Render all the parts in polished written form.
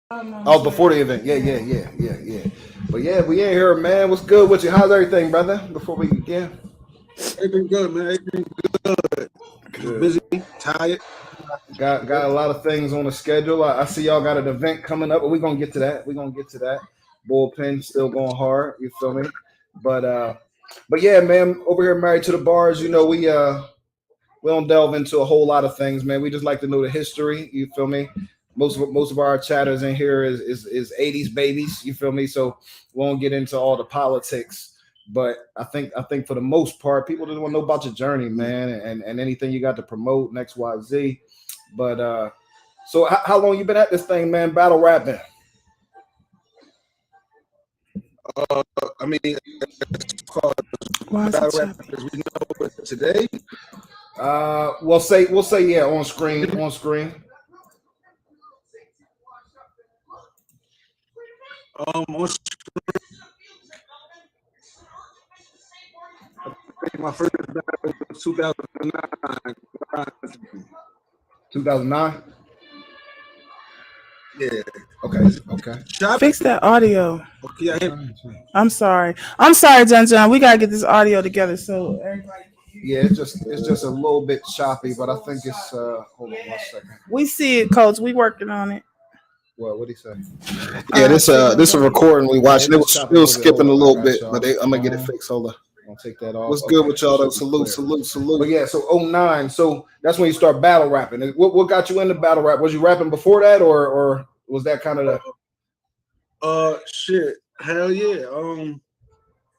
Oh, before the event. Yeah. But yeah, we in here, man. What's good with you? How's everything, brother? Before we begin. Everything good, man. Everything good. Good. Busy, tired. Got a lot of things on the schedule. I see y'all got an event coming up, but we're gonna get to that. Bullpen still going hard, you feel me? But yeah, man, over here married to the bars, you know, we don't delve into a whole lot of things, man. We just like to know the history, you feel me? Most of our chatters in here is 80s babies, you feel me? So we won't get into all the politics. But I think for the most part, people just want to know about your journey, man, and anything you got to promote, and XYZ. But so how long you been at this thing, man? Battle rapping. I mean, it's called battle rap as we know it today. We'll say yeah, on screen. On screen. My first battle was 2009. 2009. Yeah. Okay. Fix that audio. Okay. I'm sorry, John. We gotta get this audio together so everybody. Yeah, it's just a little bit choppy, but I think it's hold on 1 second. We see it, Coach. We working on it. What'd he say? Yeah, this a recording we watching. It was skipping a little bit, but I'm gonna get it fixed. Hold on. I'll take that off. What's good with y'all though? Salute. But yeah, so 09. So that's when you start battle rapping. What got you into battle rap? Was you rapping before that, or was that kind of the? Shit, hell yeah.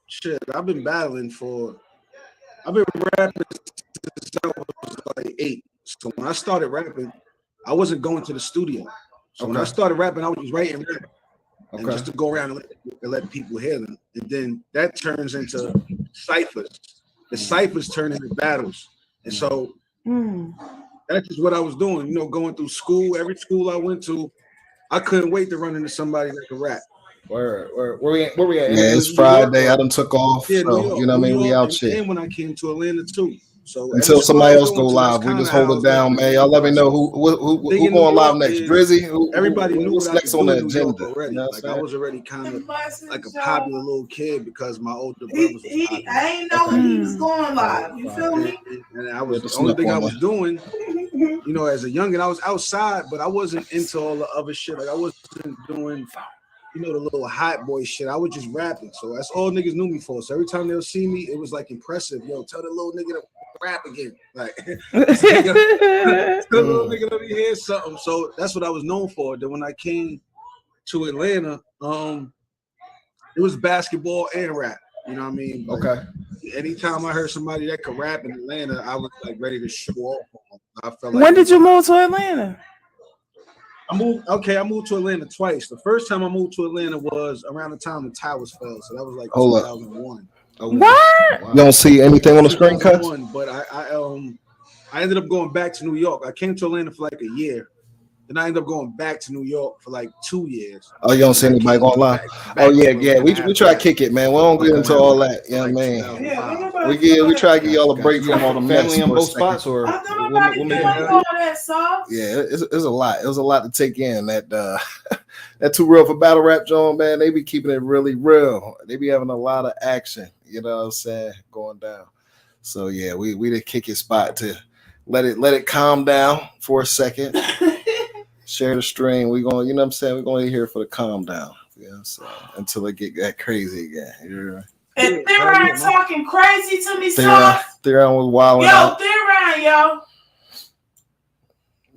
Shit, I've been rapping since I was like 8. So when I started rapping, I wasn't going to the studio. So when I started rapping, I was just writing rap. And just to go around and let people hear them. And then that turns into ciphers. The ciphers turn into battles. And so that's just what I was doing, you know, going through school. Every school I went to, I couldn't wait to run into somebody that could rap. Where we at? Yeah, it's Friday. I done took off. Yeah, so, you know what I mean? We out here. And when I came to Atlanta too. So until somebody else go live, we just hold it down, man. Y'all let me know who going live next. Drizzy, everybody knew what's next on the agenda already. Like I was already kind of like a popular little kid because my older brothers was popular. I ain't know when he was going live. You feel me? And I was the only thing I was doing, you know, as a youngin', I was outside, but I wasn't into all the other shit. Like I wasn't doing, you know, the little hot boy shit. I was just rapping. So that's all niggas knew me for. So every time they'll see me, it was like impressive. Yo, tell the little nigga to rap again. Like tell the little nigga let me hear something. So that's what I was known for. Then when I came to Atlanta, it was basketball and rap. You know what I mean? Like, okay. Anytime I heard somebody that could rap in Atlanta, I was like ready to show off. I felt like when did you move to Atlanta? I moved to Atlanta twice. The first time I moved to Atlanta was around the time the towers fell. So that was like 2001. What? Wow. You don't see anything on the screen, Cuz? But I ended up going back to New York. I came to Atlanta for like a year. Then I ended up going back to New York for like 2 years. Oh, you don't see anybody going live? Oh yeah. We try to kick it, man. We don't get into all that. You know what I mean? We try to give y'all a break from all the family on both spots, or Yeah, it's a lot. It was a lot to take in. That that Too Real for Battle Rap, John, man. They be keeping it really real. They be having a lot of action. You know what I'm saying? Going down. So yeah, we did kick his spot to let it calm down for a second. Share the stream. We going, you know what I'm saying? We're going to hear for the calm down. You know what I'm saying? Until it get that crazy again. You know? And Theron talking crazy to me, Soft. Theron was wild. Yo, Theron, yo.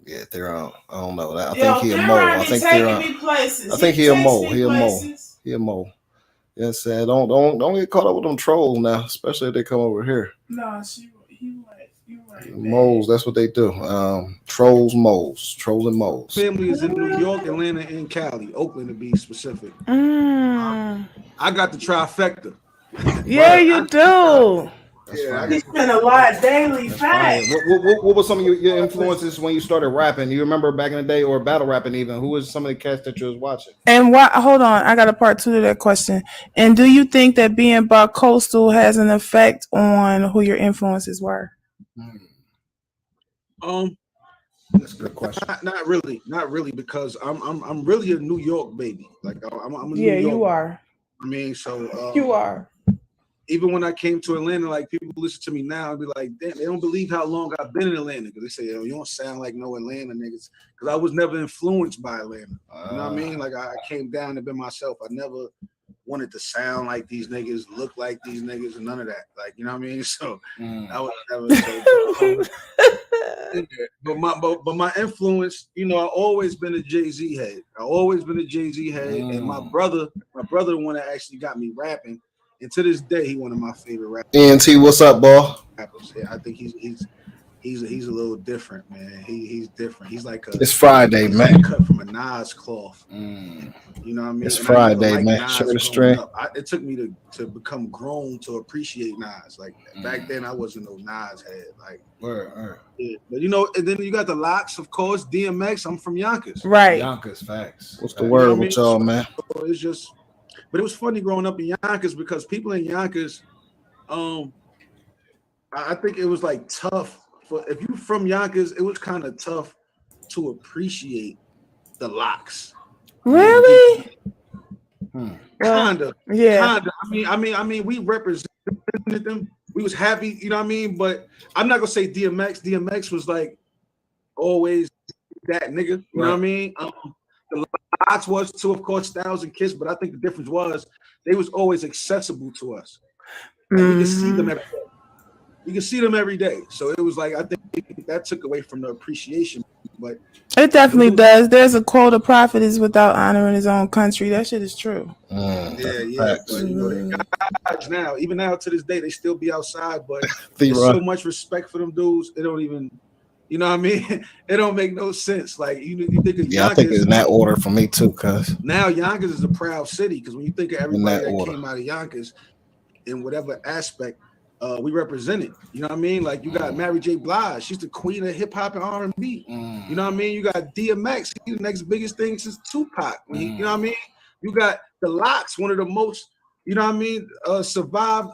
Yeah, Theron. I don't know. I think he a mole. I think Theron. I think he a mole. He a mole. He a mole. You know what I'm saying? Don't get caught up with them trolls now, especially if they come over here. No, you right. Moles, that's what they do. Trolls, moles, and moles. Family is in New York, Atlanta, and Cali, Oakland to be specific. Mm. I got the trifecta. Yeah, you do. Yeah, You spend a lot daily. Facts. What were some of your influences when you started rapping? You remember back in the day, or battle rapping even? Who was some of the cats that you was watching? And why? Hold on, I got a part 2 to that question. And do you think that being bi-coastal has an effect on who your influences were? That's a good question. Not really, because I'm really a New York baby. Like I'm a New York. You are. I mean, so You are. Even when I came to Atlanta, like people listen to me now and be like, damn, they don't believe how long I've been in Atlanta, because they say, you don't sound like no Atlanta niggas, because I was never influenced by Atlanta. You know what I mean? Like I came down and been myself. I never wanted to sound like these niggas, look like these niggas, and none of that. Like, you know what I mean? So I was never but my influence, you know, I've always been a Jay-Z head. And my brother, the one that actually got me rapping. And to this day, he one of my favorite rappers. ENT, what's up, boy? Yeah, I think he's a little different, man. He's different. He's like it's Friday, man. Like cut from a Nas cloth. You know what I mean? It's Friday, man. Share the stream. It took me to become grown to appreciate Nas. Like back then, I wasn't no Nas head. Like, yeah. But you know, and then you got the Locks, of course. DMX. I'm from Yonkers. Right. Yonkers, facts. What's the word with y'all, man? So it's just. But it was funny growing up in Yonkers, because people in Yonkers, I think it was like tough for, if you're from Yonkers, it was kind of tough to appreciate the Locks. Really? Kinda. Yeah. Kinda. I mean, we represented them. We was happy, you know what I mean? But I'm not gonna say DMX. DMX was like always that nigga. You know what I mean? The Locks was too, of course, Styles and Kiss, but I think the difference was they was always accessible to us. Like, we could see them every day. You can see them every day. So it was like, I think that took away from the appreciation. But it definitely does. There's a quote: "A prophet is without honoring his own country." That shit is true. Yeah. But, you know, they guys now, even now to this day, they still be outside, but there's so much respect for them dudes. They don't even. You know what I mean? It don't make no sense. Like you think of Yonkers, I think it's in that order for me too, cuz now Yonkers is a proud city, because when you think of everybody that came out of Yonkers in whatever aspect, we represented. You know what I mean? Like you got Mary J. Blige, she's the queen of hip hop and R&B. You know what I mean? You got DMX, he's the next biggest thing since Tupac. You know what I mean? You got the Locks, one of the most, you know what I mean, survived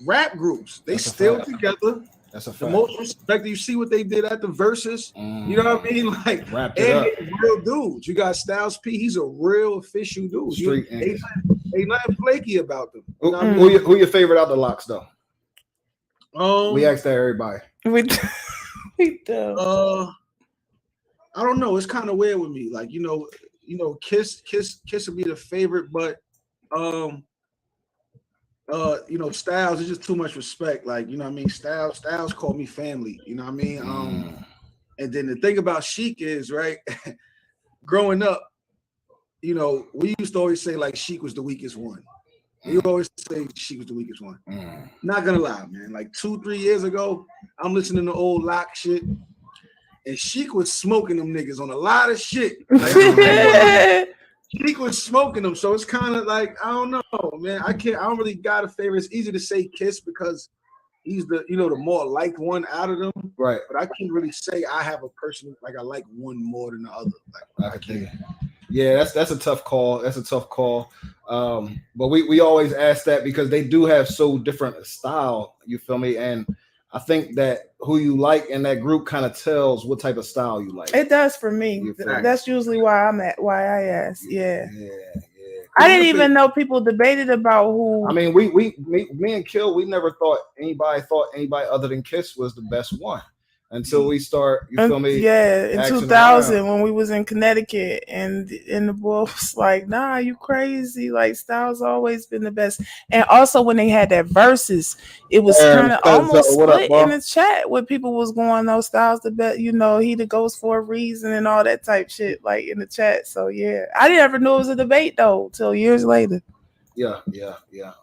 rap groups. They still together. That's a fact. The most respect. You see what they did at the Versus. You know what I mean? Like, wrapped it up. Real dudes. You got Styles P. He's a real official dude. Ain't nothing flaky about them. You know who your favorite out the Locks though? We asked that everybody. We do. I don't know. It's kind of weird with me. Like, you know, Kiss would be the favorite, but you know, Styles is just too much respect. Like, you know what I mean? Styles called me family, you know what I mean? And then the thing about Sheik is, right, growing up, you know, we used to always say like Sheik was the weakest one. We always say Sheik was the weakest one. Not gonna lie, man. Like 2-3 years ago, I'm listening to old Lock shit, and Sheik was smoking them niggas on a lot of shit. Like, Sheik was smoking them, so it's kind of like, I don't know, man. I don't really got a favorite. It's easy to say Kiss because he's the the more liked one out of them. Right. But I can't really say I have a person like I like one more than the other. Like, I can't. Yeah, that's a tough call. That's a tough call. But we always ask that because they do have so different a style. You feel me? And I think that who you like in that group kind of tells what type of style you like. It does for me. You feel me? That's usually why I asked. Yeah. Yeah. I didn't even know people debated about who. I mean, me and Kill, we never thought anybody other than Kiss was the best one until we start. You feel me? Yeah, in asking 2000 around. when we was in Connecticut, and the boy was like, "Nah, you crazy? Like Styles always been the best." And also when they had that verses, it was kind of almost split in the chat where people was going, "No, Styles the best. You know, he the ghost for a reason," and all that type shit, like in the chat. So yeah, I didn't ever know it was a debate though till years later. Yeah.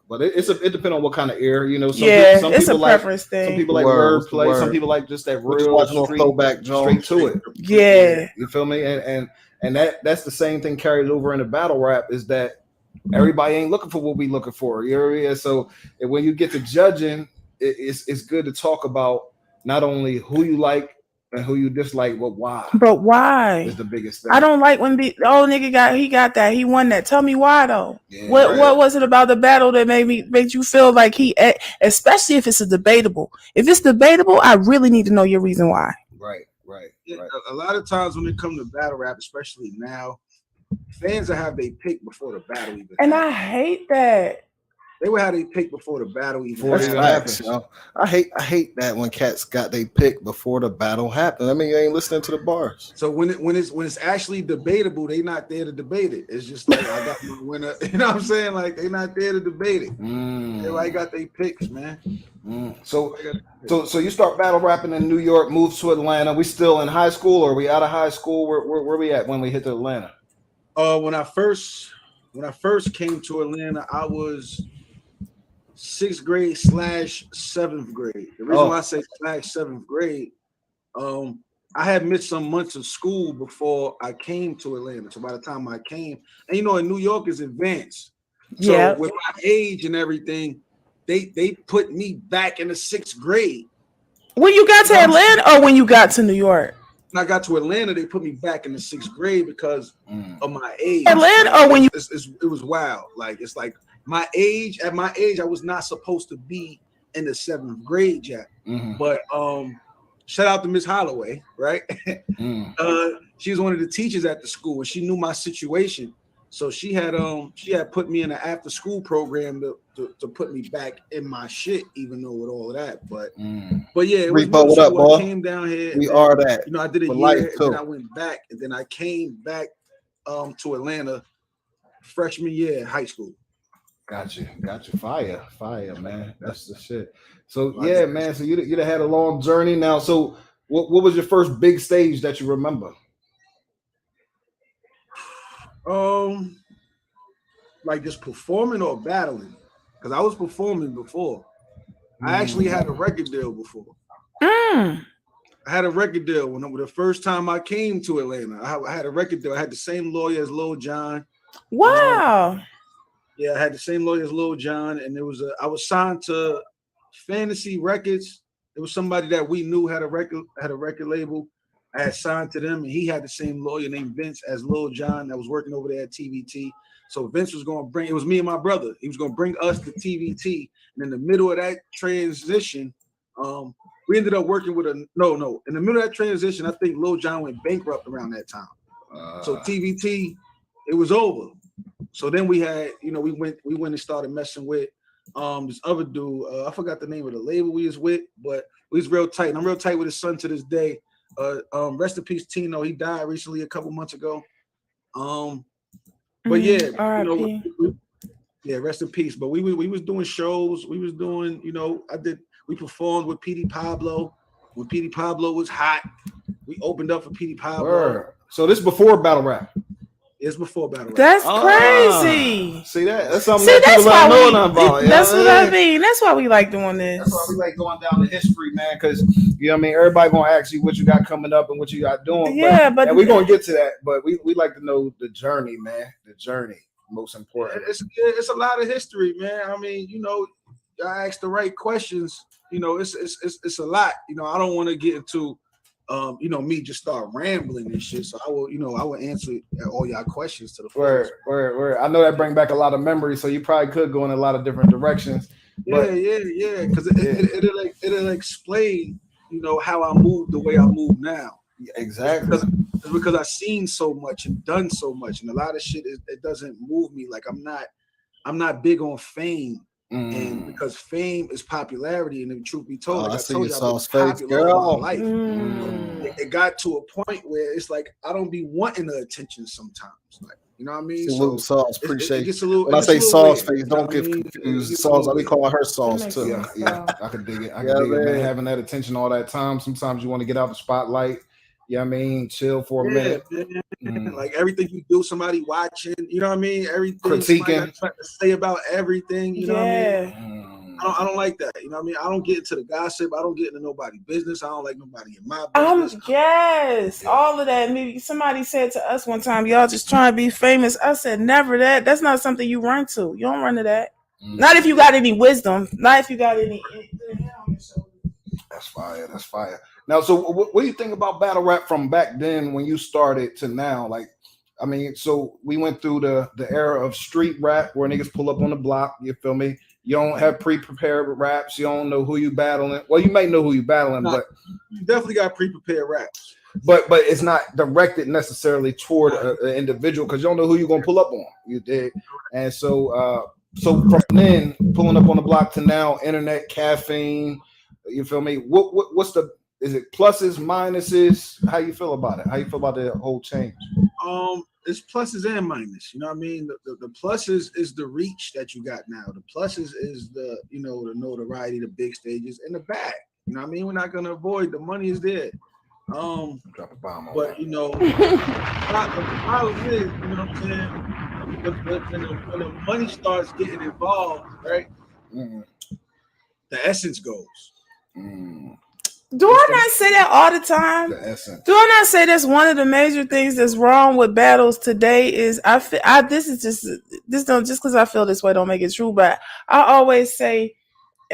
But it depends on what kind of ear, you know. Some it's people a preference like, thing. Some people like wordplay. Some people like just that real watching on street, throwback, straight to it. Yeah. You feel me? And that's the same thing carried over into battle rap is that everybody ain't looking for what we looking for. You know what I mean? So when you get to judging, it's good to talk about not only who you like and who you dislike, but why. But why is the biggest thing. I don't like when the old nigga got that. He won that. Tell me why though. Yeah, what was it about the battle that made you feel like especially if it's a debatable. If it's debatable, I really need to know your reason why. Right. Yeah, a lot of times when it comes to battle rap, especially now, fans will have they pick before the battle even. And I hate that. They would have they pick before the battle even. That's facts, yo. I hate that when cats got they pick before the battle happened. I mean, you ain't listening to the bars. So when it's actually debatable, they not there to debate it. It's just like I got my winner. You know what I'm saying? Like they not there to debate it. Everybody got their picks, man. So you start battle rapping in New York, move to Atlanta. We still in high school, or are we out of high school? Where we at when we hit to Atlanta? When I first came to Atlanta, I was 6th grade / 7th grade. The reason why I say / 7th grade, I had missed some months of school before I came to Atlanta. So by the time I came, and in New York is advanced. So with my age and everything, they put me back in the 6th grade. When you got to Atlanta or when you got to New York? When I got to Atlanta, they put me back in the 6th grade because of my age. Atlanta or when you it was wild. Like it's like my age, at my age, I was not supposed to be in the 7th grade yet. But shout out to Miss Holloway, right? She was one of the teachers at the school, and she knew my situation. So she had put me in an after school program to put me back in my shit, even though with all of that. But yeah, it was what up, boy? I came down here. We are that. I did a year, and then I went back, and then I came back to Atlanta freshman year in high school. Got you. Fire, man. That's the shit. So yeah, man. So you'd have had a long journey now. So what was your first big stage that you remember? Like just performing or battling? Because I was performing before. I actually had a record deal before. I had a record deal when the first time I came to Atlanta. I had a record deal. I had the same lawyer as Lil Jon. Wow. Yeah, I had the same lawyer as Lil Jon, and I was signed to Fantasy Records. It was somebody that we knew had a record label. I had signed to them, and he had the same lawyer named Vince as Lil Jon that was working over there at TVT. So Vince was going to bring, it was me and my brother. He was going to bring us to TVT. And in the middle of that transition, we ended up working with in the middle of that transition, I think Lil Jon went bankrupt around that time. So TVT, it was over. So then we had, we went and started messing with this other dude. I forgot the name of the label we was with, but we was real tight. And I'm real tight with his son to this day. Rest in peace, Tino. He died recently a couple months ago. But yeah, rest in peace. But we was doing shows. We was doing, we performed with P.D. Pablo when P.D. Pablo was hot. We opened up for P.D. Pablo. Word. So this before battle rap. It's before battle rap. That's crazy. See that? That's something that people don't know nothing about. That's what I mean. That's why we like doing this. That's why we like going down the history, man. Because everybody gonna ask you what you got coming up and what you got doing. Yeah, but we're gonna get to that. But we like to know the journey, man. The journey, most important. It's a lot of history, man. I mean, ask the right questions, you know, it's a lot. You know, I don't want to get into you know, me just start rambling and shit. So I will answer all y'all questions to the fullest. Where I know that bring back a lot of memories, so you probably could go in a lot of different directions. But yeah, because it'll explain, you know, how I move the way I move now. Exactly. It's because I've seen so much and done so much, and a lot of shit it doesn't move me. Like I'm not big on fame. And because fame is popularity, and the truth be told, like I told you, I've been popular all my life. It got to a point where it's like I don't be wanting the attention sometimes. Like, you know what I mean? So Sauce, appreciate it gets a little. When I say Sauce face, don't get mean? confused. Sauce, I be calling her Sauce too. Yeah, I can dig it. I can dig it, man. Having that attention all that time, sometimes you want to get out the spotlight. Yeah, I mean, chill for a minute. Like everything you do, somebody watching. You know what I mean? Everything critiquing, trying to say about everything. You know what I mean? I don't like that. You know what I mean? I don't get into the gossip. I don't get into nobody's business. I don't like nobody in my business. Yes, all of that. Maybe somebody said to us one time, "Y'all just trying to be famous." I said, "Never that. That's not something you run to. You don't run to that. Not if you got any wisdom. Not if you got any." That's fire. That's fire. Now, so what do you think about battle rap from back then when you started to now? Like, I mean, so we went through the era of street rap where niggas pull up on the block. You feel me? You don't have pre-prepared raps. You don't know who you battling. Well, you may know who you battling, but you definitely got pre-prepared raps. But it's not directed necessarily toward an individual because you don't know who you're gonna pull up on. You did, and so from then pulling up on the block to now, internet, caffeine. You feel me? What's the? Is it pluses, minuses? How you feel about it? How you feel about the whole change? It's pluses and minuses. You know what I mean? The pluses is the reach that you got now. The pluses is the, you know, the notoriety, the big stages, and the bag. You know what I mean? We're not gonna avoid the money is there. Drop a bomb on but that. You know, the problem is, you know what I'm saying? When the money starts getting involved, right? The essence goes. Do I not say that all the time? The essence. Do I not say that's one of the major things that's wrong with battles today? Is this don't just because I feel this way don't make it true, but I always say,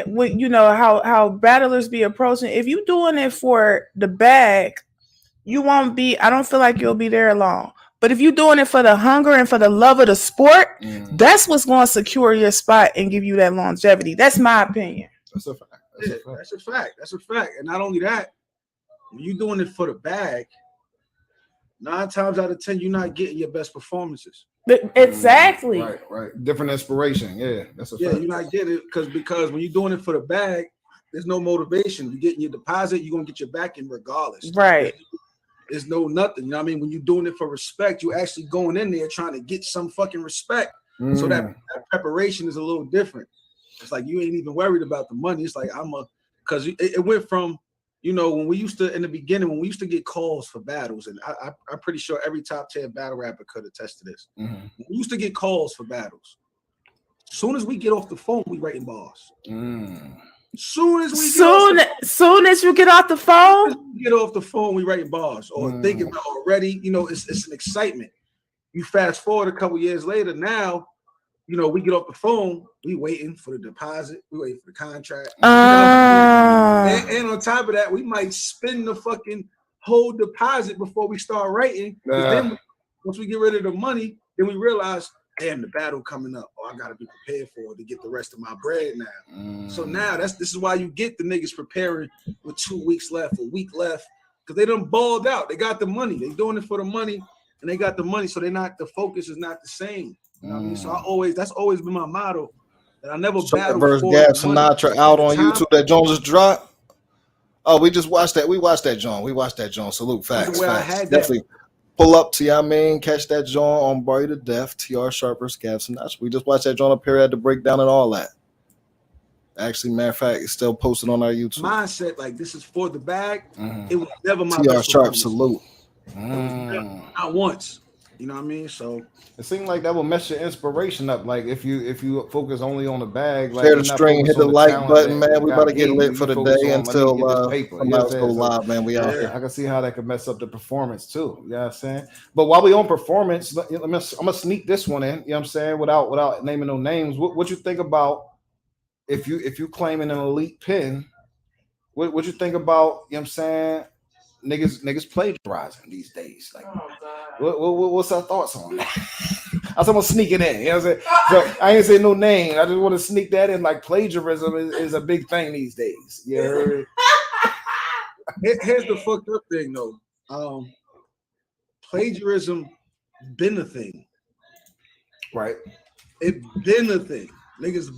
you know how battlers be approaching. If you doing it for the bag, you won't be. I don't feel like you'll be there long. But if you're doing it for the hunger and for the love of the sport, that's what's going to secure your spot and give you that longevity. That's my opinion. That's a fact. That's a fact. That's a fact. And not only that, when you're doing it for the bag, 9 times out of 10, you're not getting your best performances. Exactly. Right. Different inspiration. Yeah, that's a fact. You're not getting it because when you're doing it for the bag, there's no motivation. You're getting your deposit, you're gonna get your back in regardless. Right. There's no nothing. You know what I mean? When you're doing it for respect, you're actually going in there trying to get some fucking respect. So that preparation is a little different. It's like you ain't even worried about the money. It's like because it went from, you know, when we used to, in the beginning, when we used to get calls for battles, and I'm pretty sure every top 10 battle rapper could attest to this. We used to get calls for battles. As soon as we get off the phone, we writing bars. Soon as you get off the phone, we writing bars or thinking about already. You know, it's an excitement. You fast forward a couple years later, now, you know, we get off the phone, we waiting for the deposit, we waiting for the contract. You know, and on top of that, we might spend the fucking whole deposit before we start writing. Then once we get rid of the money, then we realize, damn, the battle coming up. Oh, I gotta be prepared for it to get the rest of my bread now. So now this is why you get the niggas preparing with 2 weeks left, a week left, because they done balled out. They got the money. They doing it for the money, and they got the money, so the focus is not the same. You know what I mean? So that's always been my motto. That I never battle versus Gab Sinatra out on YouTube that Jones just dropped. Oh, we just watched that. We watched that, John. Salute, facts. Definitely pull up to, I mean, catch that John on Bar to Death, TR Sharp versus Gab Sinatra. We just watched that John up here at the breakdown and all that. Actually, matter of fact, it's still posted on our YouTube. Mindset, like this is for the bag. It was never my TR Sharp, salute. Not once. You know what I mean? So it seemed like that will mess your inspiration up. Like if you focus only on the bag, like share the stream, hit the like button, man. We about to get lit for the day until somebody else go live, man. We out here. I can see how that could mess up the performance too. You know what I'm saying? But while we on performance, I'm gonna sneak this one in. You know what I'm saying? Without naming no names, what you think about if you claiming an elite pen, what you think about, you know what I'm saying, niggas plagiarizing these days? Like, what's our thoughts on that? I'm gonna sneak it in. You know what I'm saying? So I ain't say no name. I just want to sneak that in. Like, plagiarism is a big thing these days. You heard? Here's the fucked up thing though. Plagiarism been a thing. Right. It been a thing. Niggas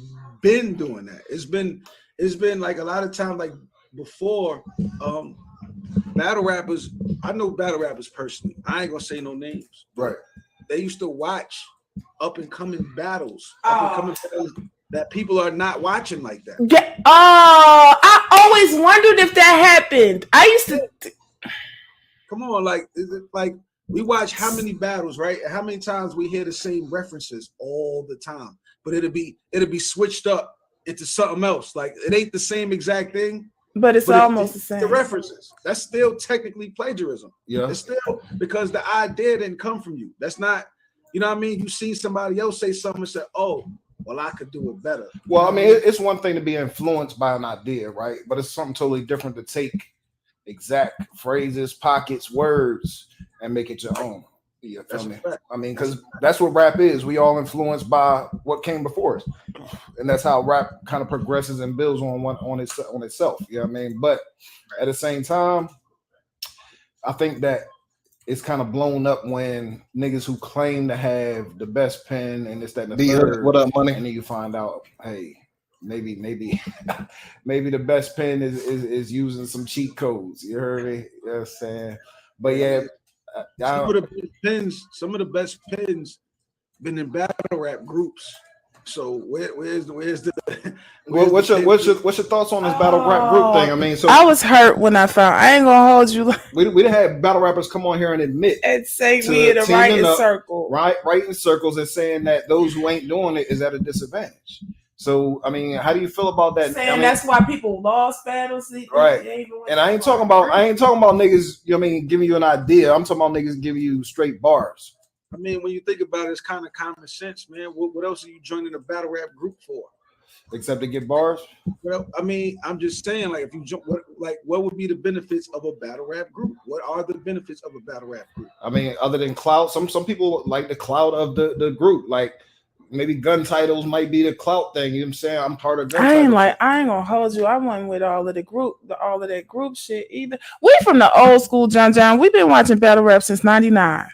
been doing that. It's been like a lot of times, like before, battle rappers. I know battle rappers personally. I ain't gonna say no names. Right. They used to watch up and coming battles, battles that people are not watching like that. Yeah. Oh, I always wondered if that happened. I used to. Come on, like, is it like we watch how many battles, right? How many times we hear the same references all the time, but it'll be switched up into something else. Like, it ain't the same exact thing. But it's almost the same. The references. That's still technically plagiarism. Yeah. It's still because the idea didn't come from you. That's not, you know what I mean? You see somebody else say something and say, oh, well, I could do it better. Well, I mean, it's one thing to be influenced by an idea, right? But it's something totally different to take exact phrases, pockets, words, and make it your own. You feel me? I mean, because that's what rap is. We all influenced by what came before us, and that's how rap kind of progresses and builds on itself. You know what I mean? But at the same time, I think that it's kind of blown up when niggas who claim to have the best pen and this, that, and the third, what up, money? And then you find out, hey, maybe the best pen is using some cheat codes. You heard me? You know what I'm saying? But yeah. Some of the best pens been in battle rap groups. So where's the what's your thoughts on this battle rap group thing? I mean, so I was hurt when I found. I ain't gonna hold you. We done had battle rappers come on here and admit and say we in the writing circle, right? Writing circles and saying that those who ain't doing it is at a disadvantage. So, I mean, how do you feel about that? Saying that's why people lost battles, right? And I ain't talking about niggas. You know what I mean, giving you an idea. I'm talking about niggas giving you straight bars. I mean, when you think about it, it's kind of common sense, man. What else are you joining a battle rap group for? Except to get bars? Well, I mean, I'm just saying, like, if you jump, what would be the benefits of a battle rap group? What are the benefits of a battle rap group? I mean, other than clout, some people like the clout of the group, like. Maybe gun titles might be the clout thing. You know what I'm saying? I'm part of gun titles. I ain't gonna hold you. I wasn't with all of that group shit either. We from the old school, John. We've been watching battle rap since '99.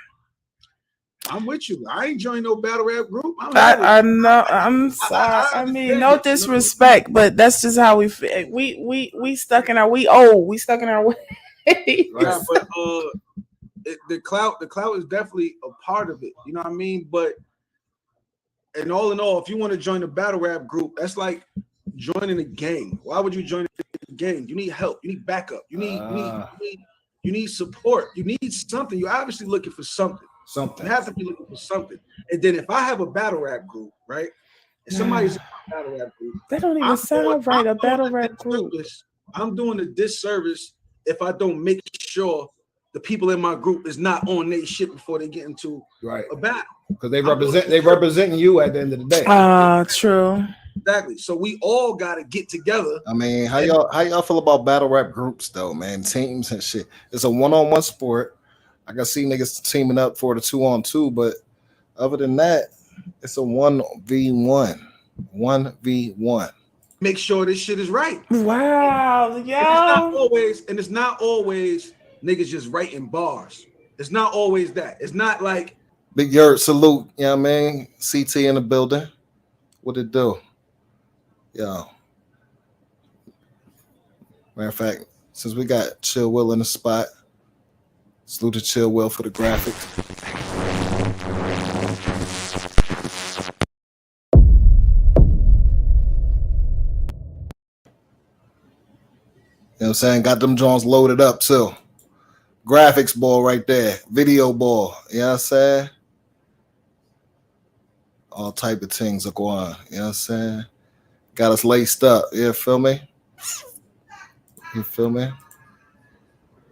I'm with you. I ain't joined no battle rap group. I know. I'm sorry. I mean, no disrespect, but that's just how we feel. We stuck in our. We old. We stuck in our way. Yeah, but the clout is definitely a part of it. You know what I mean? But and all in all, if you want to join a battle rap group, that's like joining a gang. Why would you join a gang? You need help. You need backup. You need support. You need something. You're obviously looking for something. You have to be looking for something. And then if I have a battle rap group, right? And somebody's in a battle rap group, that don't even sound right. A battle rap group. I'm doing a disservice if I don't make sure the people in my group is not on their shit before they get into a battle. Because they representing you at the end of the day. True. Exactly. So we all gotta get together. I mean, how y'all feel about battle rap groups though, man? Teams and shit. It's a one-on-one sport. I can see niggas teaming up for the 2-on-2, but other than that, it's a 1v1. 1v1. Make sure this shit is right. Wow, yeah. It's not always niggas just writing bars. It's not always that. It's not like Big Yurt, salute. You know what I mean? CT in the building. What it do? Yo. Matter of fact, since we got Chill Will in the spot, salute to Chill Will for the graphics. You know what I'm saying? Got them Jones loaded up too. Graphics ball right there. Video ball. You know what I'm saying? All type of things are going on. You know what I'm saying? Got us laced up. You feel me? You feel me?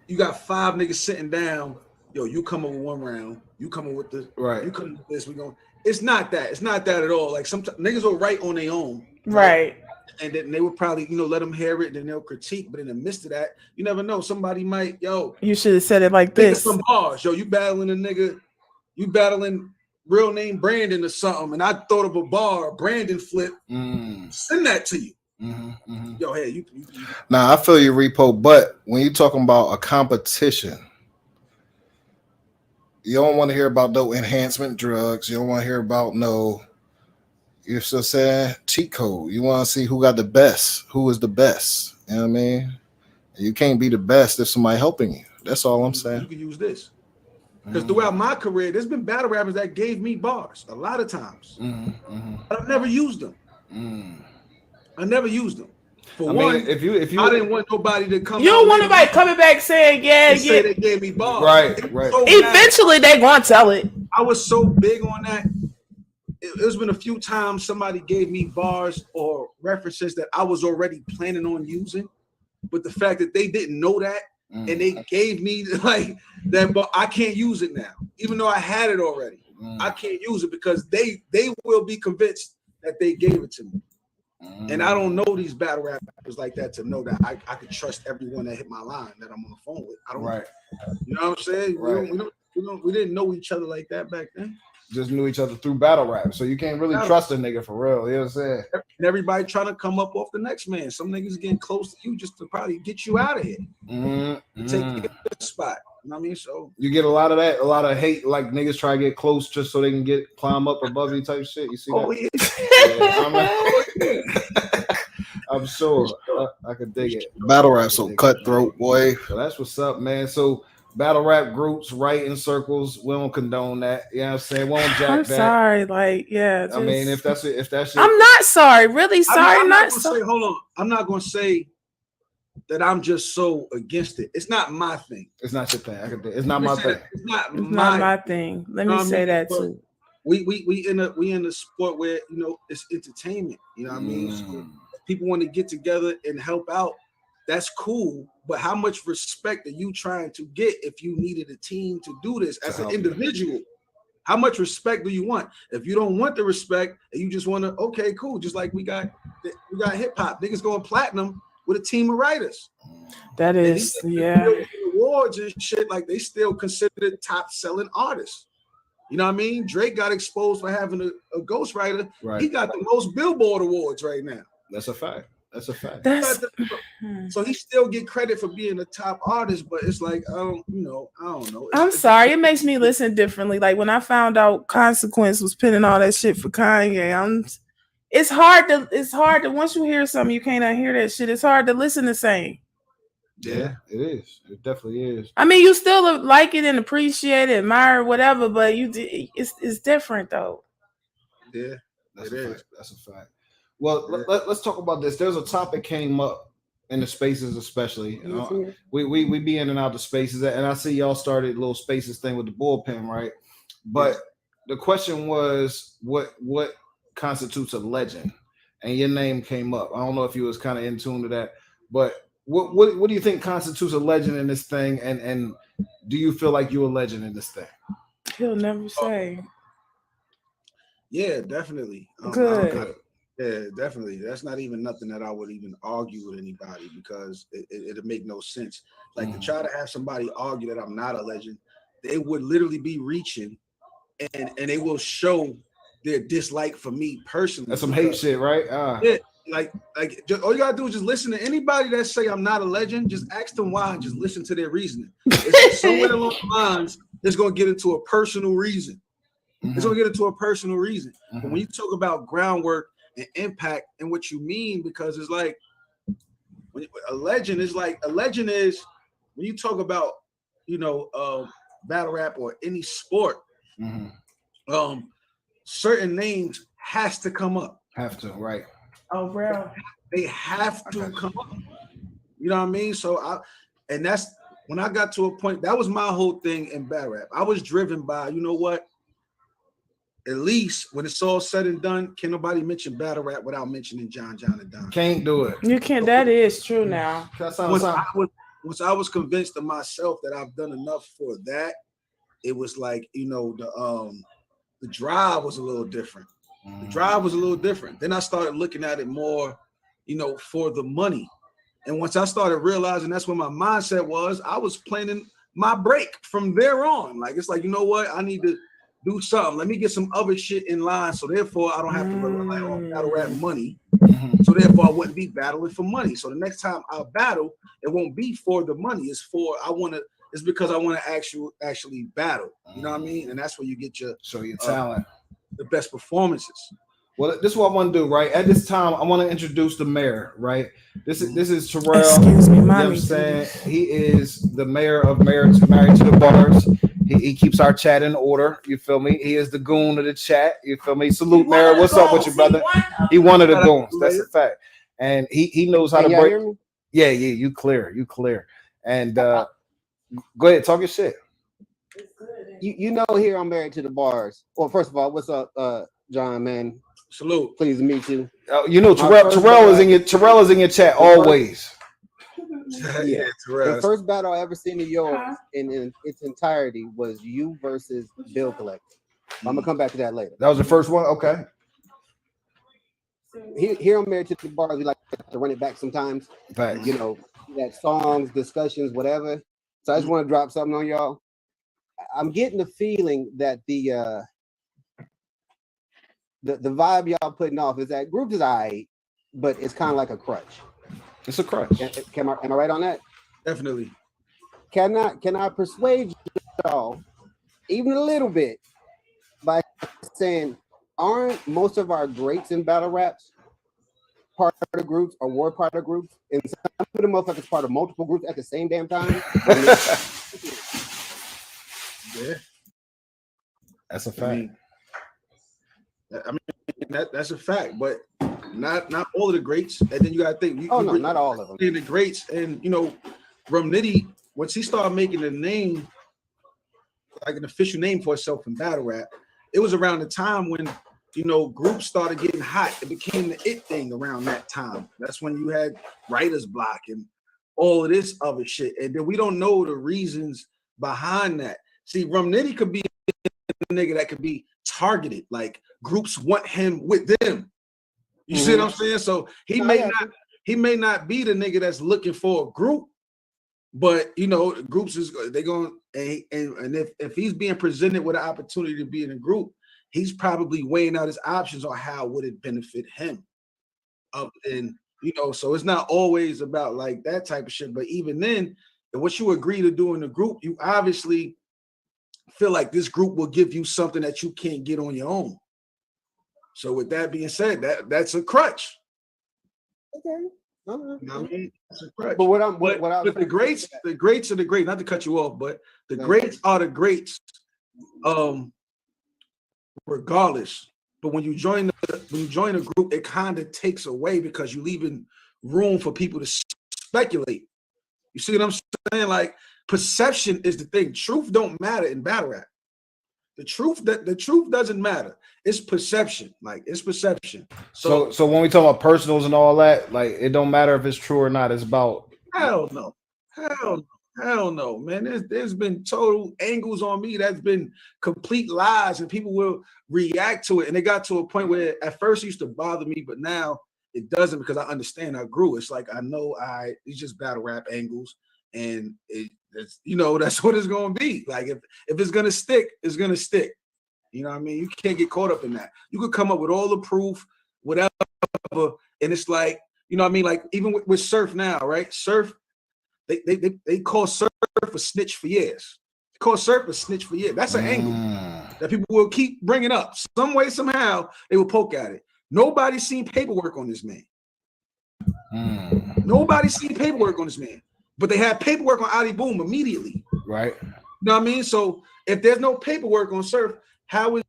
You got 5 niggas sitting down. Yo, you coming with one round. You coming with the right. You coming with this. We going. It's not that. It's not that at all. Like sometimes niggas will write on their own. Right. And then they would probably, let them hear it, and then they'll critique. But in the midst of that, you never know. Somebody might, you should have said it like this. Some bars, you battling a nigga, you battling real name Brandon or something, and I thought of a bar, Brandon flip. Send that to you. Yo, hey, you. Nah, I feel you, Repo. But when you're talking about a competition, you don't want to hear about no enhancement drugs. You don't want to hear about no. You're still saying cheat code. You want to see who got the best, who is the best. You know what I mean? You can't be the best if somebody helping you. That's all I'm saying. You can use this. Because throughout my career, there's been battle rappers that gave me bars a lot of times. But I've never used them. I never used them. For one, if you I didn't want nobody to come. You don't want nobody coming back saying, say they gave me bars. Right. So eventually they gonna tell it. I was so big on that. There's been a few times somebody gave me bars or references that I was already planning on using, but the fact that they didn't know that and they gave me like that, but I can't use it now, even though I had it already. I can't use it because they will be convinced that they gave it to me. And I don't know these battle rappers like that to know that I could trust everyone that hit my line that I'm on the phone with. I don't. Right. You know what I'm saying? Right. We didn't know each other like that back then. Just knew each other through battle rap, so you can't really trust a nigga for real. You know what I'm saying? And everybody trying to come up off the next man. Some niggas getting close to you just to probably get you out of here. Take the spot. You know what I mean? So you get a lot of that, a lot of hate, like niggas try to get close just so they can climb up above you type shit. You see that? I'm sure. I could dig it. Battle rap so cutthroat, boy. So that's what's up, man. So battle rap groups, right in circles, we don't condone that. You know what I'm saying? We don't jack I'm that. Sorry, like, yeah. I mean, if that's I'm not sorry, really sorry. I'm not sorry. Hold on. I'm not gonna say that I'm just so against it. It's not my thing. It's not your thing. It's not my thing. It's not my thing. Let me say that too. We in a sport where it's entertainment. You know what I mean? So people want to get together and help out. That's cool, but how much respect are you trying to get if you needed a team to do this as an individual? How much respect do you want? If you don't want the respect and you just want to, okay, cool. Just like we got hip hop, niggas going platinum with a team of writers. That is, awards and shit, like they still considered top selling artists. You know what I mean? Drake got exposed for having a ghostwriter. Right. He got the most Billboard awards right now. That's a fact. So he still get credit for being a top artist, but it's like I don't know. I'm sorry, it makes me listen differently. Like when I found out Consequence was pinning all that shit for Kanye, it's hard to once you hear something you can't unhear that shit. It's hard to listen the same. Yeah, it is. It definitely is. I mean, you still like it and appreciate it, admire whatever, but it's different though. Yeah, that's a fact. Well, let's talk about this. There's a topic came up in the spaces, especially. We be in and out the spaces, and I see y'all started a little spaces thing with the bullpen, right? But the question was, what constitutes a legend? And your name came up. I don't know if you was kind of in tune to that, but what do you think constitutes a legend in this thing? And do you feel like you're a legend in this thing? He'll never say. Yeah, definitely. Good. Yeah, definitely. That's not even nothing that I would even argue with anybody because it'd make no sense. Like to try to have somebody argue that I'm not a legend, they would literally be reaching and they will show their dislike for me personally. That's some hate shit, right? Yeah, like just, all you gotta do is just listen to anybody that say I'm not a legend. Just ask them why and just listen to their reasoning. It's somewhere along the lines, it's gonna get into a personal reason. It's gonna get into a personal reason. But when you talk about groundwork and impact and what you mean, because it's like a legend is when you talk about battle rap or any sport, certain names has to come up. Have to, right? Oh, bro, they have to come up. You know what I mean? So and that's when I got to a point. That was my whole thing in battle rap. I was driven by, you know what? At least when it's all said and done, can nobody mention battle rap without mentioning John and Don? Can't do it. You can't. That is true now. Once I was convinced of myself that I've done enough for that, it was like the drive was a little different. The drive was a little different. Then I started looking at it more, for the money. And once I started realizing that's what my mindset was, I was planning my break from there on. Like, it's like, you know what? I need to do something. Let me get some other shit in line. So therefore, I don't have to rely on battle rap money. So therefore, I wouldn't be battling for money. So the next time I battle, it won't be for the money. It's because I want to actually battle. You know what I mean? And that's where you get your talent, the best performances. Well, this is what I want to do, right? At this time, I want to introduce the mayor, right? This is Terrell. Excuse me, you know what mommy. I'm saying? He is the mayor of Married to the Bars. He keeps our chat in order. You feel me? He is the goon of the chat. You feel me? Salute, mayor. What's up with you, brother? He one of the goons. That's a fact. And he knows how to break. Yeah, you clear. And go ahead, talk your shit. You know, here I'm Married to the Bars. Well, first of all, what's up, John, man? Salute. Pleased to meet you. You know, Terrell is in your chat always. Yeah, the first battle I ever seen of yours in its entirety was you versus Bill Collector. I'm gonna come back to that later. That was the first one. Okay. Here I'm Married to the Bars. We like to run it back sometimes. Right. You know, that songs, discussions, whatever. So I just want to drop something on y'all. I'm getting the feeling that the vibe y'all putting off is that group is alright, but it's kind of like a crutch. It's a crutch. Am I right on that? Definitely. Can I persuade y'all even a little bit by saying, aren't most of our greats in battle raps part of groups or were part of groups, and some of the motherfuckers part of multiple groups at the same damn time? Yeah, that's a fact. I mean that's a fact, but not all of the greats. And then you gotta think. Not all of them. The greats, and Rum Nitty, once he started making a name, like an official name for himself in battle rap, it was around the time when groups started getting hot. It became the it thing around that time. That's when you had writer's block and all of this other shit, and then we don't know the reasons behind that. See, Rum Nitty could be a nigga that could be targeted. Like, groups want him with them. You see what I'm saying? So he may not be the nigga that's looking for a group, but groups is they going and if he's being presented with an opportunity to be in a group, he's probably weighing out his options on how would it benefit him. And so it's not always about like that type of shit. But even then, what you agree to do in the group, you obviously feel like this group will give you something that you can't get on your own. So with that being said, that's a crutch. Okay. That's a crutch. But the greats are the great. Not to cut you off, but the greats are the greats, regardless. But when you join a group, it kind of takes away because you're leaving room for people to speculate. You see what I'm saying? Like, perception is the thing. Truth don't matter in battle rap. The truth doesn't matter. It's perception. Like, it's perception. So when we talk about personals and all that, like, it don't matter if it's true or not. It's about hell no, man. There's been total angles on me that's been complete lies, and people will react to it. And it got to a point where at first it used to bother me, but now it doesn't, because I understand. I grew. It's like I know it's just battle rap angles, and it's that's what it's gonna be. Like, if it's gonna stick, it's gonna stick. You know what I mean? You can't get caught up in that. You could come up with all the proof, whatever, and it's like, you know what I mean? Like, even with Surf now, right? Surf, they call Surf a snitch for years. They call Surf a snitch for years. That's an angle that people will keep bringing up. Some way, somehow, they will poke at it. Nobody's seen paperwork on this man. Nobody's seen paperwork on this man. But they had paperwork on Ali Boom immediately. Right. You know what I mean? So if there's no paperwork on Surf, how is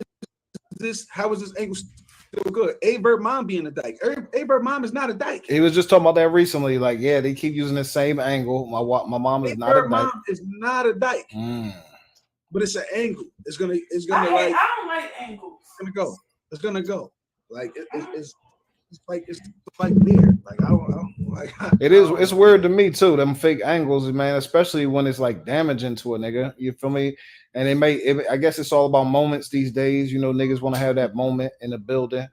this angle still good? A-Verb Mom being a dyke. A-Verb Mom is not a dyke. He was just talking about that recently. Like, yeah, they keep using the same angle. My mom is not a dyke. Mom is not a dyke. But it's an angle. It's gonna I don't like angles. It's gonna go. Like, it's like weird. Like, I don't like. It's weird to me too. Them fake angles, man. Especially when it's like damaging to a nigga. You feel me? And I guess it's all about moments these days. Niggas want to have that moment in the building.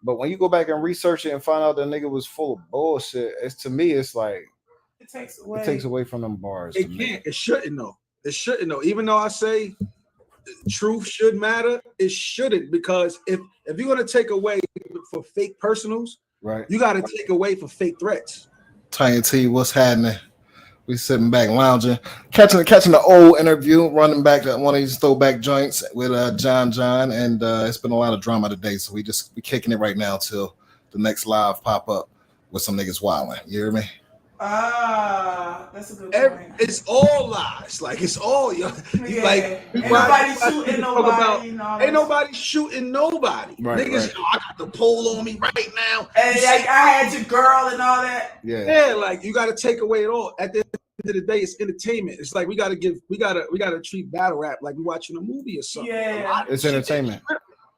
But when you go back and research it and find out that nigga was full of bullshit, to me, it's like it takes away from them bars. It can't. It shouldn't though. It shouldn't though. Even though I say truth should matter, it shouldn't, because if you're gonna take away for fake personals, right, you got to take away for fake threats. Tiny T, what's happening? We sitting back lounging, catching the old interview, running back to one of these throwback joints with John, and it's been a lot of drama today, so we kicking it right now till the next live pop up with some niggas wilding. You hear me? That's a good point. It's all lies. Like it's all like ain't nobody shooting nobody. Ain't nobody shooting nobody. Right, niggas, right. I got the pole on me right now. And like I had your girl and all that. Yeah. Like you got to take away it all. At the end of the day, it's entertainment. It's like we got to treat battle rap like we watching a movie or something. Yeah, it's entertainment.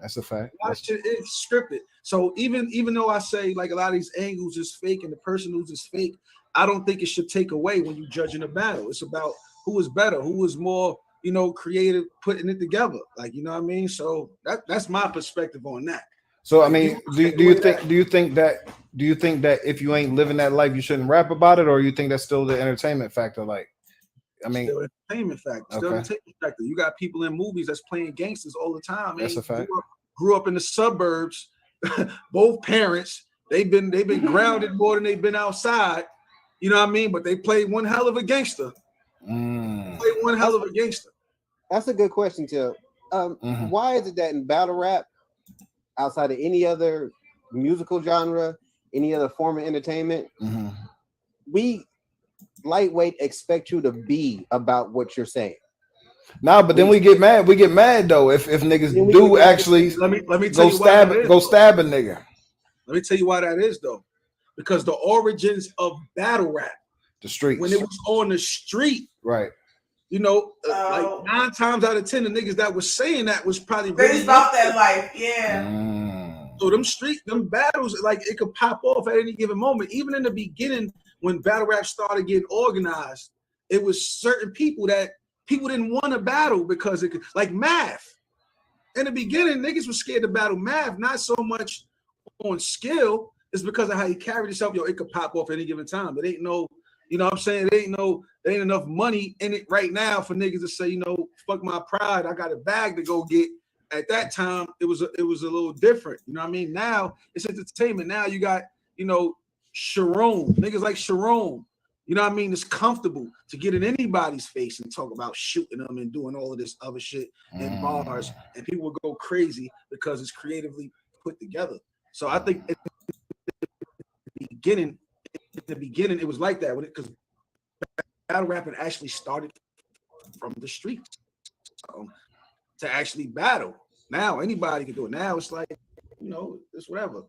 That's a fact. It's scripted. So even though I say like a lot of these angles is fake and the personals is fake, I don't think it should take away when you're judging a battle. It's about who is better, who is more, creative, putting it together. Like, you know what I mean? So that's my perspective on that. So I mean, do you think that if you ain't living that life, you shouldn't rap about it, or you think that's still the entertainment factor? Like, I mean, still entertainment factor. Still entertainment factor. You got people in movies that's playing gangsters all the time. That's a fact. Grew up in the suburbs. Both parents, they've been grounded more than they've been outside. You know what I mean? But they played one hell of a gangster. That's a good question, too. Why is it that in battle rap, outside of any other musical genre, any other form of entertainment, we lightweight expect you to be about what you're saying? Nah, but then we get mad. We get mad though if niggas do actually let me go stab a nigga. Let me tell you why that is though. Because the origins of battle rap, the streets, when it was on the street, right? Like 9 times out of 10, the niggas that was saying that was probably really about that life, So them battles, like it could pop off at any given moment. Even in the beginning, when battle rap started getting organized, it was certain people that people didn't want to battle because it could, like Math. In the beginning, niggas were scared to battle Math, not so much on skill. It's because of how he carried himself. It could pop off any given time. It ain't no, what I'm saying? There ain't enough money in it right now for niggas to say, fuck my pride. I got a bag to go get. At that time, it was a little different. You know what I mean? Now it's entertainment. Now you got, Sharon, niggas like Sharon. You know what I mean? It's comfortable to get in anybody's face and talk about shooting them and doing all of this other shit in bars, and people will go crazy because it's creatively put together. So I think in the beginning, it was like that because battle rapping actually started from the streets to actually battle. Now anybody can do it. Now it's like, it's whatever.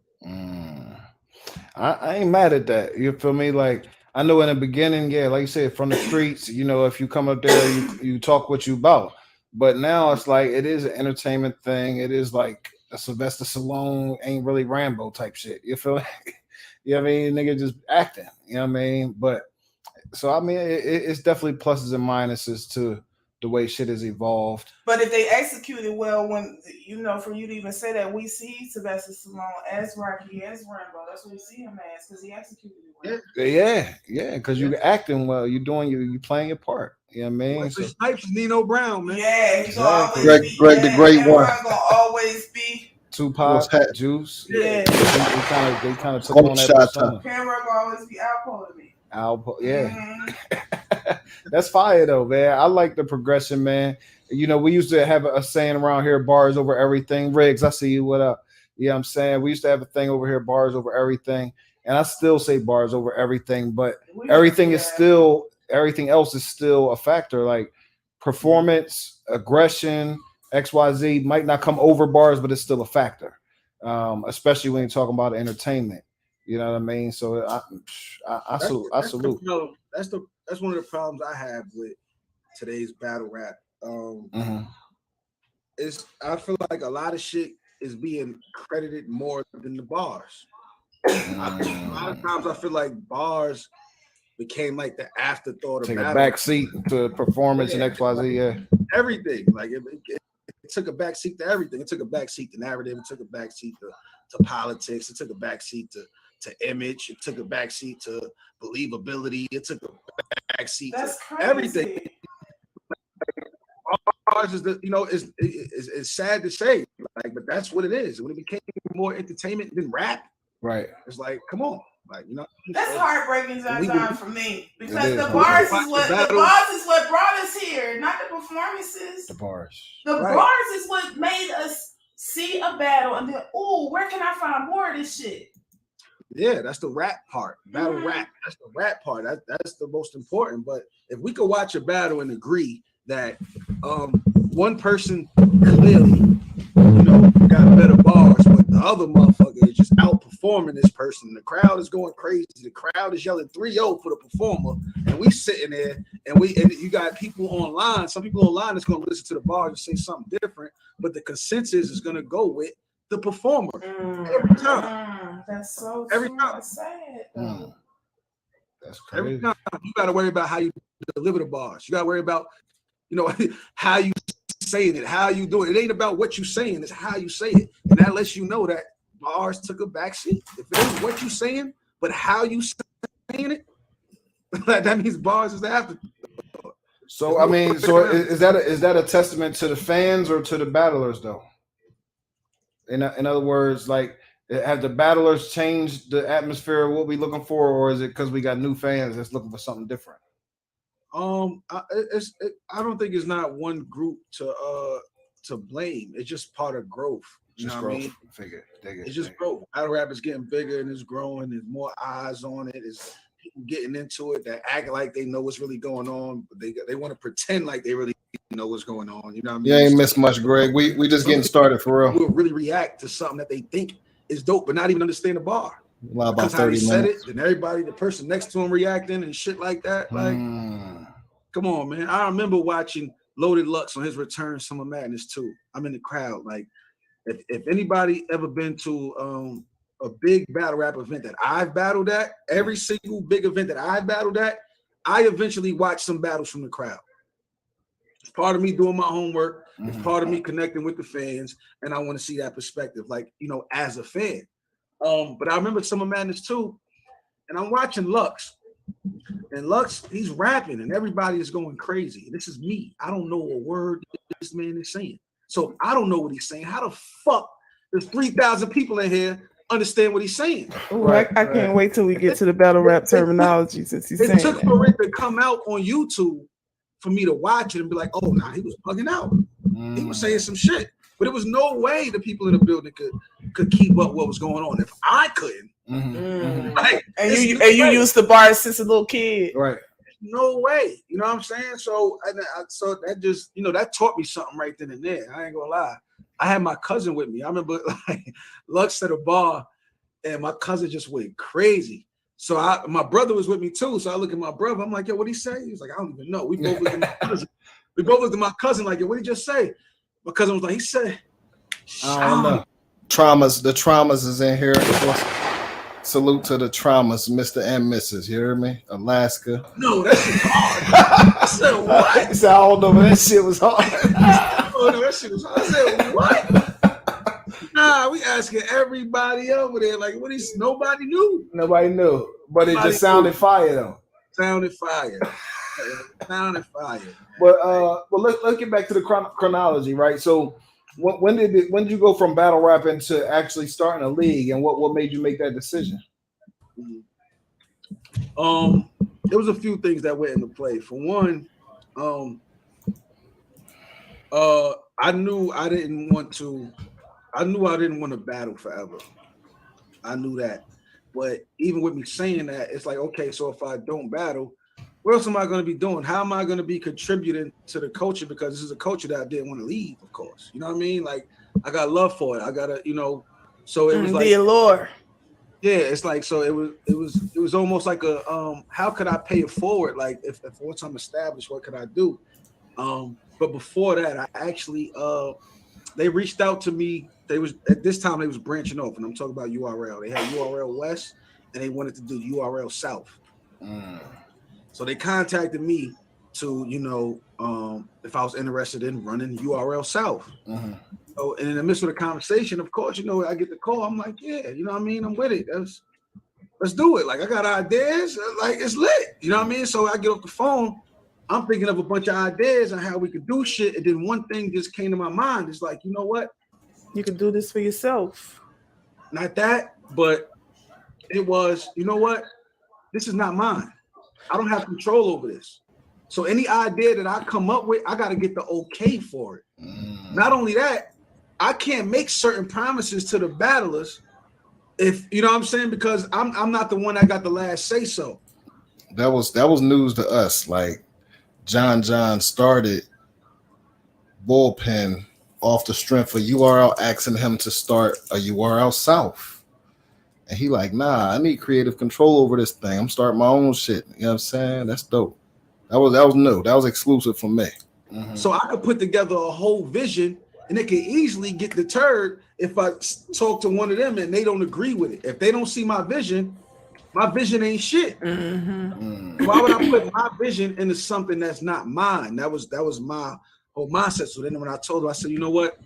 I ain't mad at that. You feel me? Like I know in the beginning, like you said, from the streets, if you come up there, you talk what you about. But now it's like it is an entertainment thing. It is like a Sylvester Stallone ain't really Rambo type shit. You feel me? You know what I mean? Nigga just acting. You know what I mean? But so I mean, it's definitely pluses and minuses to the way shit has evolved. But if they execute it well, when for you to even say that, we see Sylvester Stallone as Rocky, as Rambo. That's what we see him as because he executed it well. Yeah, because you're acting well. You're doing you playing your part. You know what I mean? Wesley Snipes, Nino Brown, man. Yeah, he's gonna always be. Greg the Great one. Gonna always be. Tupac, Juice. Yeah. They kind of took on that persona. Cameron will always be Alpo to me. Yeah. That's fire though, man. I like the progression, man. We used to have a saying around here, bars over everything. Riggs, I see you. What up? Yeah, I'm saying we used to have a thing over here, bars over everything. And I still say bars over everything, but everything else is still a factor. Like performance, aggression, XYZ might not come over bars, but it's still a factor. Especially when you're talking about entertainment. You know what I mean? So I salute. That's one of the problems I have with today's battle rap. Is I feel like a lot of shit is being credited more than the bars. A lot of times I feel like bars became like the afterthought of take battle. a back seat to performance and XYZ. Yeah, everything like took a backseat to everything. It took a backseat to narrative. It took a backseat to politics. It took a backseat to image. It took a backseat to believability. It took a backseat to everything. Ours is it's sad to say, like, but that's what it is. When it became more entertainment than rap, right? It's like, come on, like, that's heartbreaking, John, for me, because the bars is what brought us here, not the performances. The bars. The bars is what made us see a battle and then, where can I find more of this shit? Yeah, that's the rap part. Battle rap. That's the rap part. That's the most important. But if we could watch a battle and agree that one person clearly, got better bars, but the other motherfucker is just outperforming this person. The crowd is going crazy. The crowd is yelling 3-0 for the performer, and we sitting there, and you got people online. Some people online is going to listen to the bars and say something different, but the consensus is going to go with the performer every time. That's so every time. That's sad. That's crazy. Every time you got to worry about how you deliver the bars. You got to worry about how you saying it, how you do it. It ain't about what you saying, it's how you say it. And that lets you know that bars took a backseat. If it ain't what you saying, but how you saying it, that means bars is after. So I mean, is that a testament to the fans or to the battlers though? In other words, like, have the battlers changed the atmosphere of what we looking for, or is it because we got new fans that's looking for something different? I don't think it's not one group to blame. It's just part of growth. You know what I mean? It's just growth. Battle rap is getting bigger and it's growing. There's more eyes on it. It's people getting into it that act like they know what's really going on, but they want to pretend like they really know what's going on. You know what I mean? You ain't missed much, Greg. We just getting started for real. We'll really react to something that they think is dope, but not even understand the bar. Well, about because 30 minutes. Said it, and everybody, the person next to him reacting and shit like that. Like, come on, man. I remember watching Loaded Lux on his return, Summer Madness 2. I'm in the crowd. Like, if anybody ever been to a big battle rap event that I've battled at, every single big event that I've battled at, I eventually watch some battles from the crowd. It's part of me doing my homework. It's part of me connecting with the fans, and I want to see that perspective, like, as a fan. But I remember Summer Madness 2, and I'm watching Lux. And Lux, he's rapping, and everybody is going crazy. This is me. I don't know a word this man is saying. So I don't know what he's saying. How the fuck there's 3,000 people in here understand what he's saying? I can't wait till we get to the battle rap terminology since he's saying it took for it to come out on YouTube for me to watch it and be like, oh, nah, he was bugging out. He was saying some shit. But there was no way the people in the building could keep up what was going on. If I couldn't. Like, and you used the bars since a little kid. Right. No way. You know what I'm saying? So that just, that taught me something right then and there. I ain't gonna lie. I had my cousin with me. I remember like Lux at a bar and my cousin just went crazy. So my brother was with me too. So I look at my brother. I'm like, yo, what'd he say? He was like, I don't even know. We both looked at my cousin. We both looked at my cousin like, yo, what'd he just say? My cousin was like, he said, I don't know. The traumas is in here. Salute to the traumas, Mr. and Mrs. You hear me? Alaska. No, that shit hard. I said, what? I said, I don't know, but that shit was hard. Oh, no, that shit was hard. I said, what? Nah, we asking everybody over there, like, nobody knew. Nobody knew, but it just sounded fire, though. Sounded fire. Sounded fire. But let's get back to the chronology, right? So, when did you go from battle rapping to actually starting a league, and what made you make that decision? There was a few things that went into play. For one, I knew I didn't want to battle forever. I knew that. But even with me saying that, it's like, okay, so if I don't battle, what else am I going to be doing? How am I going to be contributing to the culture? Because this is a culture that I didn't want to leave, of course. You know what I mean? Like, I got love for it. I got to, so it was like the allure. Yeah, it's like, so it was almost like a how could I pay it forward? Like, if once I'm established, what could I do? But before that, I actually they reached out to me. At this time they was branching off, and I'm talking about URL. They had URL West, and they wanted to do URL South. So they contacted me to, you know, if I was interested in running URL South. So, and in the midst of the conversation, of course, you know, I get the call. I'm like, yeah, you know what I mean? I'm with it. Let's do it. Like, I got ideas. Like, it's lit. You know what I mean? So I get off the phone. I'm thinking of a bunch of ideas on how we could do shit. And then one thing just came to my mind. It's like, you know what? You can do this for yourself. Not that, but it was, you know what? This is not mine. I don't have control over this. So any idea that I come up with, I got to get the okay for it. Not only that, I can't make certain promises to the battlers if, you know what I'm saying? Because I'm not the one that got the last say so. That was news to us. Like, John started Bullpen off the strength of URL asking him to start a URL South. And he like, nah, I need creative control over this thing. I'm starting my own shit. You know what I'm saying? That's dope. That was new. That was exclusive for me. So I could put together a whole vision, and it could easily get deterred if I talk to one of them and they don't agree with it. If they don't see my vision ain't shit. Why would I put my vision into something that's not mine? That was my whole mindset. So then when I told her, I said, you know what?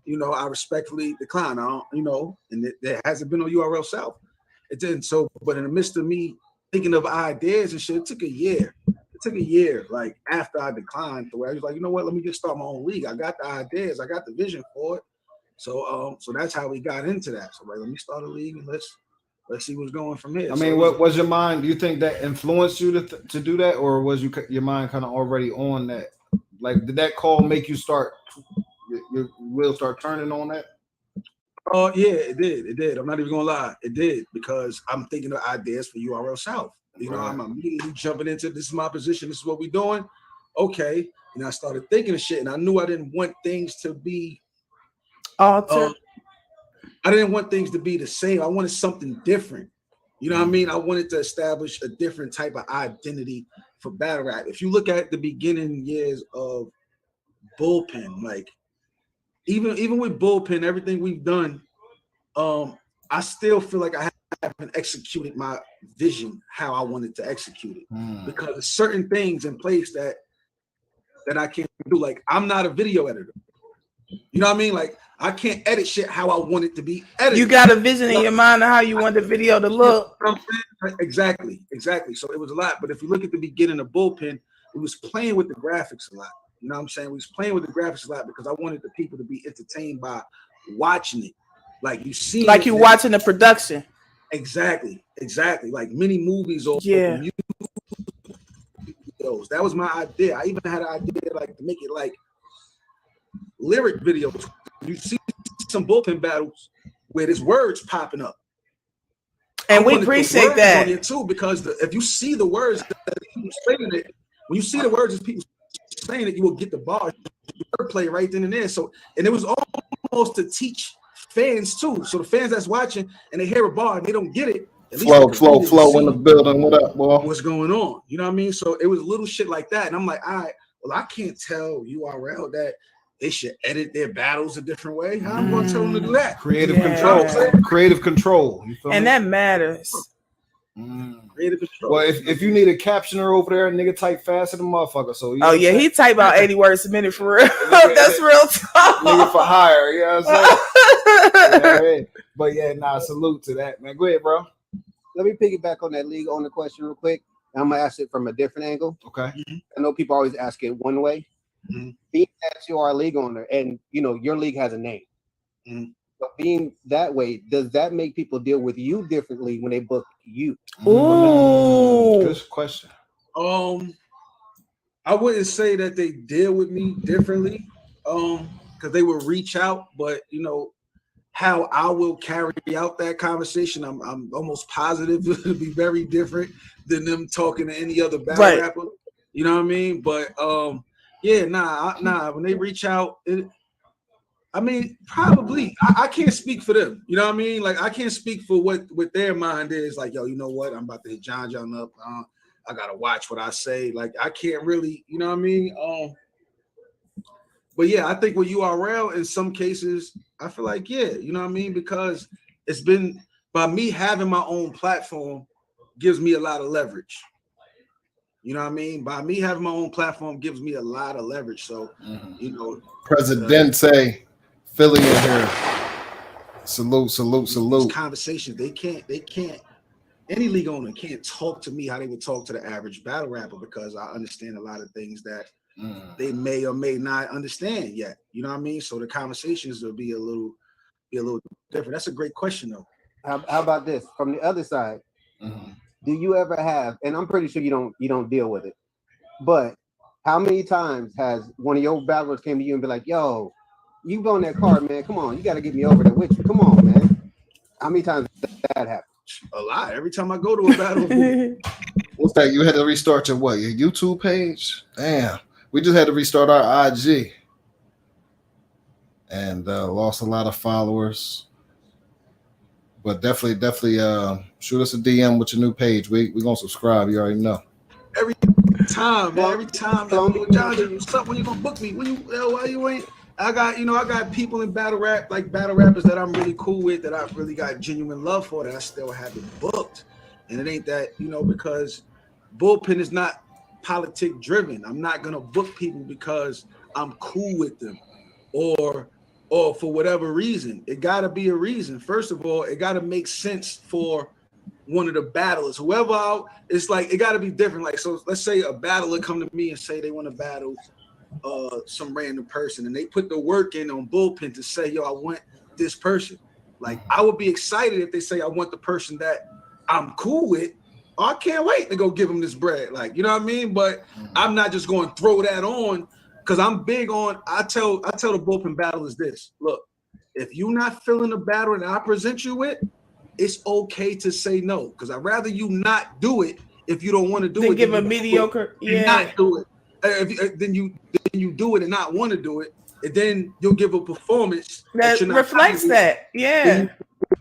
You know, I respectfully decline. I don't, you know, and it hasn't been on URL South. It didn't. So, but in the midst of me thinking of ideas and shit, it took a year. Like, after I declined, the way I was like, you know what? Let me just start my own league. I got the ideas. I got the vision for it. So, so that's how we got into that. So, like, let me start a league and let's see what's going from here. I mean, what was your mind? Do you think that influenced you to do that, or was your mind kind of already on that? Like, did that call make you start? Your wheel start turning on that? Oh yeah, it did. I'm not even gonna lie, it did, because I'm thinking of ideas for URL South. You know, I'm immediately jumping into this is my position. This is what we're doing. Okay, and I started thinking of shit, and I knew I didn't want things to be altered. I didn't want things to be the same. I wanted something different. You know what I mean? I wanted to establish a different type of identity for battle rap. If you look at the beginning years of Bullpen, like even with Bullpen, everything we've done, I still feel like I haven't executed my vision how I wanted to execute it, because there's certain things in place that I can't do. Like, I'm not a video editor. You know what I mean? Like, I can't edit shit how I want it to be edited. You got a vision in your mind of how you want the video to look. You know what I'm saying? Exactly. So it was a lot. But if you look at the beginning of Bullpen, it was playing with the graphics a lot. You know what I'm saying? We was playing with the graphics a lot because I wanted the people to be entertained by watching it. Like, you see, like you watching the production. Exactly. Like mini movies or music videos. That was my idea. I even had an idea like to make it like lyric videos. You see some Bullpen battles where there's words popping up, and we appreciate that on it too, because if you see the words that people saying it, when you see the words as people saying it, you will get the bars, wordplay right then and there. So, and it was almost to teach fans too. So the fans that's watching and they hear a bar and they don't get it, flow in the building. What up, boy? What's going on? You know what I mean? So it was little shit like that, and I'm like, all right, well, I can't tell URL that they should edit their battles a different way. How am I going to tell them to do that? Creative control. You feel and me? that matters. Creative control. Well, if you need a captioner over there, nigga type faster than motherfucker. So he type about 80 words a minute for real. That's real talk. Nigga for hire. You know what I'm saying? But yeah, salute to that, man. Go ahead, bro. Let me piggyback on that league owner question real quick. I'm gonna ask it from a different angle. Okay. I know people always ask it one way. Being that you are a league owner and you know your league has a name, but being that way, does that make people deal with you differently when they book you? Ooh, good question. I wouldn't say that they deal with me differently, because they will reach out, but you know how I will carry out that conversation, I'm almost positive it'll be very different than them talking to any other battle rapper. You know what I mean? But when they reach out, I mean, probably I can't speak for them. You know what I mean? Like, I can't speak for what their mind is. Like, yo, you know what? I'm about to hit John up. I gotta watch what I say. Like, I can't really, you know what I mean? But yeah, I think with URL in some cases, I feel like, you know what I mean? Because it's been, by me having my own platform gives me a lot of leverage. You know what I mean? By me having my own platform gives me a lot of leverage. So, you know, Presidente, Philly in here. Salute. These conversations, they can't. Any league owner can't talk to me how they would talk to the average battle rapper because I understand a lot of things that they may or may not understand yet. You know what I mean? So the conversations will be a little different. That's a great question, though. How about this from the other side? Do you ever have? And I'm pretty sure you don't deal with it. But how many times has one of your battlers came to you and be like, "Yo, you go in that car, man. Come on, you got to get me over there with you. Come on, man." How many times that happens? A lot. Every time I go to a battle. What's that? You had to restart your YouTube page? Damn. We just had to restart our IG. And lost a lot of followers. But definitely shoot us a DM with your new page. We're going to subscribe. You already know. Every time, man. Every time. John, what's up? When you going to book me? Why you ain't? I got people in battle rap, like battle rappers that I'm really cool with, that I've really got genuine love for, that I still haven't booked. And it ain't that, because Bullpen is not politic driven. I'm not going to book people because I'm cool with them or for whatever reason. It got to be a reason. First of all, it got to make sense for one of the battlers. Whoever out, it's like, it got to be different. Like, so let's say a battler come to me and say they want to battle some random person, and they put the work in on Bullpen to say, yo, I want this person. Like, I would be excited if they say I want the person that I'm cool with. Oh, I can't wait to go give them this bread. Like, you know what I mean? But I'm not just going to throw that on because I'm big on, I tell the Bullpen battlers this. Look, if you're not feeling the battle that I present you with, it's okay to say no. Because I'd rather you not do it if you don't want to do it. Give a mediocre, not do it. Then you do it and not want to do it, and then you'll give a performance that reflects that. Yeah,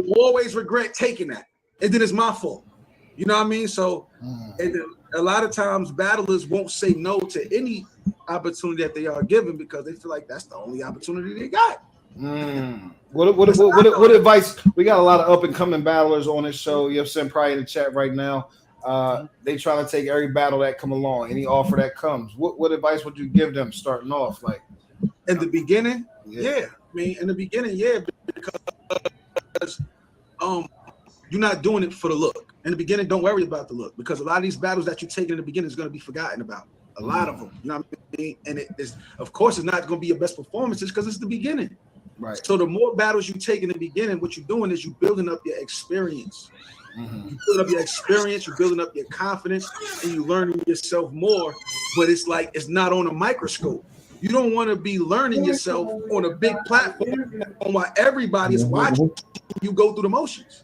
you always regret taking that, and then it's my fault. You know what I mean? So, and then a lot of times battlers won't say no to any opportunity that they are given because they feel like that's the only opportunity they got. What advice? We got a lot of up and coming battlers on this show. You have sent probably in the chat right now. They trying to take every battle that come along, any offer that comes. What advice would you give them starting off? Like in the beginning, yeah. I mean, in the beginning, yeah, because you're not doing it for the look. In the beginning, don't worry about the look because a lot of these battles that you take in the beginning is going to be forgotten about. A lot of them, you know what I mean? And it is, of course, it's not going to be your best performances because it's the beginning. Right. So the more battles you take in the beginning, what you're doing is you're building up your experience. You build up your experience, you're building up your confidence, and you're learning yourself more. But it's like it's not on a microscope. You don't want to be learning yourself on a big platform while everybody is watching you go through the motions.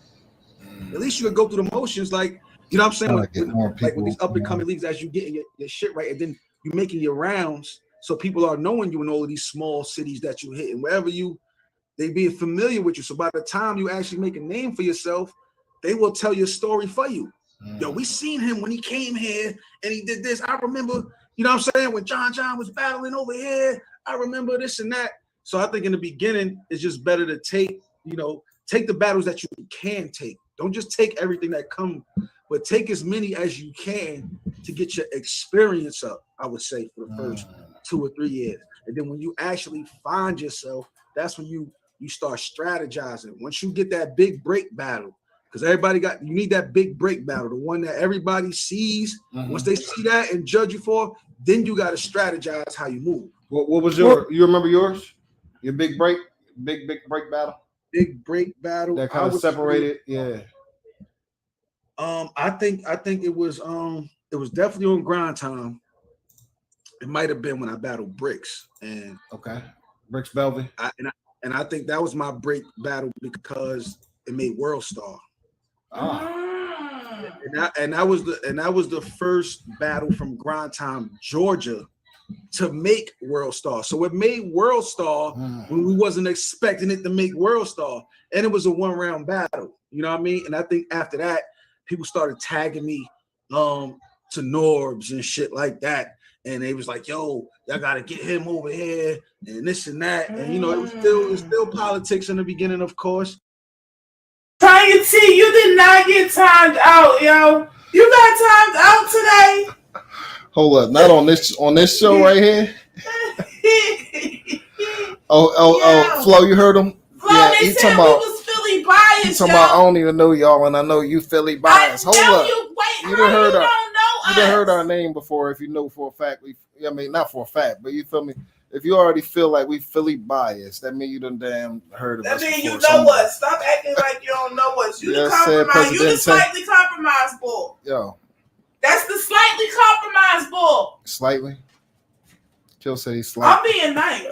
At least you would go through the motions, like, you know what I'm saying? Like with these up and coming leagues, as you getting your shit right, and then you're making your rounds, so people are knowing you in all of these small cities that you hit, and wherever they being familiar with you. So by the time you actually make a name for yourself, they will tell your story for you. Yo, we seen him when he came here and he did this. I remember, you know what I'm saying, when John was battling over here, I remember this and that. So I think in the beginning, it's just better to take the battles that you can take. Don't just take everything that comes, but take as many as you can to get your experience up, I would say, for the first 2 or 3 years. And then when you actually find yourself, that's when you start strategizing. Once you get that big break battle, because you need that big break battle, the one that everybody sees. Once they see that and judge you for, then you got to strategize how you move. What was you remember yours? Your big break battle? Big break battle. That kind of separated, yeah. I think it was definitely on Grind Time. It might have been when I battled Bricks. And Bricks Belvy. And I think that was my break battle because it made World Star. And that was the first battle from Grind Time, Georgia, to make World Star. So it made World Star when we wasn't expecting it to make World Star, and it was a 1-round battle. You know what I mean? And I think after that, people started tagging me to Norbs and shit like that, and they was like, "Yo, y'all gotta get him over here and this and that." And it was still politics in the beginning, of course. Tanya T, you did not get timed out, yo. You got timed out today. Hold up, not on this show right here. Oh, Flo, you heard him? Flo, yeah, they said we was Philly biased. He talking about I don't even know y'all, and I know you Philly biased. Hold up, you done heard our name before. If you know for a fact, not for a fact, but you feel me? If you already feel like we Philly biased, that means you done damn heard of us. That means you know us. Stop acting like you don't know us. You the compromise. You the slightly compromised bull. Yo. That's the slightly compromised bull. Slightly? Kill said he's slightly. I'm being nice.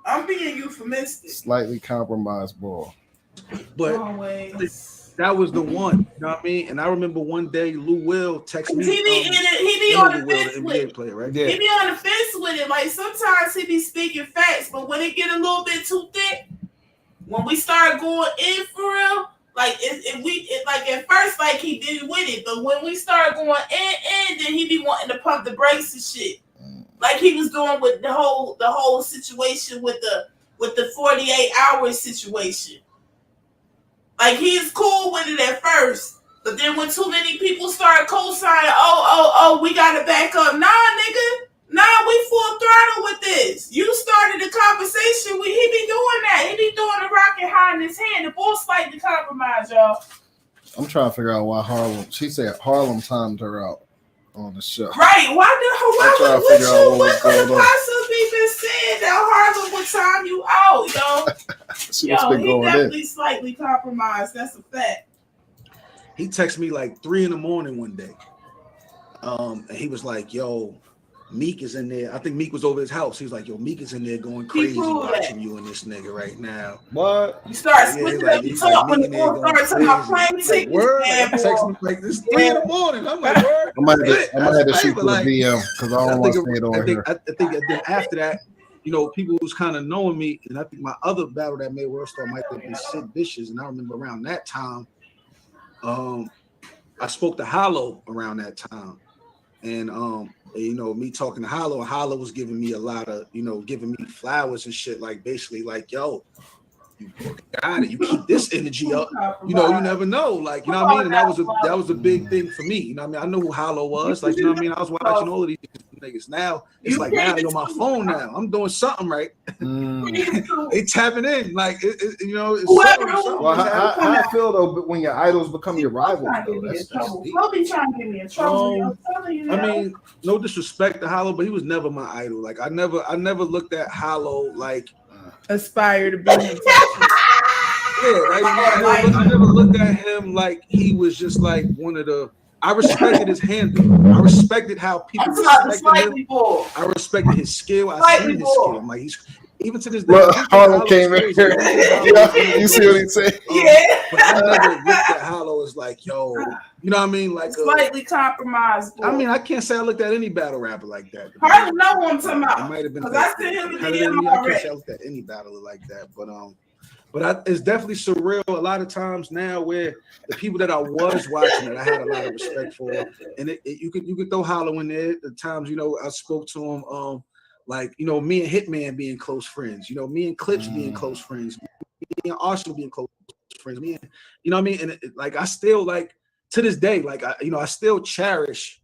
I'm being euphemistic. Slightly compromised bull. But that was the one. You know what I mean? And I remember one day Lou Will text me. He be on the fence with it. Player, right? Yeah. He be on the fence with it. Like sometimes he be speaking facts, but when it get a little bit too thick, when we start going in for real, like like at first, like he did with it, but when we start going in, then he be wanting to pump the brakes and shit, like he was doing with the whole situation with the 48 hours situation. Like he's cool with it at first, but then when too many people start co-signing, we gotta back up. Nah, nigga. Nah, we full throttle with this. You started the conversation. He be doing that. He be doing the rocket high in his hand. The bull slightly compromised, y'all. I'm trying to figure out why Harlem. She said Harlem timed her out on the show. Right? What could possibly been said that Harlem would time you out, yo? He definitely slightly compromised. That's a fact. He texted me like 3 a.m. one day, and he was like, "Yo, Meek is in there." I think Meek was over his house. He was like, "Yo, Meek is in there going crazy watching you and this nigga right now." What? You start switching up the talk when the boy starts talking about plane tickets. Text me like this 3 a.m. I'm like, word. I might have to shoot for the DM because I don't want to say it over here. I think after that, people was kind of knowing me, and I think my other battle that made World Star might have been Sid Vicious, and I remember around that time, I spoke to Hollow around that time, and me talking to Hollow was giving me a lot of, giving me flowers and shit, like basically like, yo, you got it, you keep this energy up, you never know, like, you know what I mean? And that was a big thing for me, you know what I mean? I know who Hollow was, like, you know what I mean? I was watching all of these niggas. Now it's like now they on my phone now. I'm doing something right. They tapping in, like it's something. Well, how I feel though when your idols become your rivals though. That's He'll be trying to get me in trouble. I mean, no disrespect to Hollow, but he was never my idol. Like I never looked at Hollow like aspire to be him. I never looked at him like he was just like one of the. I respected his handle. I respected how people respected him. I respected his skill. I seen his skill. I'm like he's even to this day. Well, Harlem came in here. You see what he said? But I never looked at Hollow as like, yo, you know what I mean? Like slightly compromised. I mean, I can't say I looked at any battle rapper like that. I don't know what I'm talking about. It might have been. I seen him in I can't say I looked at any battler like that, but it's definitely surreal a lot of times now where the people that I was watching that I had a lot of respect for, and you could throw Hollow in there. The times I spoke to him, like me and Hitman being close friends, me and Clips being close friends, me and Arsenal being close friends, me and what I mean, and like I still like to this day, like I still cherish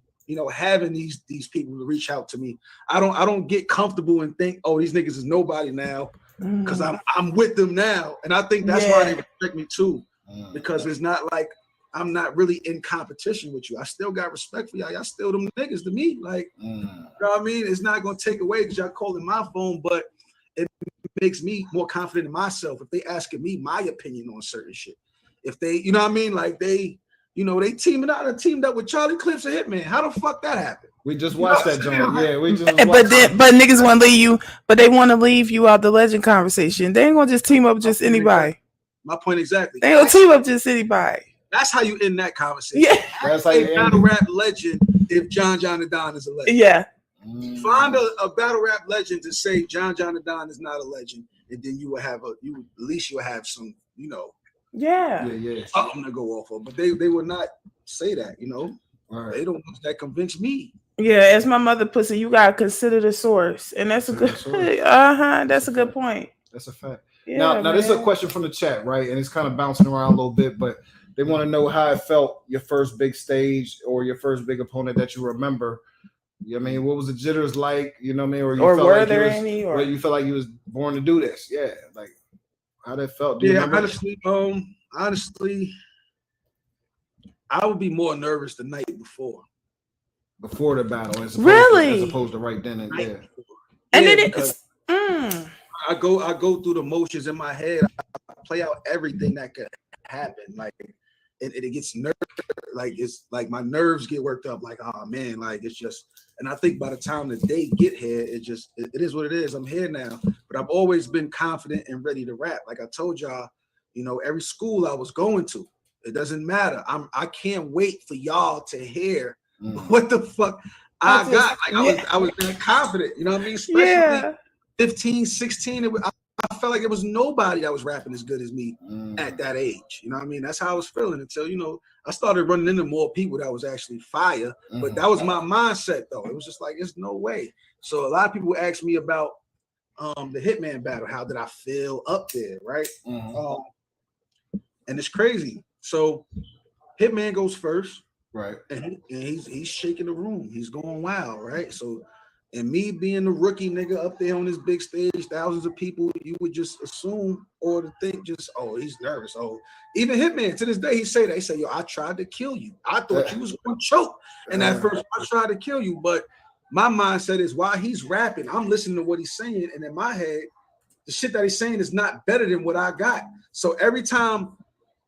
having these people to reach out to me. I don't get comfortable and think, oh, these niggas is nobody now. Because I'm with them now, and I think that's why they respect me too. Because it's not like I'm not really in competition with you. I still got respect for y'all. Y'all still them niggas to me. Like, you know what I mean? It's not gonna take away because y'all calling my phone, but it makes me more confident in myself if they asking me my opinion on certain shit. If they, you know what I mean? Like they teamed up with Charlie Clips and Hitman. How the fuck that happened? We just watched that joint. Yeah, we just. But niggas want to leave you. But they want to leave you out the legend conversation. They ain't gonna just team up with just anybody. My point exactly. They ain't gonna team up just anybody. That's how you end that conversation. Yeah, that's how you battle rap legend. If John and Don is a legend. Yeah. Find a battle rap legend to say John and Don is not a legend, and then you will have at least you'll have some Yeah. I'm gonna go off of, but they would not say that. Right. They don't that convince me. Yeah, as my mother puts it, you gotta consider the source, and that's a good. That's a good point. That's a fact. Yeah, now this is a question from the chat, right? And it's kind of bouncing around a little bit, but they want to know how it felt your first big stage or your first big opponent that you remember You know what I mean? What was the jitters like? You know what I mean? Or felt were like there any? Or you felt like you was born to do this? Yeah, like how that felt? Do you remember? Honestly, I would be more nervous the night before. Before the battle, as opposed to right then and there. And then it's I go through the motions in my head. I play out everything that could happen. Like it gets nerve. Like it's like my nerves get worked up. Like, oh man, like it's just. And I think by the time the day get here, it is what it is. I'm here now. But I've always been confident and ready to rap. Like I told y'all, you know, every school I was going to, it doesn't matter. I can't wait for y'all to hear what the fuck I got. Like I was that confident. You know what I mean? Especially 15, 16. I felt like it was nobody that was rapping as good as me at that age. You know what I mean? That's how I was feeling until, you know, I started running into more people that was actually fire. But that was my mindset, though. It was just like, there's no way. So a lot of people ask me about the Hitman battle. How did I feel up there, right? And it's crazy. So Hitman goes first. Right. And he's shaking the room. He's going wild, right? So, and me being the rookie nigga up there on this big stage, thousands of people, you would just assume or to think just, oh, he's nervous. Oh, even Hitman to this day, he say that. He say, yo, I tried to kill you. I thought you was going to choke. And at first, I tried to kill you. But my mindset is while he's rapping, I'm listening to what he's saying. And in my head, the shit that he's saying is not better than what I got. So every time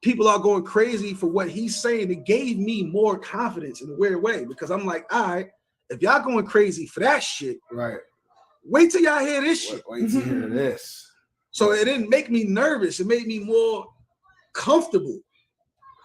people are going crazy for what he's saying, it gave me more confidence in a weird way because I'm like, all right, if y'all going crazy for that shit, right? Wait till y'all hear this shit. Wait till you hear this. So it didn't make me nervous. It made me more comfortable.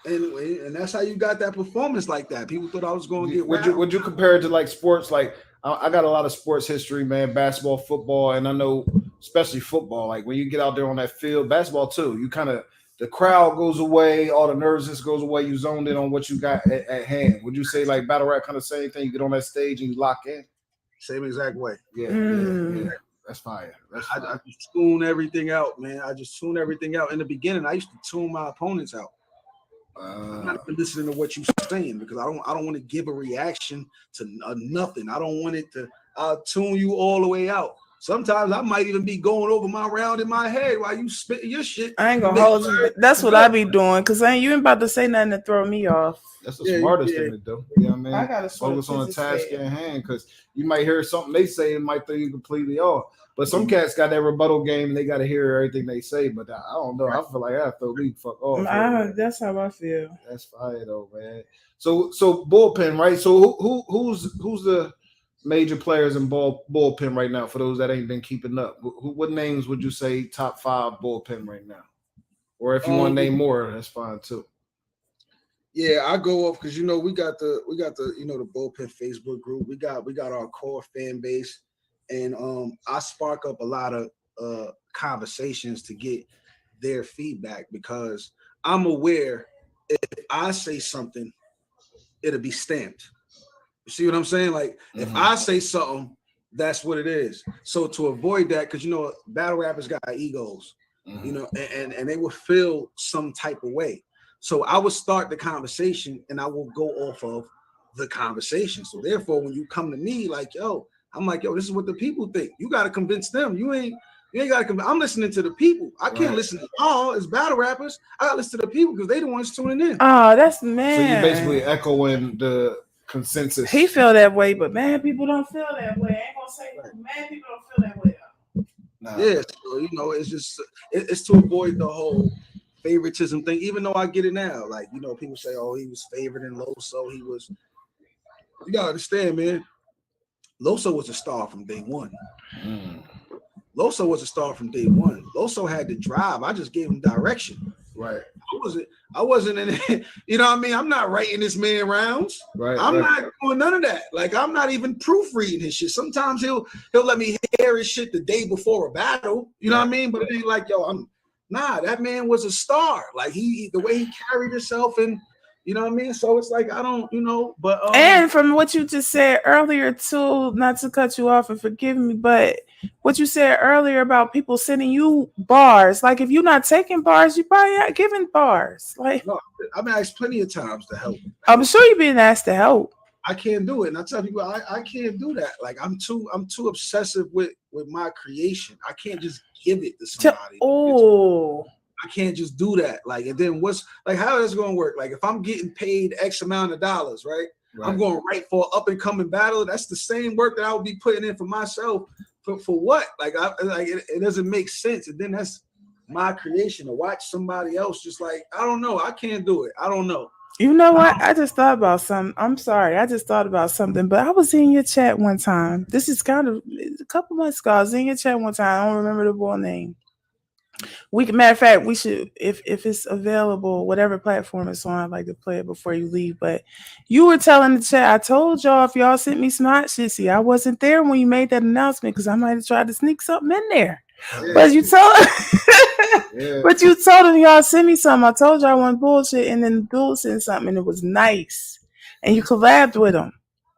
And that's how you got that performance like that. People thought I was going to get would you compare it to like sports? Like I got a lot of sports history, man, basketball, football, and I know especially football. Like when you get out there on that field, basketball too, you kind of the crowd goes away, all the nervousness goes away. You zoned in on what you got at hand. Would you say like battle rap kind of same thing? You get on that stage and you lock in. Same exact way. Yeah. That's fire. I just tune everything out, man. I just tune everything out. In the beginning, I used to tune my opponents out. I'm not listening to what you're saying because I don't want to give a reaction to nothing. I don't want it to. I'll tune you all the way out. Sometimes I might even be going over my round in my head while you spitting your shit. I ain't gonna hold you. That's what I be doing because you ain't about to say nothing to throw me off. That's the smartest thing to do. You know what I mean? I gotta focus on the task at hand because you might hear something they say and might throw you completely off. But some cats got that rebuttal game and they got to hear everything they say. But I don't know. I feel like I throw me fuck off. That's how I feel. That's fire though, man. So bullpen, right? So who's the major players in bullpen right now for those that ain't been keeping up? What names would you say top 5 bullpen right now? Or if you want to name more, that's fine too. Yeah, I go off because you know we got the the bullpen Facebook group. We got our core fan base, and I spark up a lot of conversations to get their feedback because I'm aware if I say something, it'll be stamped. You see what I'm saying? Like if I say something, that's what it is. So to avoid that, because battle rappers got egos, and they will feel some type of way. So I would start the conversation and I will go off of the conversation. So therefore, when you come to me like, yo, I'm like, yo, this is what the people think. You got to convince them. You ain't got to convince. I'm listening to the people. I can't listen to y'all as battle rappers. I got to listen to the people because they the ones tuning in. Oh, that's man. So you're basically echoing the consensus. He feel that way, but man, people don't feel that way. I ain't gonna say man, people don't feel that way. Nah. Yeah, so it's just it's to avoid the whole favoritism thing, even though I get it now. Like, people say, oh, he was favored in Loso. He was, you gotta understand, man. Loso was a star from day one. Loso was a star from day one. Loso had the drive. I just gave him direction. Right. I wasn't in it. You know what I mean? I'm not writing this man rounds. Right. I'm not doing none of that. Like, I'm not even proofreading his shit. Sometimes he'll let me hear his shit the day before a battle. You know what I mean? But it ain't like, yo, that man was a star. Like the way he carried himself, and you know what I mean? So it's like, I don't, but and from what you just said earlier too, not to cut you off and forgive me, but what you said earlier about people sending you bars, like if you're not taking bars, you probably not giving bars. Like, no, I've been asked plenty of times to help. I'm sure you've been asked to help. I can't do it. And I tell people I can't do that. Like I'm too obsessive with my creation. I can't just give it to somebody. I can't just do that. Like, and then what's like, how is it gonna work? Like if I'm getting paid X amount of dollars, right? I'm going to write for an up and coming battler. That's the same work that I would be putting in for myself. For what? Like it doesn't make sense. And then that's my creation to watch somebody else. Just like, I don't know. I can't do it. I don't know. You know what? I just thought about something. I'm sorry. I just thought about something, but I was in your chat one time. This is kind of a couple months ago. I was in your chat one time. I don't remember the boy name. Matter of fact, we should, if it's available, whatever platform it's on, I'd like to play it before you leave. But you were telling the chat, I told y'all if y'all sent me some hot shit. See, I wasn't there when you made that announcement because I might have tried to sneak something in there. Yeah. But you told but you told them y'all send me something. I told y'all one bullshit, and then the dude sent something and it was nice. And you collabed with them.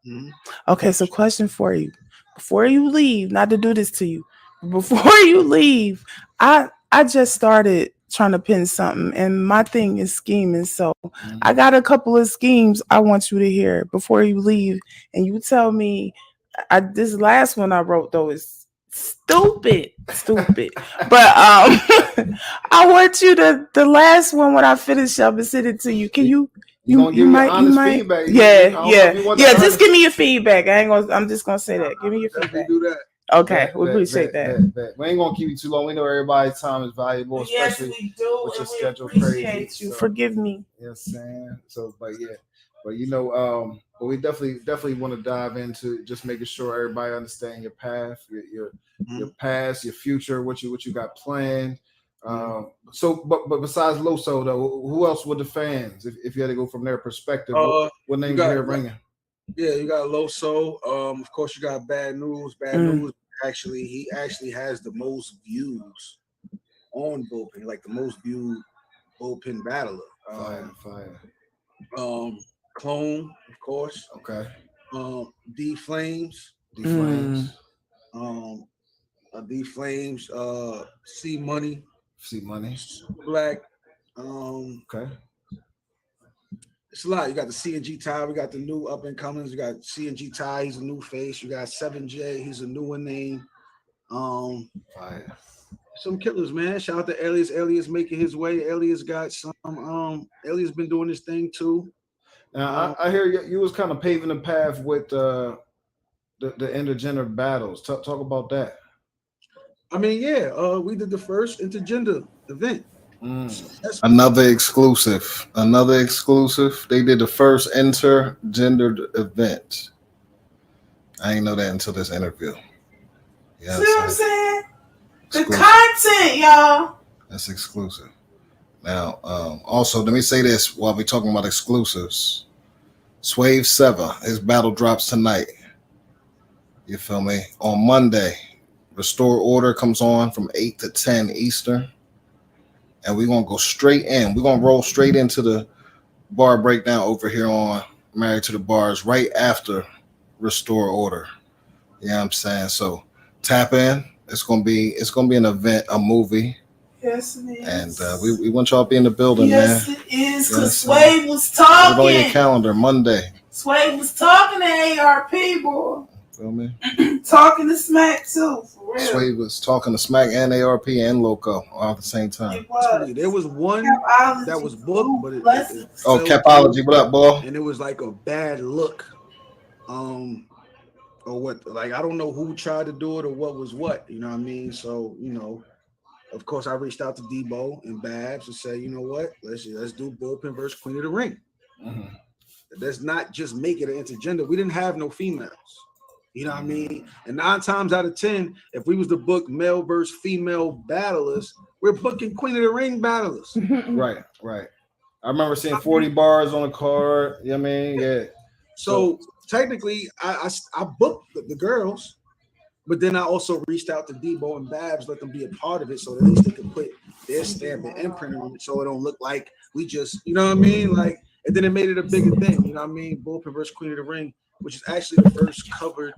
Mm-hmm. Okay, so question for you. Before you leave, not to do this to you, before you leave, I just started trying to pin something, and my thing is scheming. So I got a couple of schemes I want you to hear before you leave, and you tell me. This last one I wrote though is stupid, but I want you to the last one when I finish up and send it to you. Can you? You might. Feedback. Yeah. Just give me your feedback. I'm just gonna say that. Give me your feedback. Do that. Okay, we appreciate that. We ain't gonna keep you too long. We know everybody's time is valuable, especially we do, with your schedule appreciate crazy. You. So, forgive me. Yes, Sam. So, but you know, but we definitely want to dive into just making sure everybody understand your path, your past, your future, what you got planned. So, but besides Loso though, who else would the fans, if you had to go from their perspective, what names you hear ringing? Yeah, you got Loso. Of course, you got Bad News. Bad News. He actually has the most views on Bullpen, like the most viewed Bullpen battler. Fire. Clone, of course. Okay. D Flames. D Flames. C Money. Black. Okay. It's a lot. You got the C&G Ty. We got the new up and comings. You got C&G Ty. He's a new face. You got 7J. He's a newer name. Fire. Some killers, man. Shout out to Elias. Elias making his way. Elias got some. Elias been doing his thing too. Now I hear you was kind of paving the path with the intergender battles. Talk about that. I mean, we did the first intergender event. Another exclusive. They did the first intergendered event. I didn't know that until this interview. See what I'm saying? Exclusive. The content, y'all. That's exclusive. Now, also, let me say this while we're talking about exclusives. Swave Sevah, his battle drops tonight. You feel me? On Monday, Restore Order comes on from 8 to 10 Eastern. And we're going to go straight in. We're going to roll straight into the bar breakdown over here on Married to the Bars right after Restore Order. You know what I'm saying? So tap in. It's gonna be an event, a movie. Yes, it is. And we want y'all to be in the building, man. Yes, it is. Because Swave was talking. Put it on your calendar, Monday. Swave was talking to ARP, boy. Feel me? Talking to Smack too, for real. Swave was talking to Smack and ARP and Loco all at the same time. There was one that was booked, but it Capology, what up, boy? And it was like a bad look. Or what, like I don't know who tried to do it or what was what, you know what I mean? So, you know, of course I reached out to Debo and Babs and said, you know what, let's do Bullpen versus Queen of the Ring. Mm-hmm. Let's not just make it an intergender. We didn't have no females. You know what I mean? And 9 times out of 10, if we was to book male versus female battlers, we're booking Queen of the Ring battlers. Right. I remember seeing 40 bars on the card. You know what I mean? Yeah. So technically, I booked the girls, but then I also reached out to Debo and Babs, let them be a part of it, so that at least they could put their stamp and imprint on it, so it don't look like we just, you know what I mean? Like, and then it made it a bigger thing, you know what I mean? Bullpen versus Queen of the Ring, which is actually the first covered,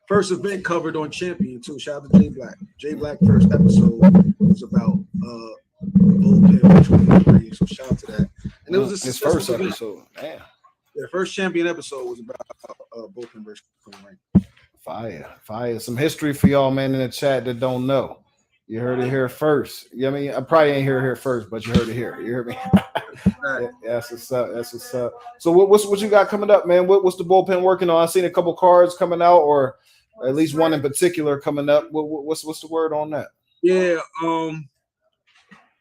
first event covered on Champion too. Shout out to J Black. J Black first episode was about Bullpen versus Queen of the Ring, so shout out to that. And it was his first episode. Damn. The first champion episode was about bullpen versus ring. Fire. Some history for y'all, man, in the chat that don't know. You heard it here first. I mean, I probably ain't here first, but you heard it here. You hear me? Yeah, that's what's up. So what you got coming up, man? What's the bullpen working on? I seen a couple cards coming out, or at least one in particular coming up. What's the word on that? Yeah,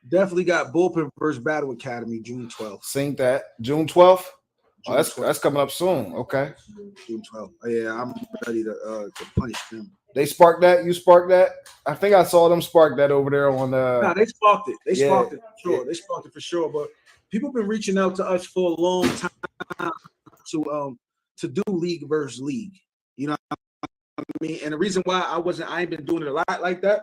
definitely got bullpen versus Battle Academy June 12th. Seen that June 12th. Oh, that's coming up soon. Okay. June 12th. Yeah, I'm ready to punish them. They sparked that. You sparked that. I think I saw them spark that over there on the. No, they sparked it. They sparked it for sure. They sparked it for sure. But people been reaching out to us for a long time to do league versus league. You know what I mean? And the reason why I ain't been doing it a lot like that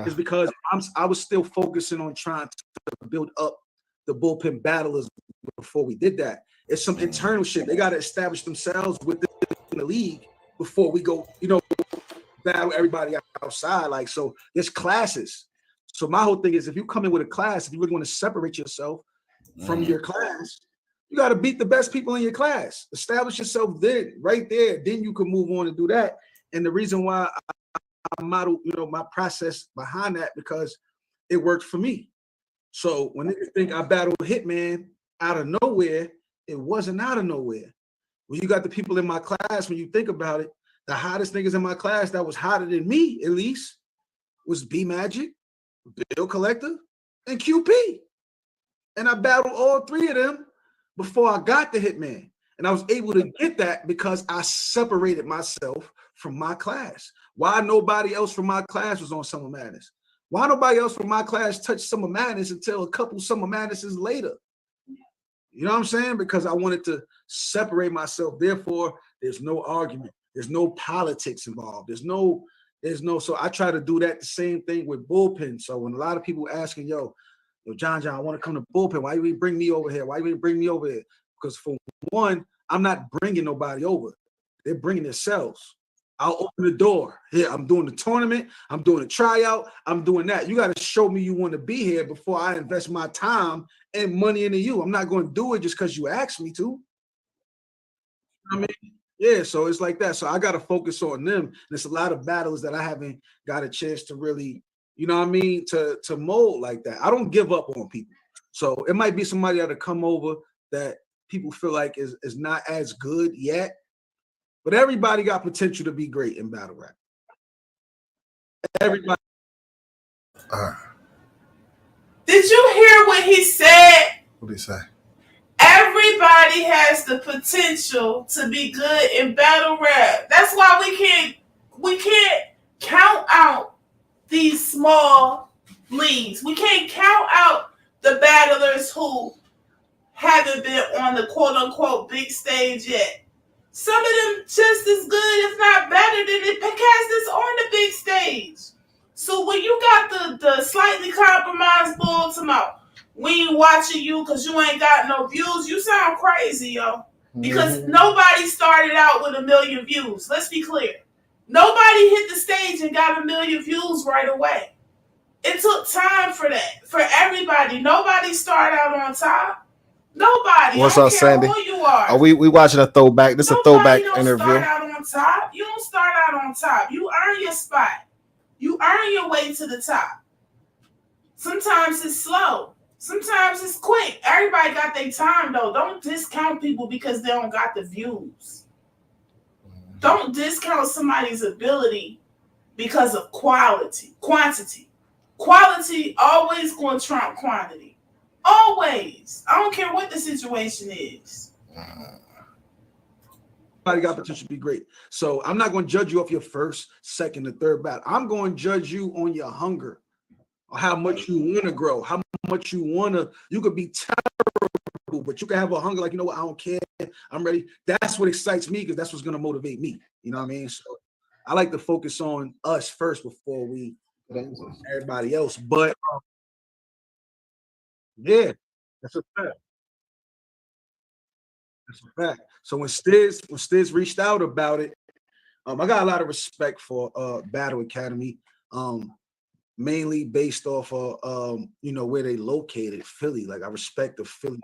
is because I was still focusing on trying to build up the bullpen battlers before we did that. It's some internal shit. They got to establish themselves within the league before we go, battle everybody outside. Like, so there's classes. So my whole thing is, if you come in with a class, if you really want to separate yourself from your class, you got to beat the best people in your class. Establish yourself then, right there. Then you can move on and do that. And the reason why I model, my process behind that, because it worked for me. So when they think I battled Hitman out of nowhere, it wasn't out of nowhere. When you got the people in my class, when you think about it, the hottest niggas in my class that was hotter than me, at least, was B Magic, Bill Collector, and QP. And I battled all three of them before I got the Hitman. And I was able to get that because I separated myself from my class. Why nobody else from my class was on Summer Madness? Why nobody else from my class touched Summer Madness until a couple Summer Madnesses later? You know what I'm saying? Because I wanted to separate myself. Therefore, there's no argument. There's no politics involved. There's no. So I try to do that the same thing with bullpen. So when a lot of people asking, yo, John, I want to come to bullpen. Why you ain't bring me over here? Why you ain't bring me over here? Because for one, I'm not bringing nobody over. They're bringing themselves. I'll open the door. Here, I'm doing the tournament. I'm doing a tryout. I'm doing that. You got to show me you want to be here before I invest my time and money into you. I'm not going to do it just because you asked me to. I mean, yeah, so it's like that. So I got to focus on them. There's a lot of battles that I haven't got a chance to really, to mold like that. I don't give up on people. So it might be somebody that'll come over that people feel like is not as good yet. But everybody got potential to be great in battle rap. Everybody. Did you hear what he said? What did he say? Everybody has the potential to be good in battle rap. That's why we can't count out these small leagues. We can't count out the battlers who haven't been on the quote unquote big stage yet. Some of them just as good, if not better, than the cast that's on the big stage. So when you got the slightly compromised bull to mouth, we ain't watching you because you ain't got no views, you sound crazy, yo. Because nobody started out with 1 million views. Let's be clear. Nobody hit the stage and got 1 million views right away. It took time for that, for everybody. Nobody started out on top. Nobody. What's up, Sandy? Who you are. We watching a throwback. This is a throwback interview. Start out on top. You don't start out on top. You earn your spot. You earn your way to the top. Sometimes it's slow. Sometimes it's quick. Everybody got their time though. Don't discount people because they don't got the views. Don't discount somebody's ability because of quantity. Quality always going to trump quantity. Always. I don't care what the situation is. Everybody got potential to be great. So I'm not going to judge you off your first, second, and third battle. I'm going to judge you on your hunger, or how much you want to grow, how much you want to. You could be terrible, but you can have a hunger like, you know what, I don't care. I'm ready. That's what excites me because that's what's going to motivate me. You know what I mean? So I like to focus on us first before we everybody else. But yeah, that's a fact. That's a fact. So when Stiz reached out about it, I got a lot of respect for Battle Academy, mainly based off of where they located, Philly. Like I respect the Philly.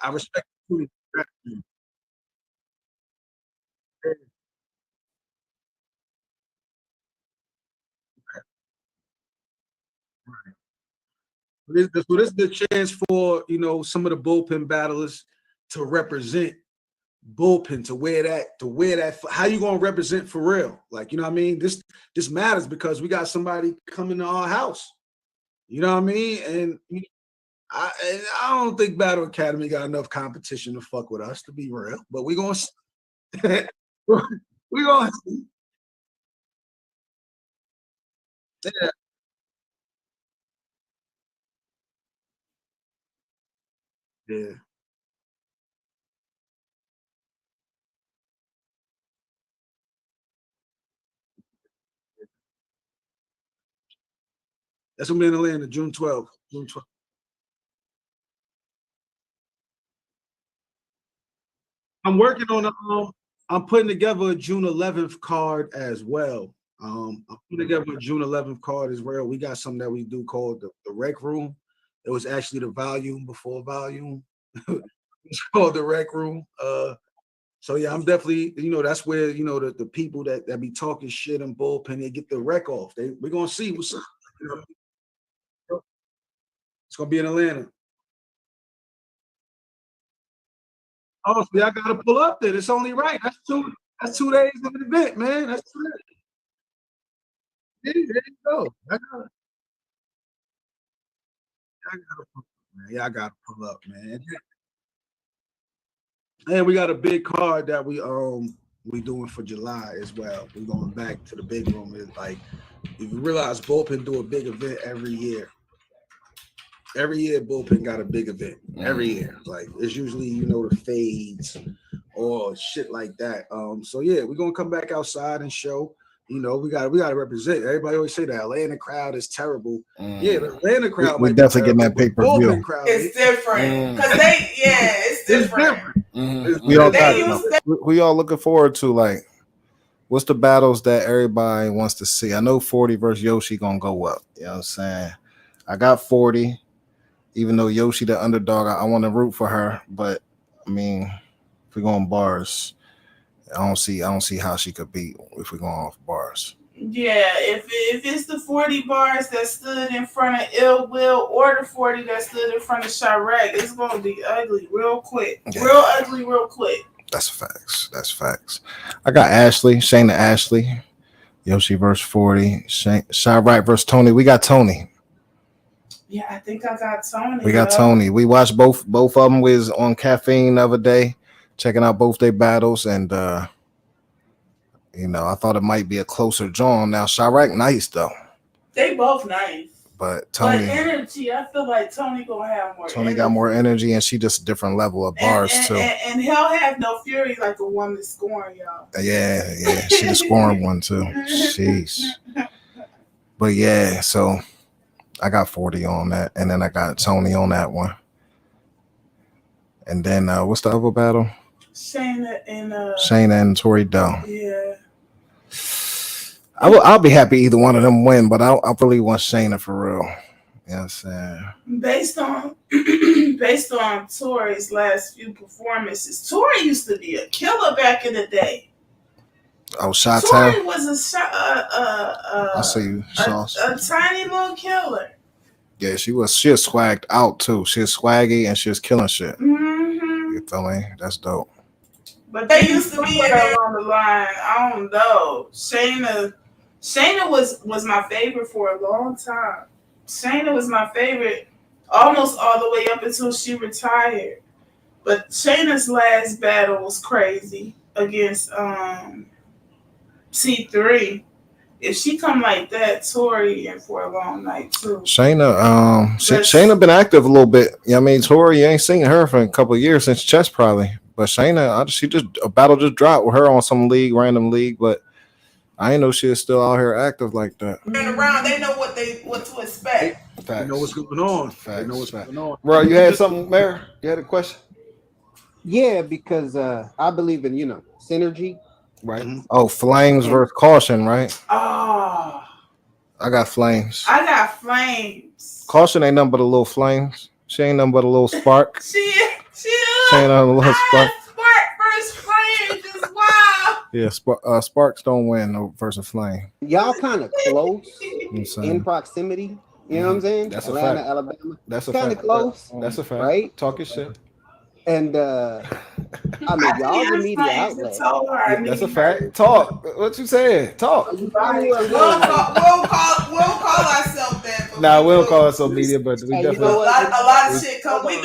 I respect you. So this is the chance for some of the bullpen battlers to represent bullpen, to wear that. How you gonna represent for real? Like, you know what I mean? This matters because we got somebody coming to our house. You know what I mean? And I don't think Battle Academy got enough competition to fuck with us, to be real. But we gonna we gonna see. Yeah. Yeah. That's gonna be in Atlanta, June 12th. June 12th. I'm working on I'm putting together a June 11th card as well. I'm putting together a June 11th card as well. We got something that we do called the Rec Room. It was actually the volume before volume. It's called the Rec Room. So yeah, I'm definitely, that's where the people that be talking shit and bullpen, they get the wreck off. We're gonna see what's up. It's gonna be in Atlanta. Oh, see, I gotta pull up there. It's only right. That's 2 days of an event, man. That's 2 days. Yeah, there you go. I gotta pull up, man. And we got a big card that we doing for July as well. We're going back to the big room. It's like, if you realize bullpen do a big event every year. Every year bullpen got a big event. Every year. Like, it's usually, the fades or shit like that. So yeah, we're gonna come back outside and show. We gotta represent. Everybody always say the Atlanta crowd is terrible. Yeah, the Atlanta crowd. We definitely getting that pay-per-view. It's different because it's different. We all looking forward to, like, what's the battles that everybody wants to see? I know 40 versus Yoshi gonna go up. You know what I'm saying? I got 40, even though Yoshi the underdog. I want to root for her, but I mean, if we're going bars, I don't see how she could beat if we're going off bars. Yeah, if it's the 40 bars that stood in front of Ill Will or the 40 that stood in front of TRex, it's gonna be ugly real quick. Yeah. Real ugly real quick. That's facts. I got Shayna Ashley, Yoshi versus 40, TRex versus Tony. We got Tony. Yeah, I think I got Tony. We got Tony. We watched both of them. We was on Caffeine the other day, checking out both their battles, and I thought it might be a closer draw. Now TRex nice though. They both nice. But Tony, but energy, I feel like Tony gonna have more. Tony got more energy, and she just a different level of bars too. And he'll have no fury like the one that's scoring, y'all. Yeah, she the scoring one too. Jeez. But yeah, so I got 40 on that, and then I got Tony on that one. And then what's the other battle? Shayna and Tori Doe. Yeah. I'll be happy either one of them win, but I really want Shayna for real. You know what I'm saying? Based on Tori's last few performances, Tori used to be a killer back in the day. Oh, Shot Tori was I see you, Sauce. A tiny little killer. Yeah, she was swagged out too. She was swaggy and she was killing shit. Mm-hmm. You feel me? That's dope. But they used to be along the line. I don't know. Shayna was my favorite for a long time. Shayna was my favorite almost all the way up until she retired. But Shayna's last battle was crazy against C3. If she come like that, Tori in for a long night too. Shayna been active a little bit. I mean, Tori, you ain't seen her for a couple of years since chess probably. But Shayna, a battle just dropped with her on some random league, but I didn't know she was still out here active like that. Around, they know what to expect. They know what's going on. They know what's going on. Bro, you had something, Mayor? You had a question? Yeah, because I believe in synergy. Right. Mm-hmm. Oh, Flames versus Caution, right? Oh. I got Flames. Caution ain't nothing but a little flames. She ain't nothing but a little spark. She Saying I love Spark. Spark versus Flame is wild. Yeah, Sparks don't win versus Flame. Y'all kind of close in proximity. You know what I'm saying? That's Atlanta, a fact. Alabama. That's a kind of close. That's a fact. Right? Talk your shit. And I mean, y'all's a media outlet. That's a fact. Talk. What you saying? Talk. We'll call ourselves that. Nah, we don't call ourselves media, but we definitely. You know, a lot of shit come. We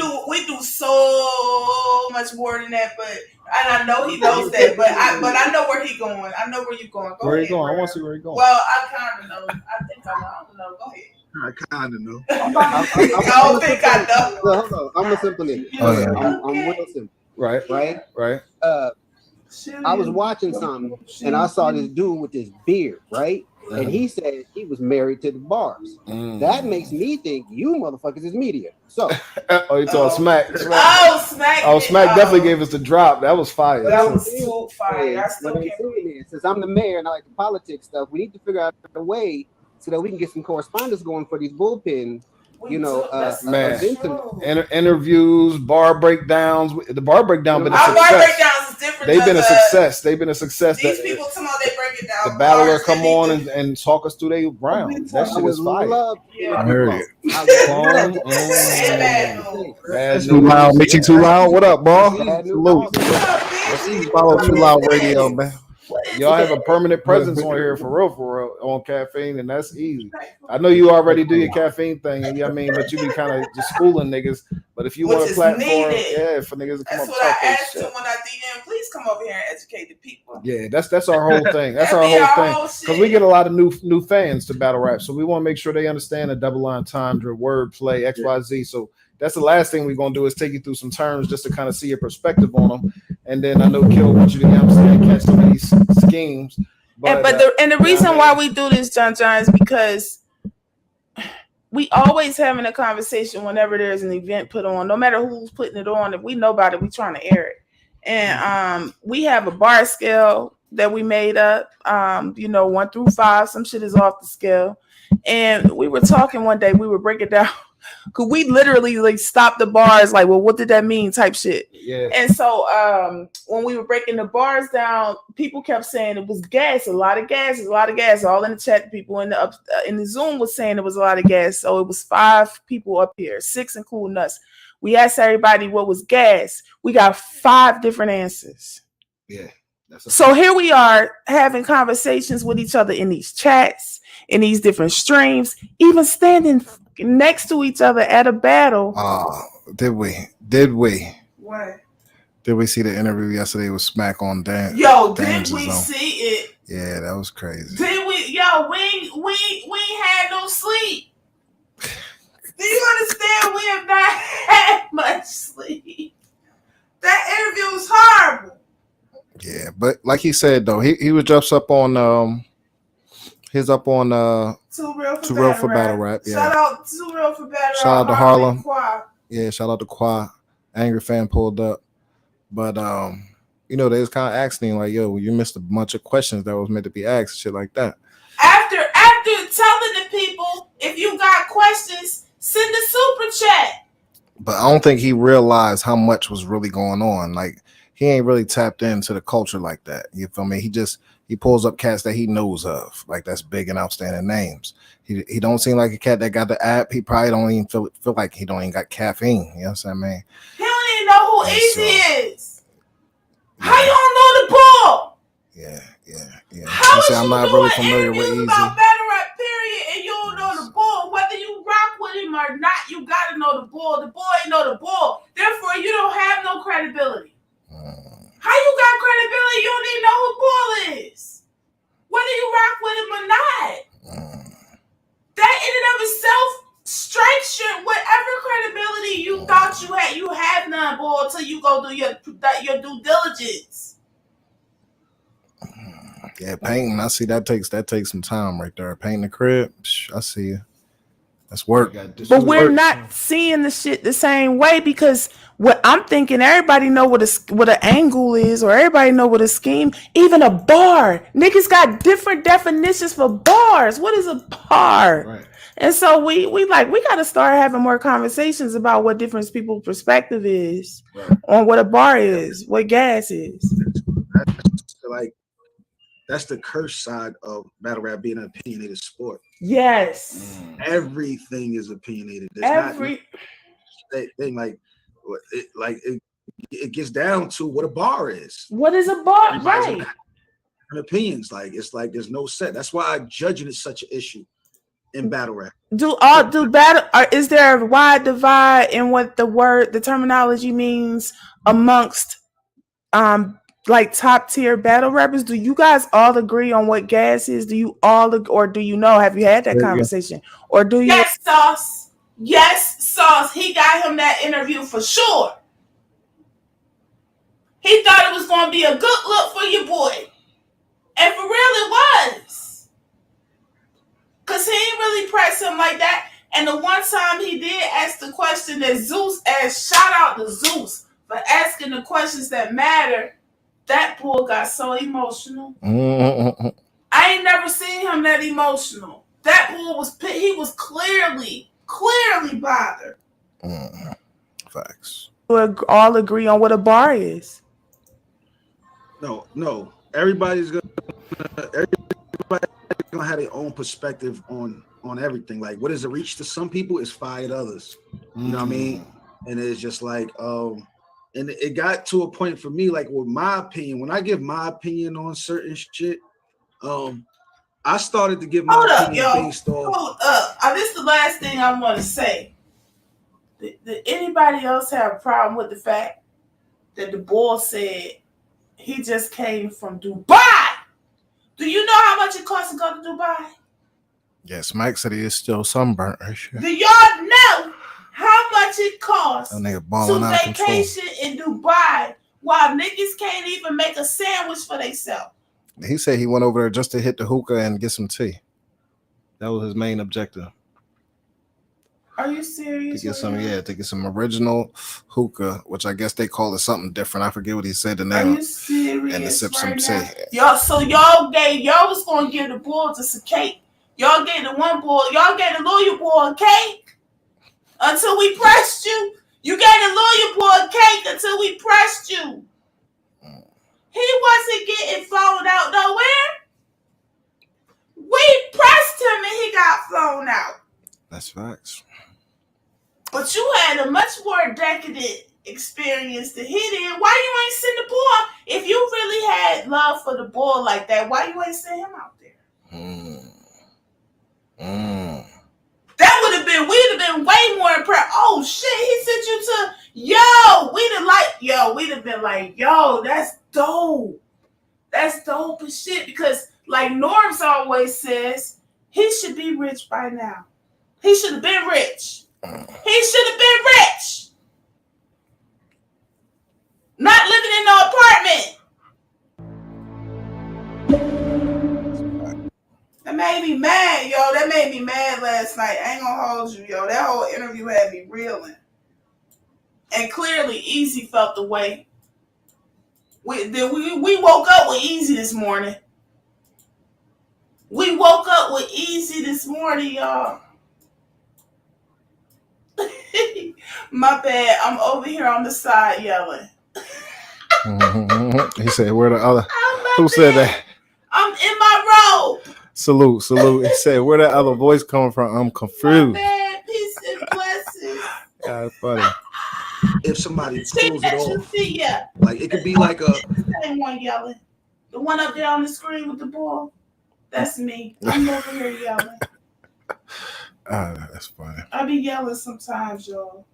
do so much more than that, but and I know he knows that, but I know where he going. I know where you going. Where he going? I want to see where he going. Well, I kind of know. I think I know. Go ahead. I kind of know. I don't think I know. Well, hold on. I'm a simple nigga. Oh, yeah. I'm real simple. Right. I was watching something and I saw this dude with this beard, right? And he said he was married to the bars. That makes me think you motherfuckers is media. So you talking Smack. Smack. Oh, Smack definitely gave us the drop. That was fire. That was so fire. I still can't believe it. Since I'm the mayor and I like the politics stuff, we need to figure out a way so that we can get some correspondence going for these bullpen, interviews, bar breakdowns. The bar breakdown been a success. Bar breakdowns is different. They've been a success. They've been a success. These people come out, they break it down. The battler come on and talk us through their round. That shit is fire. I heard it. Bad too loud, makes you too loud. What up, boss? Follow Too Loud Radio, man. Y'all have a permanent presence on here for real on caffeine, and that's easy. I know you already do your caffeine thing, and but you be kind of just schooling niggas. But if you want a platform, for niggas to come up and talk that shit. That's what I asked him when I DM. Please come over here and educate the people. Yeah, that's our whole thing. That's our whole thing because we get a lot of new fans to battle rap, so we want to make sure they understand the double entendre, wordplay, XYZ. So that's the last thing we're gonna do is take you through some terms just to kind of see your perspective on them. And then I know Kill wants you to catch some of these schemes. But the reason why we do this, John, is because we always having a conversation whenever there's an event put on, no matter who's putting it on. If we know about it, we trying to air it. And we have a bar scale that we made up, 1 through 5. Some shit is off the scale. And we were talking one day, we were breaking down. Cause we literally stopped the bars, well, what did that mean? Type shit. Yeah. And so when we were breaking the bars down, people kept saying it was gas, a lot of gas. All in the chat, people in the Zoom was saying it was a lot of gas. So it was 5 people up here, 6 including us. We asked everybody what was gas. We got 5 different answers. Yeah. So here we are having conversations with each other in these chats, in these different streams, even standing next to each other at a battle. Did we? What? Did we see the interview yesterday with Smack on Dan? Yo, did we see it? Yeah, that was crazy. Did we? Yo, we had no sleep. Do you understand? We have not had much sleep. That interview was horrible. Yeah, but like he said though, he was just up on he's up on Too Real for Battle Rap. Yeah. Shout out Too Real for Battle Rap. Shout out to Harlem. Qua. Yeah, shout out to Qua. Angry Fan pulled up. But they was kind of asking him yo, you missed a bunch of questions that was meant to be asked, shit like that. After telling the people, if you got questions, send a super chat. But I don't think he realized how much was really going on. He ain't really tapped into the culture like that. You feel me? He pulls up cats that he knows of, that's big and outstanding names. He don't seem like a cat that got the app. He probably don't even feel like he don't even got caffeine. You know what I'm saying? He don't even know who Easy is. Yeah. How you don't know the ball? Yeah. How you say I'm not really familiar with Easy. About battle rap, period, and you don't know the ball. Whether you rock with him or not, you gotta know the ball. The boy ain't know the ball. Therefore, you don't have no credibility. How you got credibility? You don't even know who Ball is. Whether you rock with him or not. That in and of itself strikes your whatever credibility you thought you had. You have none, Ball, until you go do your due diligence. Yeah, painting. I see that takes some time right there. Painting the crib. I see you. That's work. But we're not seeing the shit the same way because what I'm thinking, everybody know what an angle is, or everybody know what a scheme, even a bar. Niggas got different definitions for bars. What is a bar? Right. And so we got to start having more conversations about what different people's perspective is on what a bar is, what gas is. That's the curse side of battle rap being an opinionated sport. Yes. Everything is opinionated. There's not that thing it gets down to what a bar is. What is a bar? Right. Opinions. It's like there's no set. That's why judging is such an issue in battle rap. Is there a wide divide in what the terminology means amongst like top tier battle rappers? Do you guys all agree on what gas is? Do you all, or do you know? Have you had that conversation? Or do you? Yes, Sauce. Yes, Sauce. He got him that interview for sure. He thought it was going to be a good look for your boy. And for real, it was. Because he didn't really press him like that. And the one time he did ask the question that Zeus asked, shout out to Zeus for asking the questions that matter. That bull got so emotional. I ain't never seen him that emotional. That bull was clearly bothered. Facts. We all agree on what a bar is. No. Everybody's gonna have their own perspective on everything. Like, what is a reach to some people is fire to others. You know what I mean? And it's just like, and it got to a point for me, like with my opinion, when I give my opinion on certain shit, I started to give my opinion based off. Hold up. This is the last thing I want to say. Did anybody else have a problem with the fact that the boy said he just came from Dubai? Do you know how much it costs to go to Dubai? Yes, Mike said he is still sunburnt. Do y'all know how much it costs to vacation in Dubai while niggas can't even make a sandwich for themselves? He said he went over there just to hit the hookah and get some tea. That was his main objective. Are you serious? To get some original hookah, which I guess they call it something different. I forget what he said the name. Are you serious? And to sip some tea. Y'all was gonna give the bull just a cake. Y'all gave the lawyer boy a cake until we pressed you. You gave the lawyer boy a cake until we pressed you. He wasn't getting flown out nowhere. We pressed him and he got flown out. That's facts. But you had a much more decadent experience than he did. Why you ain't send the boy? If you really had love for the boy like that, why you ain't send him out there? We'd have been way more impressed. Oh shit, he sent you to we'd have been like, yo, that's dope. That's dope as shit. Because like Norms always says, he should be rich by now. He should have been rich. He should have been rich. Not living in no apartment. That made me mad, yo. That made me mad last night. I ain't gonna hold you, yo. That whole interview had me reeling. And clearly, Easy felt the way. We woke up with Easy this morning. We woke up with Easy this morning, y'all. My bad. I'm over here on the side yelling. He said, where the other? Who said that? I'm in my robe. Salute. He said, where that other voice coming from? I'm confused. My bad. Peace and blessings. Yeah, it's funny. If somebody pulls it off, yeah. Like it could be like a same one yelling. The one up there on the screen with the ball. That's me. I'm over here yelling. That's funny. I be yelling sometimes, y'all.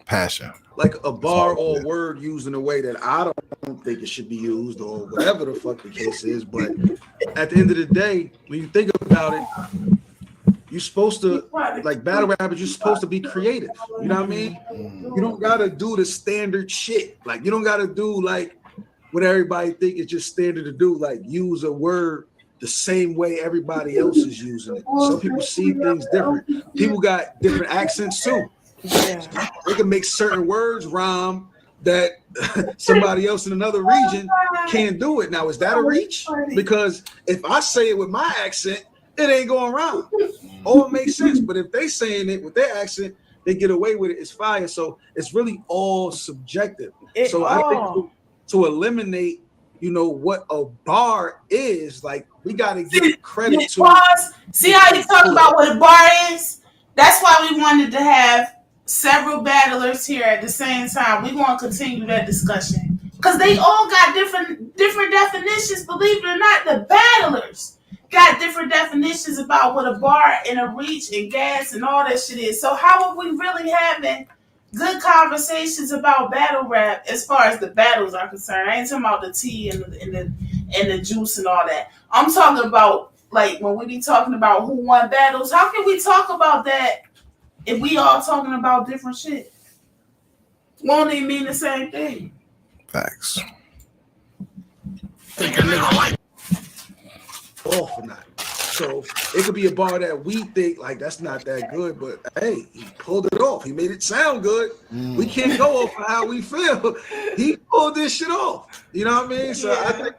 Passion. Like a bar or a word used in a way that I don't think it should be used or whatever the fuck the case is. But at the end of the day, when you think about it, you're supposed to, like battle rappers, you're supposed to be creative. You know what I mean? You don't got to do the standard shit. Like you don't got to do like what everybody think is just standard to do. Like use a word the same way everybody else is using it. Some people see things different. People got different accents too. Yeah. They can make certain words rhyme that somebody else in another region can't do it. Now, is that a reach? Because if I say it with my accent, it ain't going around. All it makes sense. But if they saying it with their accent, they get away with it. It's fire. So it's really all subjective. I think to eliminate, what a bar is, like we got to give credit to. See how you talk about what a bar is? That's why we wanted to have several battlers here at the same time. We want to continue that discussion because they all got different definitions. Believe it or not, the battlers got different definitions about what a bar and a reach and gas and all that shit is. So how are we really having good conversations about battle rap as far as the battles are concerned? I ain't talking about the tea and the juice and all that. I'm talking about like when we be talking about who won battles. How can we talk about that if we all talking about different shit? Won't even mean the same thing. Facts. Off or not. So it could be a bar that we think like that's not that good, but hey, he pulled it off. He made it sound good. We can't go off of how we feel. He pulled this shit off. You know what I mean? So I think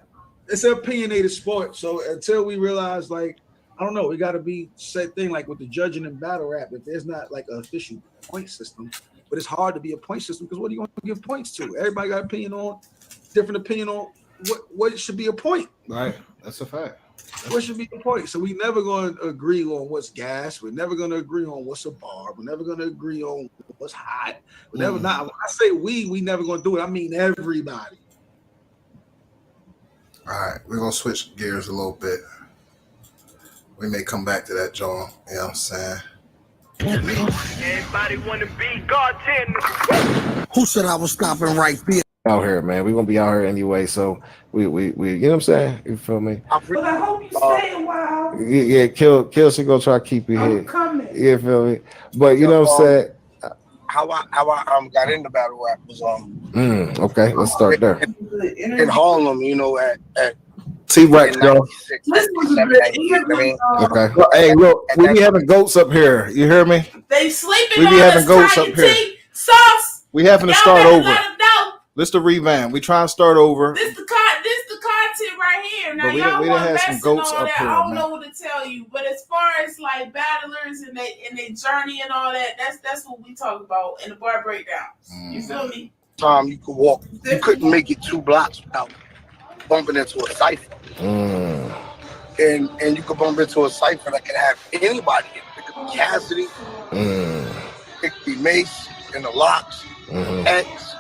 it's an opinionated sport. So until we realize, like, I don't know, we got to be set thing like with the judging and battle rap. If there's not like an official point system, but it's hard to be a point system because what are you going to give points to? Everybody got different opinion on what should be a point. Right, that's a fact. What should be the point? So we never going to agree on what's gas. We're never going to agree on what's a bar. We're never going to agree on what's hot. We're never not. When I say we never going to do it. I mean everybody. All right, we're gonna switch gears a little bit. We may come back to that, John. You know what I'm saying? Everybody want to be God-10. Who said I was stopping right there? Out here, man. We're gonna be out here anyway, so we you know what I'm saying? You feel me? But I hope you stay a while. Yeah, kill should go try to keep you here. Coming. You feel me? But you know what I'm saying? How I got into battle rap was okay, let's start there. In Harlem, at TRex, yo. Okay. Well, hey, look, we be having goats up here. You hear me? They sleeping. We be on having goats up here. Sauce. We having to Y'all start better over. let 'em know. Let's the revamp. We try and start over. This the content right here. Now But we y'all done want had best some and goats all up that. here, I don't man. know what to tell you. But as far as like battlers and their journey and all that, that's what we talk about in the bar breakdowns. You feel me? Time you could walk, you couldn't make it 2 blocks without bumping into a cipher. And you could bump into a cipher that could have anybody. It could be Cassidy, it could be Mace and the Locks, X,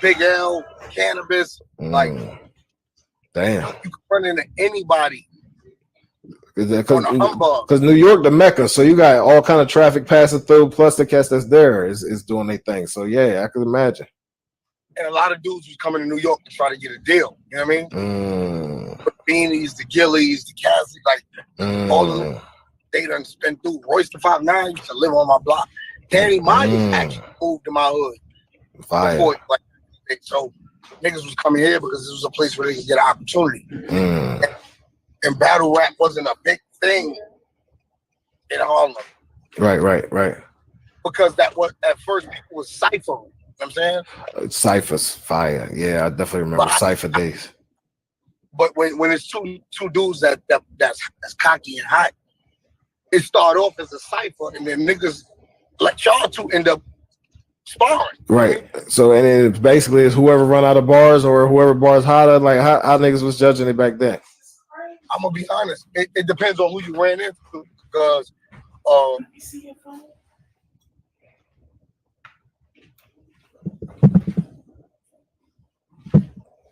Big L, Cannabis. Like, damn. you could run into anybody. Because New York, the Mecca, so you got all kind of traffic passing through, plus the cats that's there is doing their thing. So yeah, I could imagine. And a lot of dudes was coming to New York to try to get a deal. You know what I mean? The Beanies, the Gillies, the Cassidy, like all of them, they done spent through. Royce the 5'9" used to live on my block. Danny Myers actually moved to my hood. Fire. Before, so niggas was coming here because this was a place where they could get an opportunity. And battle rap wasn't a big thing in Harlem. Right. Because that was at first people was cypher. You know what I'm saying? Cyphers, fire. Yeah, I definitely remember Cypher days. But when it's two dudes that's cocky and hot, it started off as a cypher, and then niggas like y'all two end up sparring. Right. So and it basically is whoever run out of bars or whoever bars hotter. Like how niggas was judging it back then. I'm gonna be honest. It depends on who you ran into because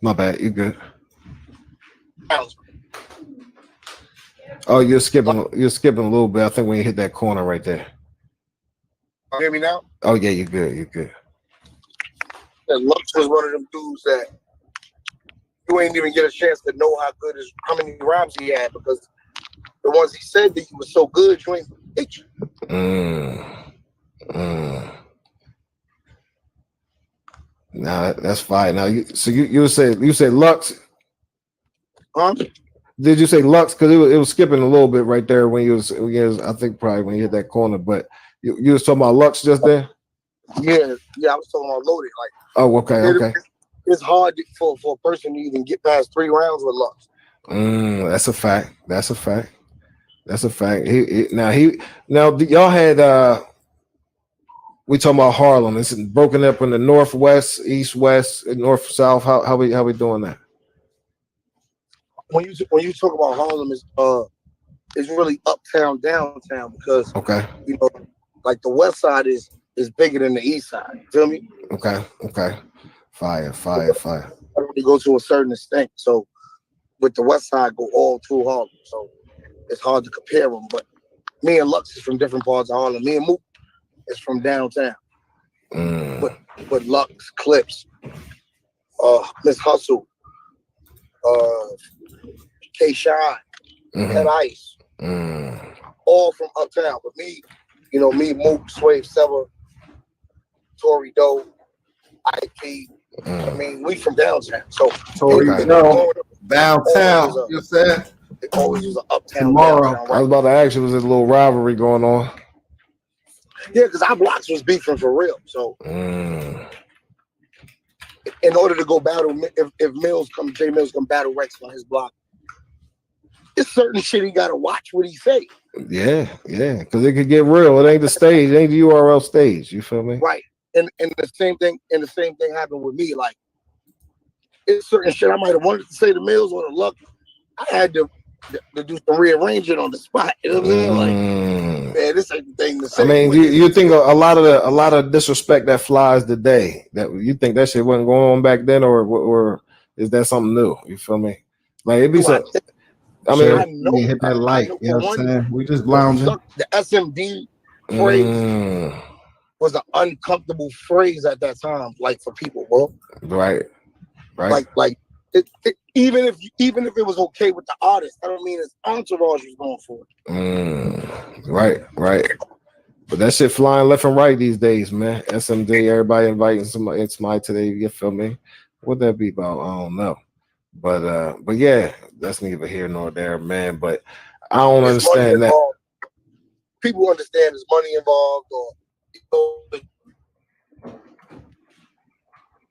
my bad, you good. Oh, you're skipping a little bit. I think when you hit that corner right there. You hear me now? Oh yeah, you're good. And Lux was one of them dudes that you ain't even get a chance to know how many rhymes he had because the ones he said that he was so good, you ain't hit you. Nah, that's fine. Now you said Lux. Huh? Did you say Lux? Because it was skipping a little bit right there when you was I think probably when you hit that corner, but you was talking about Lux just there? Yeah, I was talking about Loaded. Like, oh, okay. It's hard for a person to even get past 3 rounds with Lux. That's a fact. That's a fact. Now y'all had we talking about Harlem. It's broken up in the northwest, east, west, and north, south. How we doing that? When you talk about Harlem, it's really uptown, downtown, because you know, like the west side is bigger than the east side. You feel me? Okay. Fire. I only go to a certain extent. So with the west side, go all through Harlem. So it's hard to compare them. But me and Lux is from different parts of Harlem. Me and Mook is from downtown. But Lux, Clips, Miss Hustle, K-Shine, Head Ice, all from uptown. But me, you know, me, Mook, Swave, Sevah, Tory Doe, IP. I mean, we from downtown. So downtown. You said it always was an uptown. Tomorrow, downtown, right? I was about to ask you, was there a little rivalry going on? Yeah, because our blocks was beefing for real. So in order to go battle, if J Mills come battle Rex on his block, it's certain shit he gotta watch what he say. Yeah, because it could get real. It ain't the stage, it ain't the URL stage. You feel me? Right. And the same thing happened with me. Like, it's certain shit I might have wanted to say to Mills or to Luck. I had to do some rearranging on the spot. You know what I'm saying? Like, man, this ain't the thing to say. I mean, you think a lot of disrespect that flies today, that you think that shit wasn't going on back then, or is that something new? You feel me? Like, it'd be so. I mean, we hit that light. You know what I'm saying? We just lounging. The SMD phrase was an uncomfortable phrase at that time, like for people, bro. Right. Like even if it was okay with the artist, I don't mean his entourage was going for it. Right. But that shit flying left and right these days, man. SMD, everybody inviting somebody today. You feel me? What that be about? I don't know. But yeah, that's neither here nor there, man. But I don't understand that. People understand there's money involved, or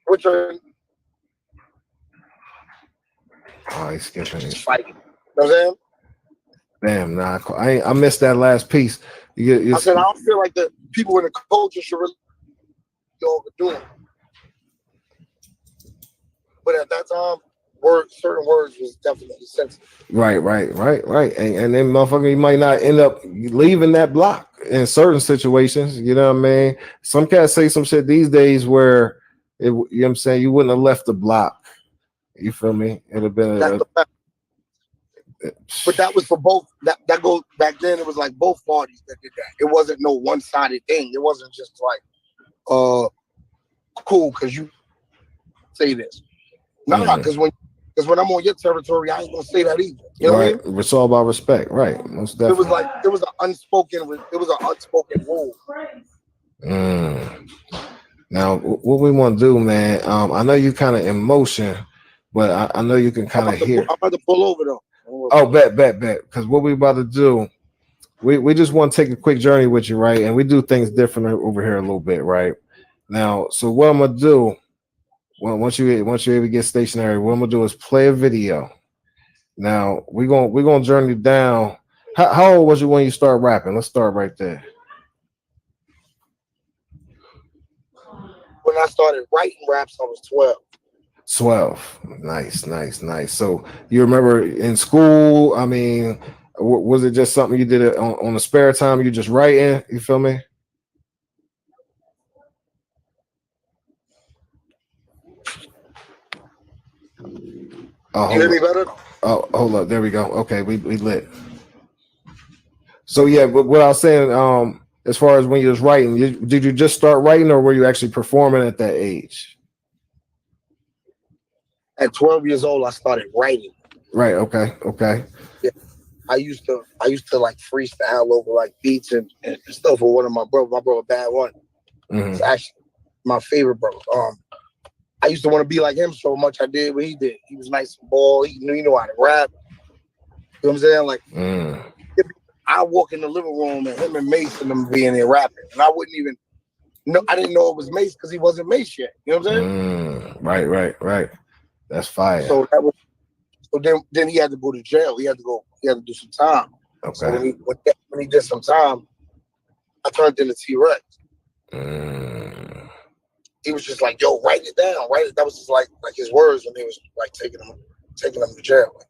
which are he's skipping it. Fighting. You know what I'm saying? Damn, nah, I missed that last piece. I said I don't feel like the people in the culture should really overdo it. But at that time, certain words was definitely sensitive. Right. And then motherfucker, you might not end up leaving that block in certain situations. You know what I mean? Some cats say some shit these days where you know what I'm saying, you wouldn't have left the block. You feel me? It'd have been but that was for both. That goes back then. It was like both parties that did that. It wasn't no one-sided thing. It wasn't just like, cool because you say this. No, because when I'm on your territory, I ain't gonna say that either. You know what I mean? It's all about respect, right? Most definitely. It was an unspoken rule. Now, what we want to do, man? I know you kind of in motion, but I know you can kind of hear. I'm about to pull over though. Oh, bet. Because what we about to do, we just want to take a quick journey with you, right? And we do things different over here a little bit, right? Now, so what I'm gonna do, once you able to get stationary, what I'm gonna do is play a video. Now we're gonna journey down. How old was you when you started rapping? Let's start right there. When I started writing raps, I was 12. 12. Nice. So you remember in school? I mean, was it just something you did on the spare time? You just writing? You feel me? Oh, you hear me better? Oh, hold up. There we go. Okay, we lit. So yeah, but what I was saying, as far as when you was writing, did you just start writing, or were you actually performing at that age? At 12 years old, I started writing. Right. Okay. Yeah, I used to like freestyle over like beats and stuff with one of my brother Bad One. It's actually my favorite brother. I used to want to be like him so much. I did what he did. He was nice and bald. He knew how to rap. You know what I'm saying? Like, I walk in the living room and him and Mace and them being there rapping, and I wouldn't even know. I didn't know it was Mace because he wasn't Mace yet. You know what I'm saying? Right. That's fire. So then he had to go to jail. He had to do some time. Okay. So when he did some time, I turned into TRex. He was just like, "Yo, write it down. Write it." That was just like his words when he was like taking him to jail. Like,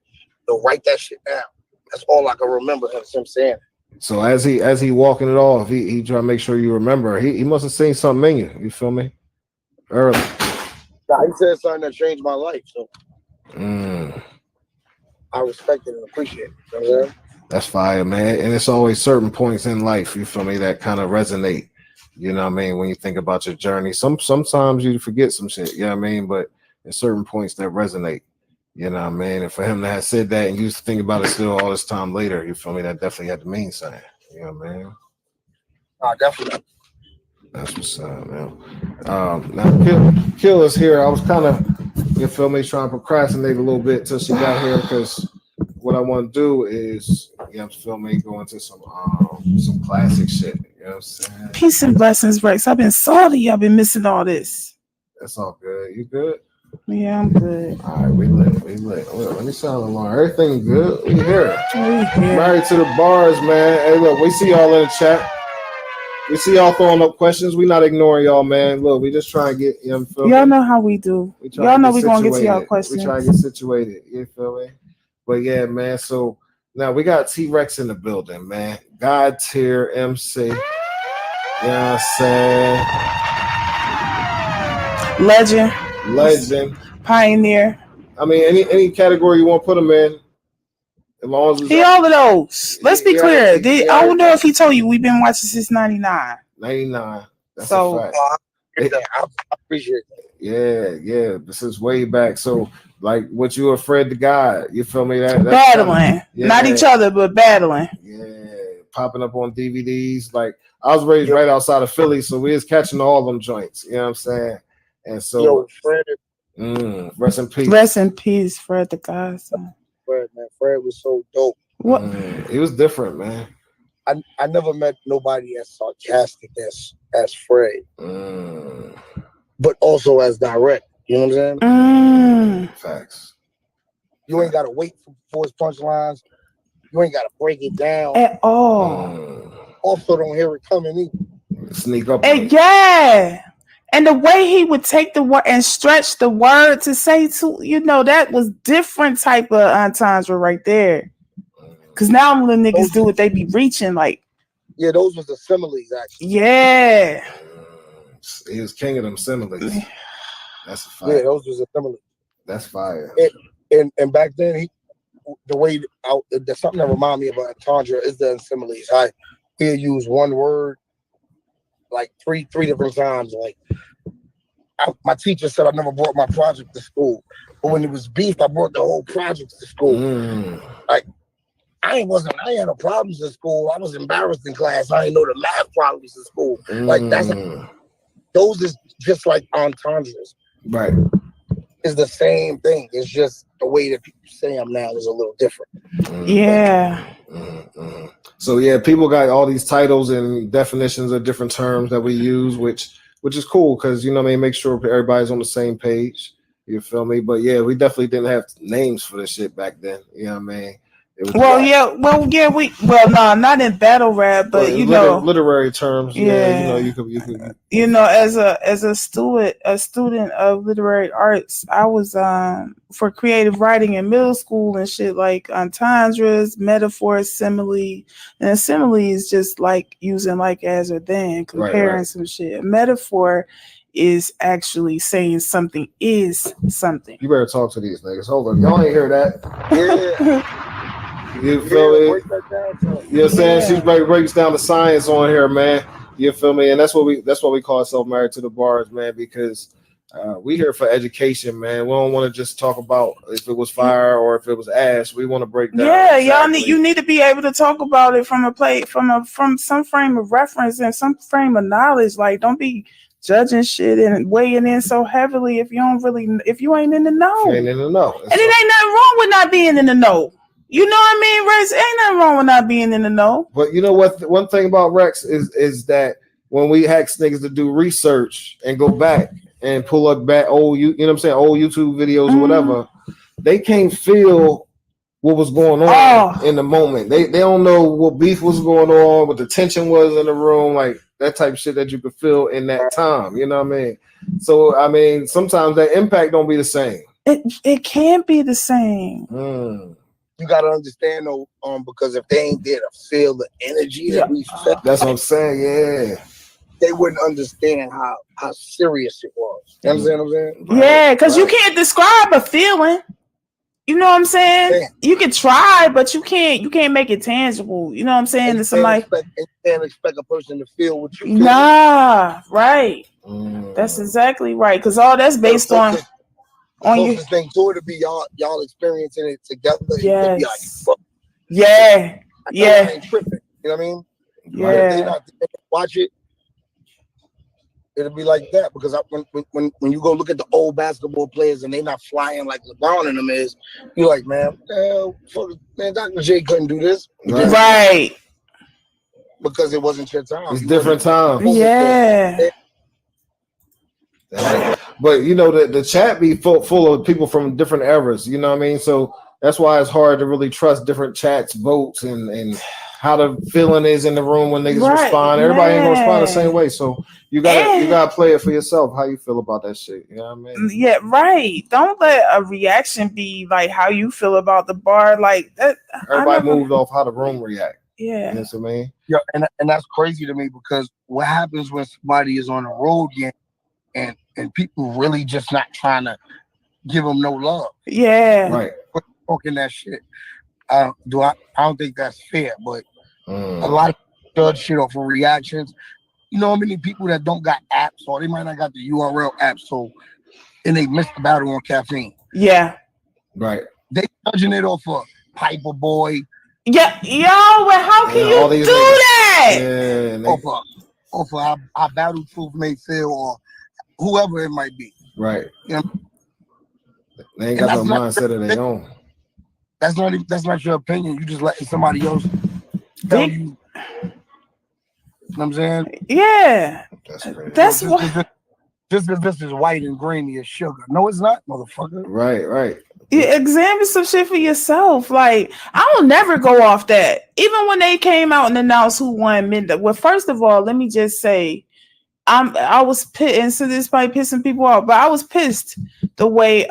"Yo, write that shit down." That's all I can remember him saying. So as he walking it off, he trying to make sure you remember. He must have seen something in you. You feel me? Early. Nah, he said something that changed my life. So I respect it and appreciate it. You know what I'm saying? That's fire, man. And it's always certain points in life, you feel me, that kind of resonate. You know what I mean? When you think about your journey, sometimes you forget some shit, you know what I mean? But there's certain points that resonate. You know what I mean? And for him to have said that and you used to think about it still all this time later, you feel me? That definitely had to mean something. You know what I mean? Definitely. That's what's up, man. Now, Kill is here. I was kind of, you feel me, trying to procrastinate a little bit till she got here because what I want to do is, you know, feel me, go into some classic shit. You know what I'm saying? Peace and blessings, Rex. I've been salty. I've been missing all this. That's all good. You good? Yeah, I'm good. All right, we lit. Well, let me sound alarm. Everything good? We here. Married to the bars, man. Hey, look, we see y'all in the chat. We see y'all throwing up questions. We not ignoring y'all, man. Look, we just trying to get, you know, feel y'all me? know how we do. Y'all know we gonna get to y'all questions. We trying to get situated. You feel me? But yeah, man. So now we got TRex in the building, man. God tier MC. You know what I'm saying? Legend. Pioneer. I mean, any category you want to put him in. As long as he all of those. Let's be clear. I don't know if he told you we've been watching since 99. 99. That's so, a fact. I appreciate that. Yeah. This is way back. So, like, what you afraid to God? You feel me? That's battling, not each other, but battling. Yeah, popping up on DVDs. Like, I was raised right outside of Philly, so we was catching all them joints. You know what I'm saying? And so, Fred. Rest in peace. Rest in peace, Fred the Godson. Fred was so dope. What? He was different, man. I never met nobody as sarcastic as Fred, but also as direct. You know what I'm saying? Facts. You ain't gotta wait for his punchlines. You ain't gotta break it down at all. Also, don't hear it coming either. Sneak up. Yeah. And the way he would take the word and stretch the word to say to, you know, that was different type of entendre right there. Because now the niggas do what they be reaching like. Yeah, those was the similes actually. Yeah. He was king of them similes. That's a fire. Yeah, those was the similes. That's fire. And back then, there's something that remind me of an entendre is the similes. He'll use one word like three different times. Like my teacher said I never brought my project to school, but when it was beef, I brought the whole project to school. Like I had no problems in school. I was embarrassed in class. I didn't know the math problems in school. Like those is just like entendres. Right. It's the same thing. It's just the way that people say them now is a little different. Yeah. So yeah, people got all these titles and definitions of different terms that we use, which is cool because you know what I mean, make sure everybody's on the same page. You feel me? But yeah, we definitely didn't have names for this shit back then. You know what I mean? Not in battle rap, but you know, literary terms. Yeah, you could. You know, as a student of literary arts, I was for creative writing in middle school and shit like entendres, metaphors, simile, and a simile is just like using like as or then, comparing some shit. A metaphor is actually saying something is something. You better talk to these niggas. Hold on, y'all ain't hear that? Yeah. You feel me? You know what I'm saying? She breaks down the science on here, man. You feel me? And that's what we call ourselves Married to the Bars, man, because we here for education, man. We don't want to just talk about if it was fire or if it was ash. We want to break down. Yeah, exactly. You need to be able to talk about it from some frame of reference and some frame of knowledge. Like, don't be judging shit and weighing in so heavily if you ain't in the know. And it ain't nothing wrong with not being in the know. You know what I mean, Rex? Ain't nothing wrong with not being in the know. But you know what? One thing about Rex is that when we ask niggas to do research and go back and pull up back old, you know what I'm saying, old YouTube videos or whatever, they can't feel what was going on in the moment. They don't know what beef was going on, what the tension was in the room, like that type of shit that you could feel in that time. You know what I mean? So I mean, sometimes that impact don't be the same. It can't be the same. You gotta understand though, because if they ain't there to feel the energy that we felt, that's what I'm saying. Yeah, they wouldn't understand how serious it was. You understand what I'm saying? Yeah, because you can't describe a feeling. You know what I'm saying? Yeah. You can try, but you can't make it tangible. You know what I'm saying? You can't expect a person to feel what you feel. Nah, right. That's exactly right. Because all that's based on you. The closest thing to it to be y'all experiencing it together. Yes. Be like, fuck. Yeah. I ain't tripping. You know what I mean? Yeah. If they not there to watch it, it'll be like that. Because when you go look at the old basketball players and they not flying like LeBron and them is, you're like, man, man, Dr. J couldn't do this. Right. Because it wasn't your time. It's different time. Yeah. But you know the chat be full of people from different eras, you know what I mean? So that's why it's hard to really trust different chats, votes, and how the feeling is in the room when niggas respond. Everybody ain't gonna respond the same way. So you gotta play it for yourself, how you feel about that shit. You know what I mean? Yeah, right. Don't let a reaction be like how you feel about the bar. Like that. Everybody moved off how the room react. Yeah. You know what I mean? Yeah, and that's crazy to me because what happens when somebody is on the road game and people really just not trying to give them no love. Yeah. Right. Talking that shit. I don't think that's fair, but a lot of judge shit off of reactions. You know how many people that don't got apps or they might not got the URL app, so and they missed the battle on caffeine. Yeah. Right. They judging it off of Piper Boy. Yeah, well, how can you do that? Yeah, off of how Battle Truth may feel or whoever it might be. Right. You know? They ain't got no mindset of their own. That's not your opinion. You just letting somebody else tell you. You know what I'm saying? Yeah. That's what. Just because this is white and grainy as sugar. No, it's not, motherfucker. Right. Yeah, examine some shit for yourself. Like, I don't never go off that. Even when they came out and announced who won Midnight. Well, first of all, let me just say, I was pissed, and so this probably pissing people off, but I was pissed the way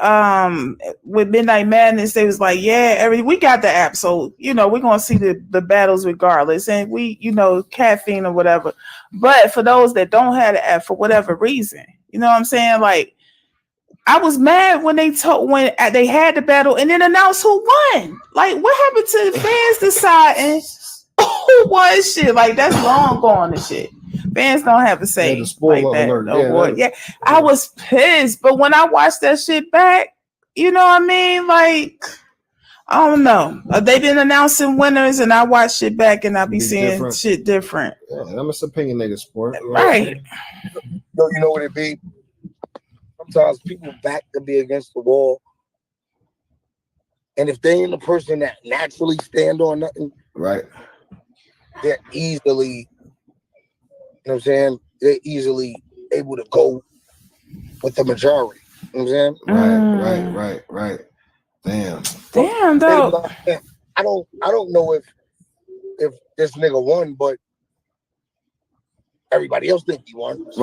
with Midnight Madness, they was like, yeah, we got the app, so you know, we're gonna see the battles regardless, and we, you know, caffeine or whatever. But for those that don't have the app for whatever reason, you know what I'm saying? Like, I was mad when they had the battle and then announced who won. Like, what happened to the fans deciding who won shit? Like, that's long gone and shit. Fans don't have a say like that. No boy. Yeah, I was pissed. But when I watched that shit back, you know what I mean? Like, I don't know. They've been announcing winners, and I watch shit back, and I be seeing shit different. Yeah, I'm a opinionated sport. Right. You know what it be? Sometimes people back to be against the wall. And if they ain't a person that naturally stand on nothing, right, they're easily, you know what I'm saying? They're easily able to go with the majority. You know what I'm saying? Right. Damn, though. I don't know if this nigga won, but everybody else think he won. So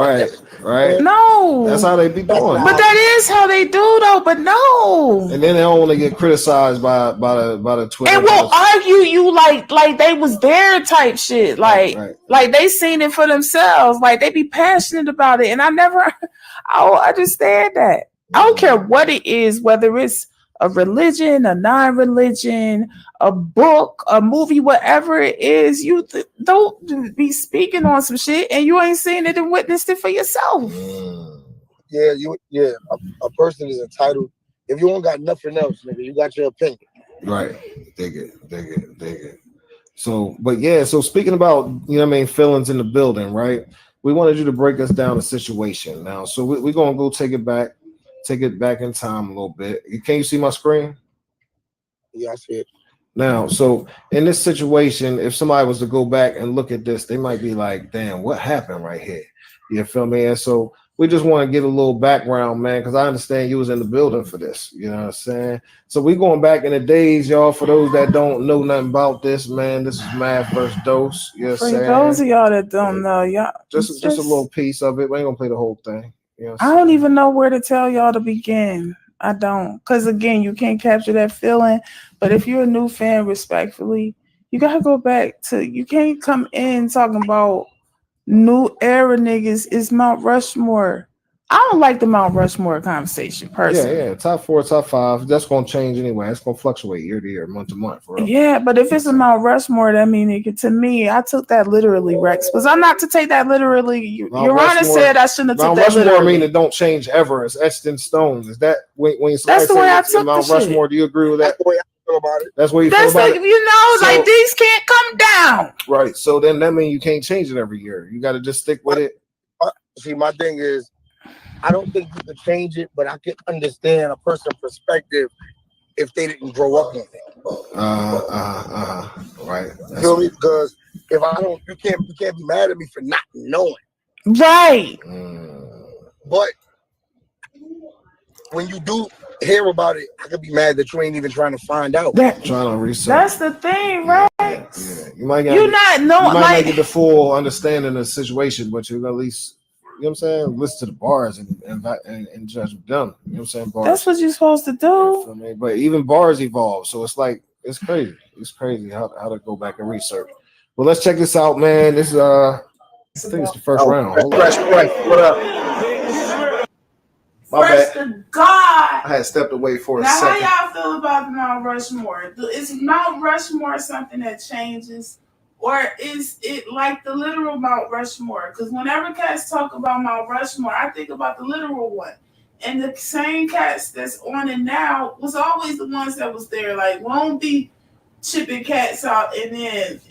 Right. No. That's how they be doing. But that is how they do though, but no. And then they don't want to get criticized by the Twitter. And will argue you like they was there type shit. Like they seen it for themselves. Like they be passionate about it. And I don't understand that. I don't care what it is, whether it's a religion, a non-religion, a book, a movie, whatever it is, you don't be speaking on some shit and you ain't seen it and witnessed it for yourself. Yeah, a person is entitled. If you don't got nothing else, nigga, you got your opinion. Right. Dig it. So speaking about, you know what I mean, feelings in the building, right? We wanted you to break us down the situation now. So we're gonna go take it back in time a little bit. Can you see my screen? Yeah, I see it. Now, so in this situation, if somebody was to go back and look at this, they might be like, damn, what happened right here? You feel me? And so we just want to give a little background, man, because I understand you was in the building for this. You know what I'm saying? So we going back in the days, y'all. For those that don't know nothing about this, man, this is Math versus Dose. You know what I'm saying? For those of y'all that don't know, y'all just a little piece of it. We ain't gonna play the whole thing. You know I don't even know where to tell y'all to begin. I don't, because again, you can't capture that feeling. But if you're a new fan, respectfully, you gotta go back to. You can't come in talking about new era niggas is Mount Rushmore. I don't like the Mount Rushmore conversation personally. Yeah. Top 4, top 5. That's gonna change anyway. It's gonna fluctuate year to year, month to month. For real. Yeah, but if it's a Mount Rushmore, that means to me, I took that literally, Rex. Was I not to take that literally? Your Honor said I shouldn't have took that literally. Mount Rushmore mean it don't change ever. It's etched in stone. Is that when you that's the way I took Mount Rushmore? Do you agree with that? That's the way I feel about it. That's what you feel about it. You know, so, like these can't come down. Right. So then that means you can't change it every year. You got to just stick with it. See, my thing is, I don't think you can change it, but I can understand a person's perspective if they didn't grow up with it. Right. Feel me? Because if I don't, you can't be mad at me for not knowing. Right. But when you do hear about it, I could be mad that you ain't even trying to find out. Trying to research. That's the thing, right? Yeah. You might not get the full understanding of the situation, but you at least. You know what I'm saying? Listen to the bars and judge them. You know what I'm saying? Bars. That's what you're supposed to do. But even bars evolve. So it's like, it's crazy. It's crazy how to go back and research. Well, let's check this out, man. This is, I think it's the first round. Fresh. What up? First to God. I had stepped away for a second. Now, how y'all feel about the Mount Rushmore? Is Mount Rushmore something that changes? Or is it like the literal Mount Rushmore? Because whenever cats talk about Mount Rushmore, I think about the literal one. And the same cats that's on it now was always the ones that was there. Like, won't be chipping cats out and then,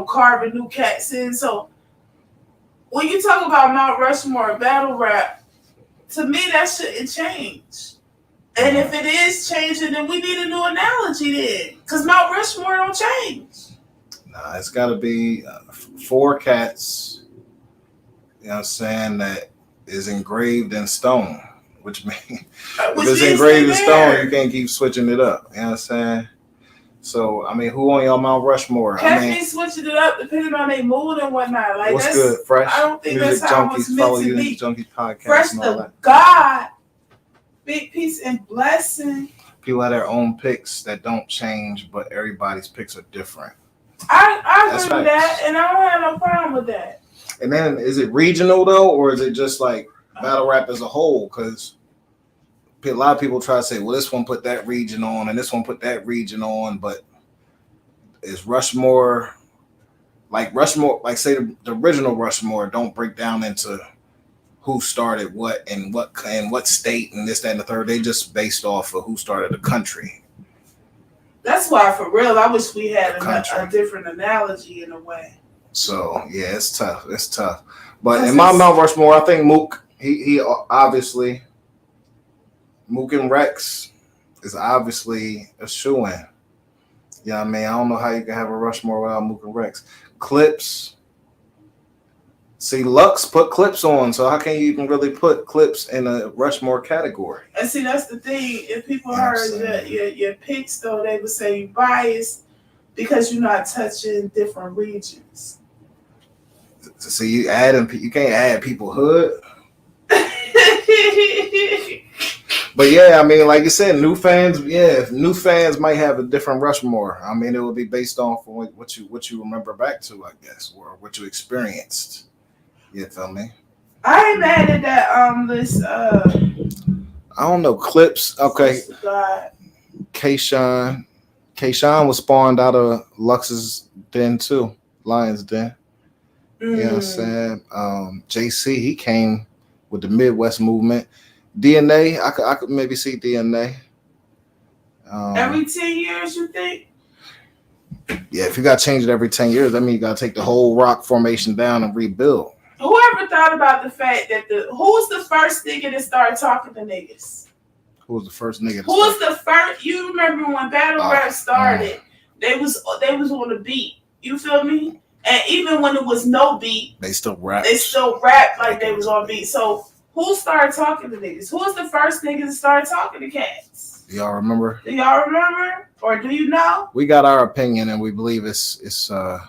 carving new cats in. So when you talk about Mount Rushmore battle rap, to me, that shouldn't change. And if it is changing, then we need a new analogy then. Because Mount Rushmore don't change. Nah, it's got to be 4 cats, you know what I'm saying, that is engraved in stone, which means if it's engraved in stone, you can't keep switching it up, you know what I'm saying? So, I mean, who on y'all Mount Rushmore? Cats be switching it up depending on their mood and whatnot. Like, what's good, Fresh? I don't think Music that's how Junkies, it's follow meant to you be. Junkies podcast. Fresh and all to that. God. Big peace and blessing. People have their own picks that don't change, but everybody's picks are different. I agree with that, and I don't have no problem with that. And then, is it regional though, or is it just like battle rap as a whole? Because a lot of people try to say, "Well, this one put that region on, and this one put that region on," but is Rushmore like say the original Rushmore don't break down into who started what and what state and this, that, and the third. They just based off of who started the country. That's why, for real, I wish we had a different analogy in a way. So yeah, it's tough. It's tough. But in my Mount Rushmore, I think Mook, he obviously, Mook and Rex is obviously a shoo-in. Yeah, I mean, I don't know how you can have a Rushmore without Mook and Rex. Clips. See, Lux put Clips on, so how can you even really put Clips in a Rushmore category? And see, that's the thing. If people heard your picks, though, they would say you biased because you're not touching different regions. See, you can't add people hood. But yeah, I mean, like you said, new fans might have a different Rushmore. I mean, it would be based on what you remember back to, I guess, or what you experienced. You feel me? I ain't mad at that list. I don't know, Clips. Okay. Kayshawn was spawned out of Lux's den too, Lion's Den. You know what I'm saying? JC, he came with the Midwest movement. DNA, I could maybe see DNA. Every 10 years, you think? Yeah, if you got to change it every 10 years, that means you got to take the whole rock formation down and rebuild. Whoever thought about the fact that who's the first nigga that started talking to niggas? Who was the first nigga? Who was the first? You remember when battle rap started? They was on the beat. You feel me? And even when it was no beat, they still rap. They still rap like they was on beat. So Who started talking to niggas? Who was the first nigga to start talking to cats? Do y'all remember? Do y'all remember? Or do you know? We got our opinion and we believe it's Hold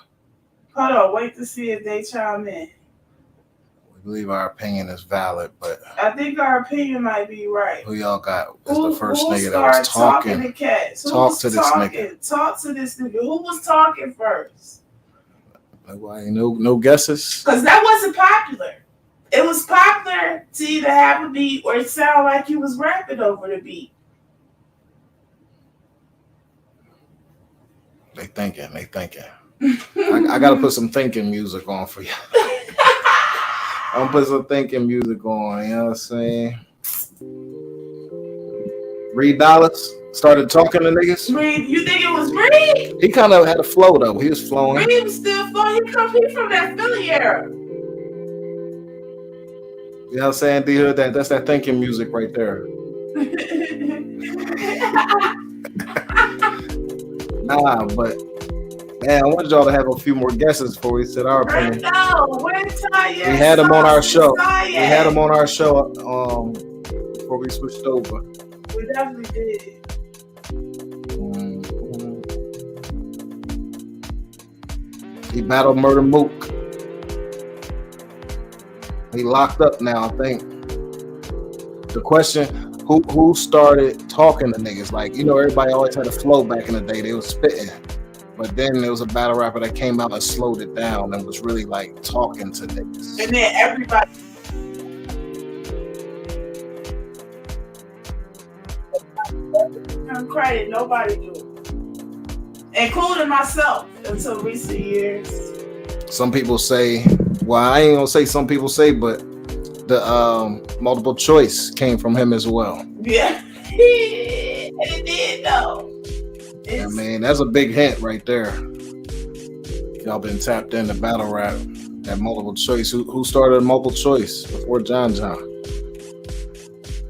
on, wait to see if they chime in. We believe our opinion is valid, but I think our opinion might be right. who y'all got as the first nigga that was talking to cats? Talk to this nigga. Talk to this nigga. Who was talking first? No guesses? Because that wasn't popular. It was popular to either have a beat or it sound like you was rapping over the beat. They thinking. I gotta put some thinking music on for you. I'm gonna put some thinking music on, you know what I'm saying? Reed Dallas started talking to niggas. Reed, you think it was Reed? He kind of had a flow though. He was flowing. Reed was still flowing. He from that Philly era. You know what I'm saying? D-Hood, that's that thinking music right there. Nah, but man, I wanted y'all to have a few more guesses before we said our opinion. We had him on our show. We had him on our show before we switched over. We definitely did. He battled Murder Mook. He locked up now, I think. The question, who started talking to niggas? Like, you know, everybody always had a flow back in the day. They was spitting. But then there was a battle rapper that came out and slowed it down and was really like talking to niggas. And then everybody. I'm crying. Nobody do it. Including myself until recent years. Some people say, well, I ain't gonna say some people say, but the multiple choice came from him as well. Yeah. It did though. I mean, that's a big hint right there. Y'all been tapped into battle rap at multiple choice. Who started multiple choice before John John?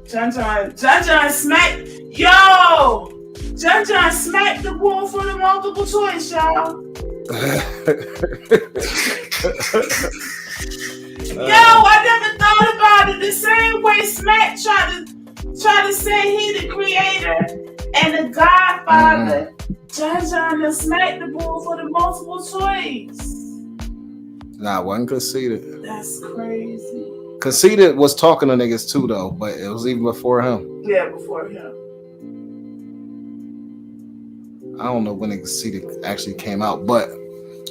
John smacked. Yo! John smacked the ball for the multiple choice, y'all. Yo, I never thought about it. The same way Smack tried to say he the creator and the godfather. John smacked the ball for the multiple choice. Nah, wasn't Conceited. That's crazy. Conceited was talking to niggas too, though, but it was even before him. Yeah, before him. I don't know when Conceited actually came out, but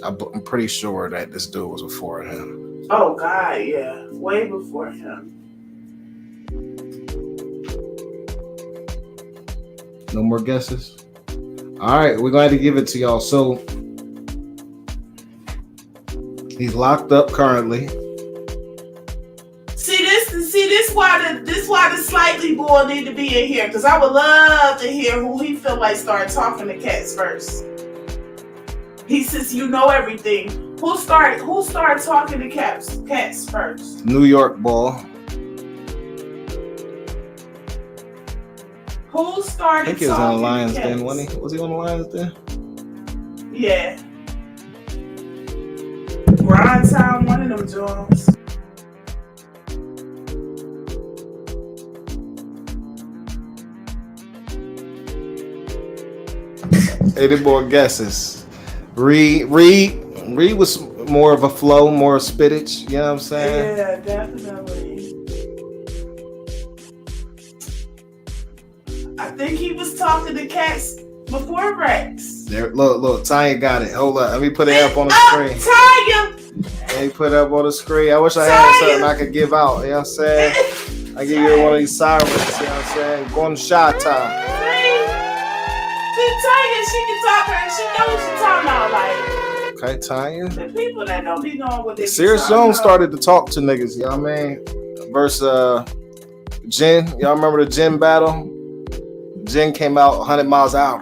I'm pretty sure that this dude was before him. Oh, God, yeah. Way before him. No more guesses? All right, we're going to have to give it to y'all. So, he's locked up currently. This why the Slightly boy need to be in here, because I would love to hear who he feel like started talking to cats first. He says, you know everything. Who started talking to cats first? New York ball. Who started? I think he was on the Lions then, wasn't he? Was he on the Lions then? Yeah. Grind Time, one of them Jones. Any more guesses? Reed was more of a flow, more spittage. You know what I'm saying? Yeah, definitely. I think he was talking to cats before Rex. There, look, Tanya got it. Hold up, let me put it up on the screen. Tanya! Let me put it up on the screen. I wish I had something I could give out. You know what I'm saying? I give you one of these sirens. You know what I'm saying? Gunshot time. Tanya, she can talk her. She knows what she's talking about. Like, okay, Tanya. The people that don't be knowing what they Serious Jones started to talk to niggas. You know what I mean? Versus Jen. Y'all remember the Jen battle? Jen came out 100 miles out.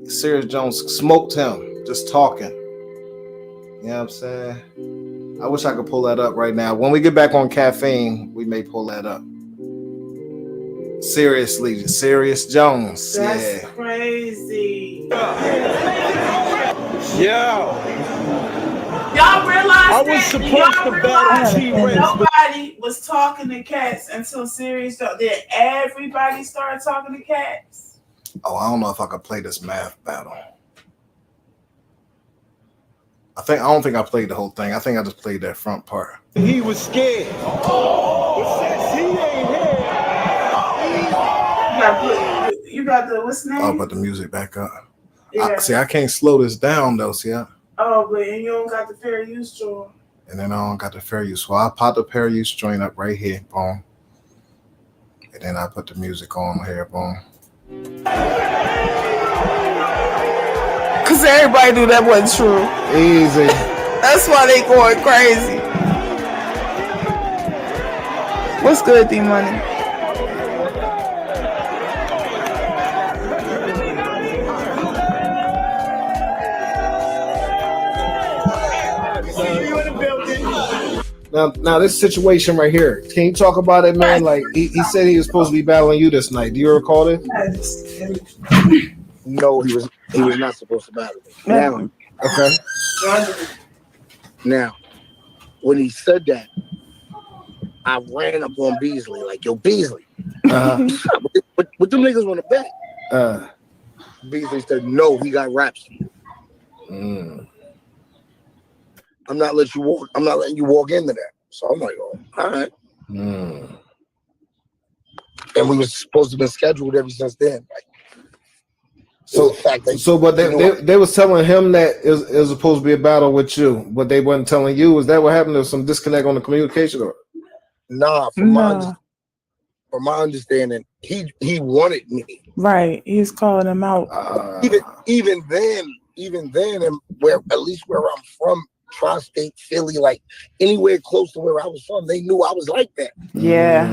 Serious Jones smoked him just talking. You know what I'm saying? I wish I could pull that up right now. When we get back on caffeine, we may pull that up. Seriously, Serious Jones. That's crazy. Yo. Y'all realize I was that? supposed to battle T-Rex, Nobody was talking to cats until series. Then everybody started talking to cats. Oh, I don't know if I could play this math battle. I don't think I played the whole thing. I think I just played that front part. He was scared. But since he ain't here, you got the what's name? I'll put the music back up. Yeah. I can't slow this down though. Oh, but you don't got the fair use joint. And then I don't got the fair use. So I pop the fair use joint up right here, boom. And then I put the music on here, boom. Cause everybody knew that wasn't true. Easy. That's why they going crazy. What's good, D Money? Now this situation right here, can you talk about it, man? Like he said he was supposed to be battling you this night. Do you recall it? No, he was not supposed to battle me. Now, okay. Now, when he said that, I ran up on Beasley like, yo, Beasley. What them niggas want to bet? Beasley said, no, he got raps for you. I'm not letting you walk into that. So I'm like, oh, all right. And we was supposed to be scheduled ever since then. Like, but they was telling him that it was supposed to be a battle with you, but they wasn't telling you. Was that what happened? There was some disconnect on the communication, or? Nah, from my understanding, he wanted me. Right, he's calling him out. Even then, and at least where I'm from, Tri-State Philly, like anywhere close to where I was from, they knew I was like that. Yeah.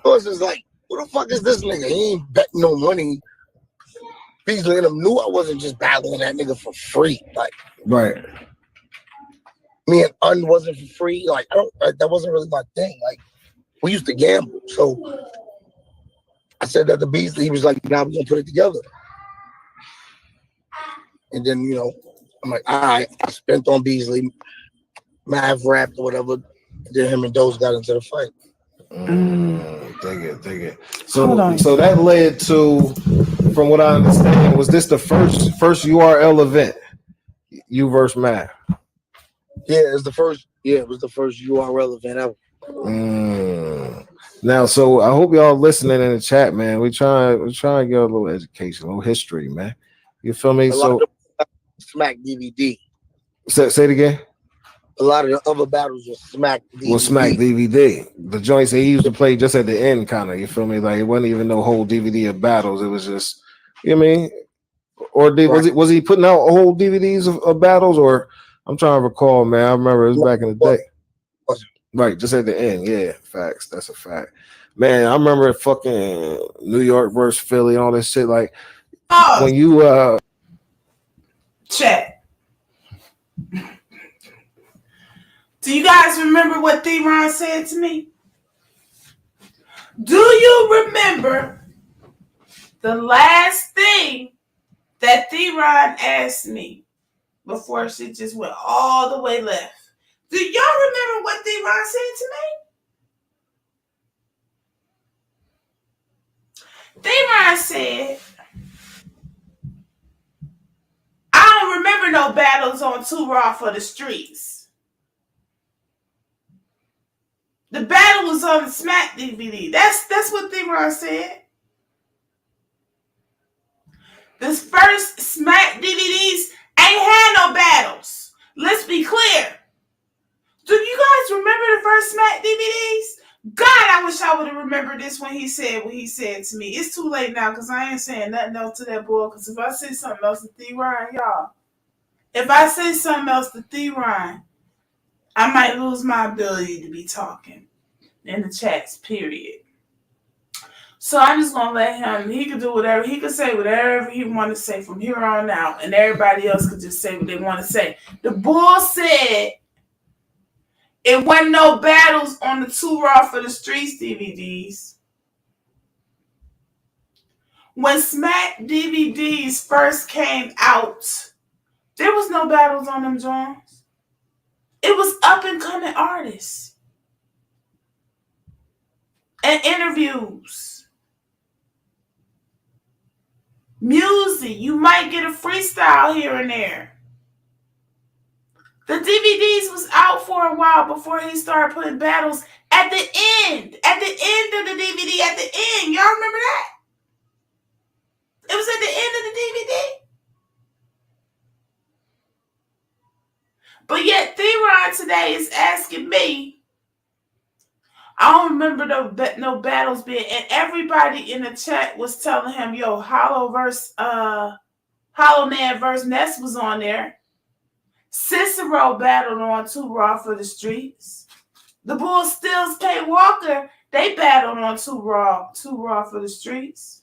So it's just like, who the fuck is this nigga? He ain't betting no money. Beasley and them knew I wasn't just battling that nigga for free. Like, right. Me and Un wasn't for free. Like, that wasn't really my thing. Like, we used to gamble. So I said that to Beasley. He was like, nah, we're gonna put it together. And then, I'm like, all right, I spent on Beasley, Mav rapped or whatever. Then him and Dose got into the fight. Dig it. So that led to, from what I understand, was this the first URL event? You versus Mav? Yeah, it was the first URL event ever. Now, so I hope y'all listening in the chat, man. We try to get a little education, a little history, man. You feel me? So Smack DVD. Say it again. A lot of the other battles were Smack DVD. Smack DVD. The joints that he used to play just at the end, kind of. You feel me? Like it wasn't even no whole DVD of battles. It was just, you know what I mean? Or was he putting out whole DVDs of battles? Or I'm trying to recall, man. I remember it was back in the day. Right, just at the end. Yeah, facts. That's a fact. Man, I remember fucking New York versus Philly and all this shit. Like when you chat. Do you guys remember what Theron said to me? Do you remember the last thing that Theron asked me before she just went all the way left? Do y'all remember what Theron said to me? Theron said, I don't remember no battles on Too Raw for the Streets. The battle was on the Smack DVD. That's what Theron said. The first Smack DVDs ain't had no battles. Let's be clear. Do you guys remember the first Smack DVDs? God, I wish I would have remembered this when he said what he said to me. It's too late now because I ain't saying nothing else to that boy. Because if I say something else to Theron, y'all, I might lose my ability to be talking in the chats, period. So I'm just gonna let him. He could do whatever. He could say whatever he want to say from here on out, and everybody else could just say what they want to say. The bull said it wasn't no battles on the Too Raw for the Streets DVDs. When Smack DVDs first came out, there was no battles on them joints. It was up and coming artists and interviews. Music, you might get a freestyle here and there. The DVDs was out for a while before he started putting battles at the end. At the end of the DVD, at the end. Y'all remember that? It was at the end of the DVD. But yet, Theron today is asking me, I don't remember no battles being, and everybody in the chat was telling him, yo, Hollow Man versus Ness was on there. Cicero battled on Too Raw for the Streets. The Bull Stills K. Walker, they battled on Too Raw for the Streets.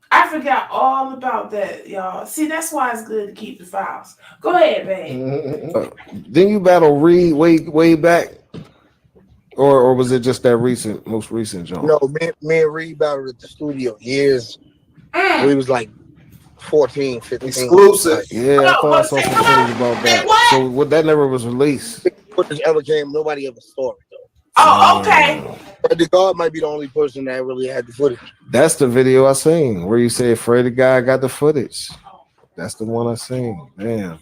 I forgot all about that, y'all. See, that's why it's good to keep the files. Go ahead, babe. Didn't you battle Reed way back? Or was it just that most recent jump? No, me and Reed battled at the studio years. We was like 14, 15. Exclusive. Yeah, I thought I saw some footage about that. So that never was released. Footage ever came, nobody ever saw it though. Oh, okay. But the God might be the only person that really had the footage. That's the video I seen where you say Freddie guy got the footage. That's the one I seen. Damn.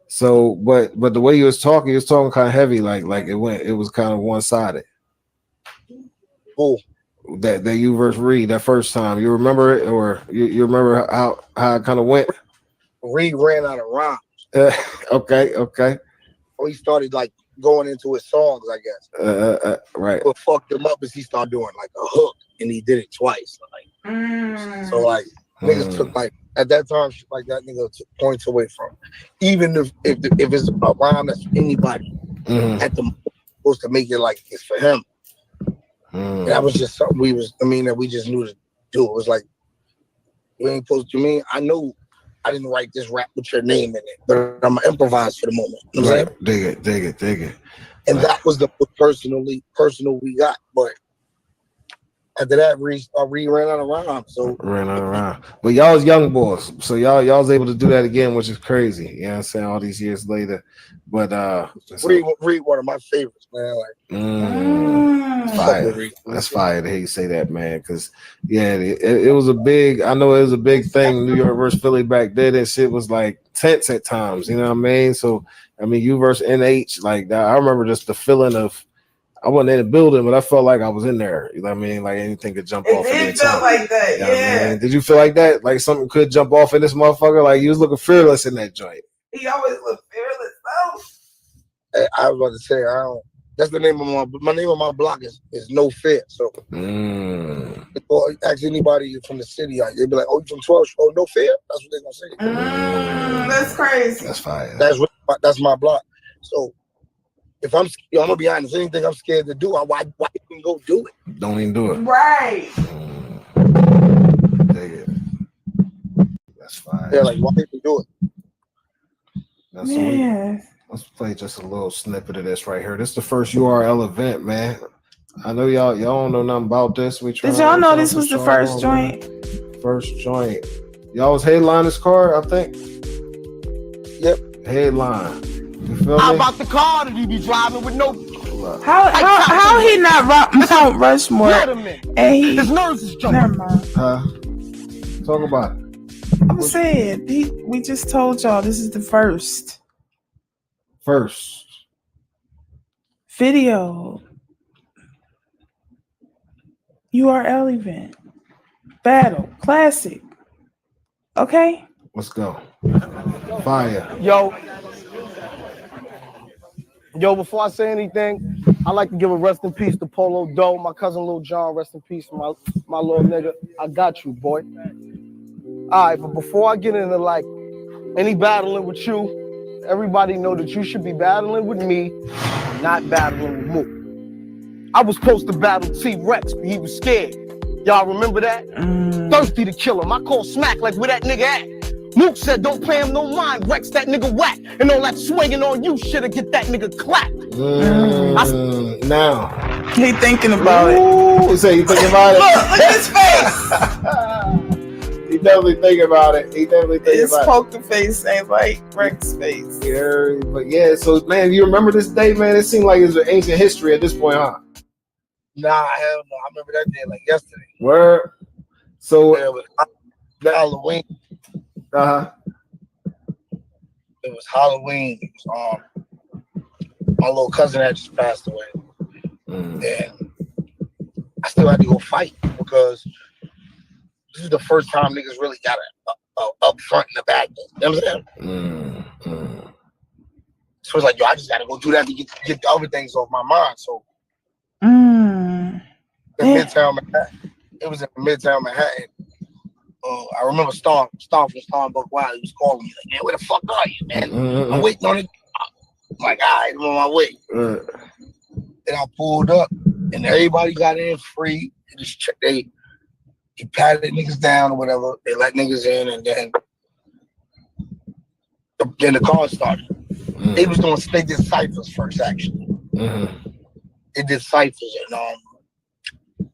So, but the way he was talking kind of heavy, like it was kind of one-sided. Oh, that you versus Reed that first time. You remember it, or you remember how it kind of went? Reed ran out of rhymes. Okay. Or he started like going into his songs, I guess. Right. What fucked him up is he started doing like a hook, and he did it twice. So like niggas took like at that time shit like that nigga took points away from him. Even if it's a rhyme that's for anybody, at the supposed to make it like it's for him. That was just something that we just knew to do. It was like we ain't supposed to. I know I didn't write this rap with your name in it, but I'm gonna improvise for the moment. You know what I'm saying? Dig it. And that was the personal we got. But after that, Reed ran out of rhymes. So ran out of rhymes. But y'all was young boys, so y'all was able to do that again, which is crazy. You know what I'm saying? All these years later. But Reed one of my favorites, man. Fire. That's fire to hear you say that, man. Because it was a big. I know it was a big thing. New York versus Philly back then. That shit was like tense at times. You know what I mean? So I mean, you versus NH, like that. I remember just the feeling of I wasn't in the building, but I felt like I was in there. You know what I mean? Like anything could jump off. It felt like that. You know what I mean? Did you feel like that? Like something could jump off in this motherfucker? Like you was looking fearless in that joint. He always looked fearless, though. I was about to say, that's the name of my name of my block is No Fear. So ask anybody from the city, they'd be like, "Oh, you from 12? Oh, No Fear." That's what they're gonna say. That's crazy. That's fire. That's my block. So if I'm gonna be honest, anything I'm scared to do, why even go do it? Don't even do it. Right. Dig it. That's fine. Yeah, like why even do it? That's let's play just a little snippet of this right here. This is the first URL event, man. I know y'all don't know nothing about this. Did y'all know this was the first joint? First joint. Y'all was headline this card, I think. Yep. Headline. You feel How me? about the car that he be driving with no? How he not Mount Rushmore? And his nerves is jumping. Never mind. Talk about it. I'm saying we just told y'all this is the first video URL event battle classic. Okay, let's go. Fire. Yo, before I say anything, I'd like to give a rest in peace to Polo Doe, my cousin Lil John. Rest in peace, my little nigga. I got you, boy. All right, but before I get into like any battling with you, everybody know that you should be battling with me, not battling with Mook. I was supposed to battle TRex, but he was scared. Y'all remember that? Thirsty to kill him. I called smack like where that nigga at. Mook said, don't pay him no mind, Rex, that nigga whack. And all that swinging on you shit'll get that nigga clapped. Now. He thinking about it. He say you thinking about it? Look at his face. He definitely think about it. He definitely think His about it. poker face ain't like Rex face. Yeah, but yeah, so man, you remember this day, man? It seemed like it's an ancient history at this point, huh? Nah, hell no. I remember that day like yesterday. Where? So it was Halloween. Uh-huh. It was Halloween. My little cousin had just passed away. And I still had to go fight because this is the first time niggas really got a up front and a back. You know what I'm saying? So it's like, yo, I just gotta go do that to get the other things off my mind. So in Midtown Manhattan. It was in Midtown Manhattan. I remember Star from Starbuck Wild. He was calling me like, man, where the fuck are you, man? I'm waiting on it. I'm like, all right, I'm on my way. And I pulled up, and everybody got in free. They just checked. They patted niggas down or whatever. They let niggas in, and then the car started. They did ciphers first, actually. They did ciphers, and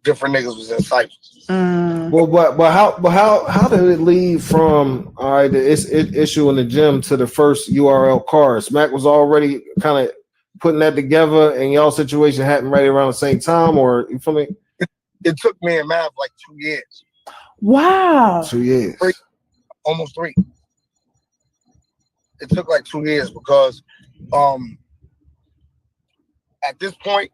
different niggas was in ciphers. Well, but how did it lead from the issue in the gym to the first URL car? Smack was already kind of putting that together, and y'all situation happened right around the same time, or you feel me? It took me and Mav like 2 years. Wow. 2 years. Almost 3. It took like 2 years because at this point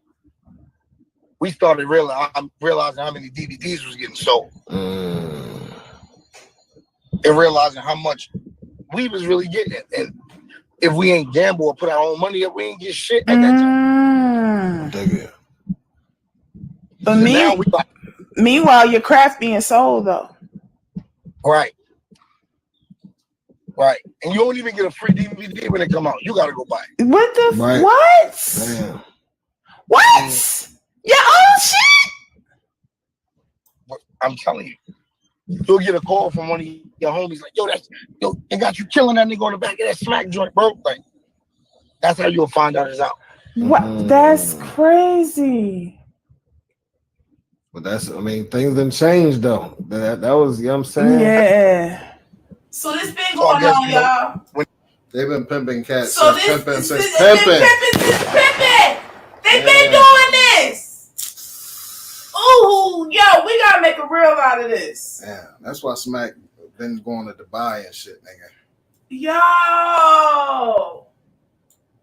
we started realizing how many DVDs was getting sold. And realizing how much we was really getting. And if we ain't gamble or put our own money up, we ain't get shit at that time. But meanwhile, your craft being sold though. Right. And you don't even get a free DVD when it come out. You gotta go buy it. What the what? Damn. What? Your own shit? I'm telling you. You'll get a call from one of your homies like, yo, they got you killing that nigga on the back of that smack joint, bro. Like, that's how you'll find out it's out. What? That's crazy. But things done changed though. That was, you know what I'm saying? Yeah. So this been going on, y'all. They've been pimping cats. So this pimping. They've been doing this. Ooh, yo, we gotta make a reel out of this. Yeah, that's why Smack been going to Dubai and shit, nigga. Yo,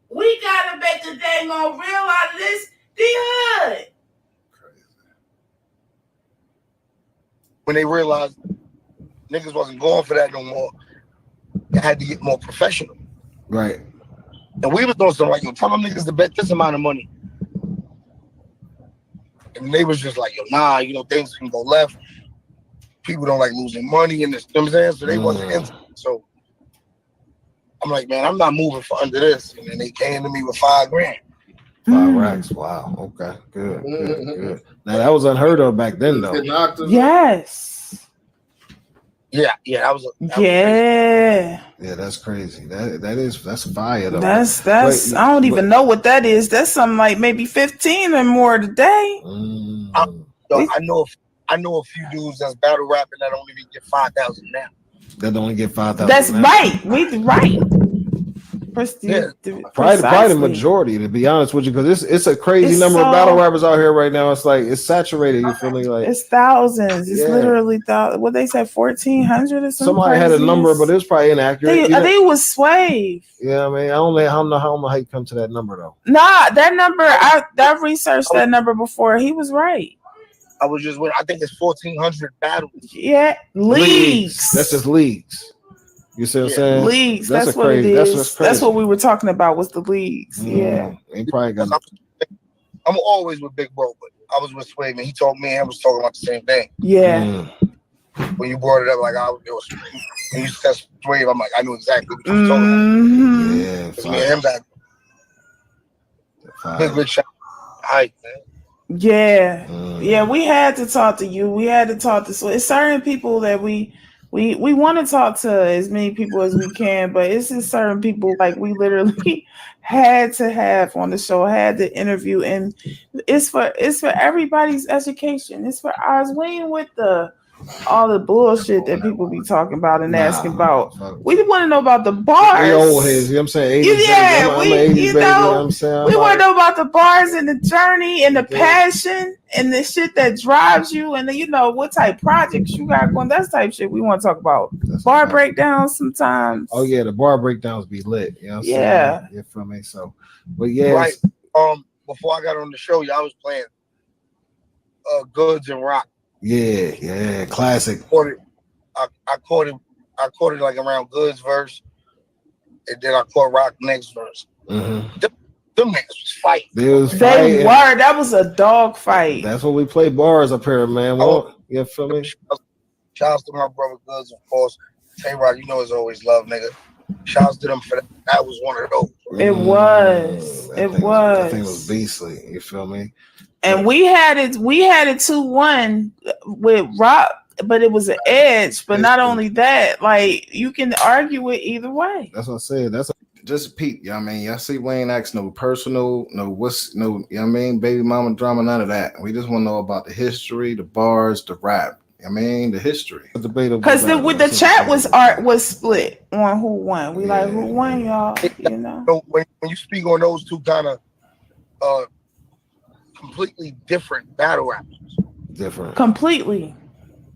we gotta make a dang on reel out of this. The hood. When they realized niggas wasn't going for that no more, they had to get more professional. Right. And we was doing something like, yo, tell them niggas to bet this amount of money. And they was just like, yo, nah, things can go left. People don't like losing money in this, you know what I'm saying? So they wasn't into it. So I'm like, man, I'm not moving for under this. And then they came to me with $5,000. 5 racks. Wow. Okay. Good. Now that was unheard of back then, though. Yes. Yeah, that was yeah. Yeah, that's crazy. That's fire though. That's I don't even know what that is. That's something like maybe 15 or more today. I know a few dudes that's battle rapping that don't even get 5,000 now. That only get 5,000. That's now. right. We right. Probably the majority, to be honest with you, because it's a crazy number of battle rappers out here right now. It's like it's saturated. You feel me? Like it's thousands. It's literally thousands. What they said, 1,400 or something. Somebody had a number, but it was probably inaccurate. I think it was Swave. Yeah, I mean, I don't know how you come to that number though. Nah, that number I researched that number before. He was right. I was just I think it's 1,400 battles. Yeah, leagues. That's just leagues. You see what I'm saying? Leagues. That's what it is. That's what we were talking about. Was the leagues? Yeah. He probably got. I'm always with Big Bro, but I was with Swave, and he told me and was talking about the same thing. Yeah. When you brought it up, like when you said Swave, I'm like, I knew exactly what you were talking about. Yeah. It's me and him back. Big shot. Hype, man. Yeah. Yeah. We had to talk to you. We had to talk to Swave. It's certain people that we want to talk to as many people as we can, but it's just certain people like we literally had to have on the show, had to interview, and it's for everybody's education. It's for ours. We ain't with the all the bullshit that people be talking about and asking about. We want to know about the bars. We old heads, you know what I'm saying? 80s, yeah, I'm 80s, baby, you know what I'm saying? We want to know about the bars and the journey and the passion and the shit that drives you and then, you know, what type projects you got going. That's type shit we want to talk about. Bar breakdowns sometimes. Oh, yeah, the bar breakdowns be lit. You know what I'm saying? You feel me? So, but yeah. Right. Before I got on the show, y'all was playing Goods and Rock. Yeah, classic. I caught it like around Goods verse, and then I caught Rock next verse. Mm-hmm. Them niggas was fighting. They were. That was a dog fight. That's what we play bars up here, man. You feel me? Shouts to my brother Goods, of course. Tay-Rod, you know, it's always love, nigga. Shouts to them for that. That was one of those. It was. That thing was beastly. You feel me? And we had it 2-1 with Rock, but it was an edge. But not only that, like you can argue it either way. That's what I said. That's just Pete. You know what I mean? Y'all see we ain't asked no personal, you know what I mean, baby mama drama, none of that. We just want to know about the history, the bars, the rap. I mean, the history. Because the chat was split on who won. We like who won, y'all. You know. So when you speak on those two kind of completely different battle rappers. Different. Completely.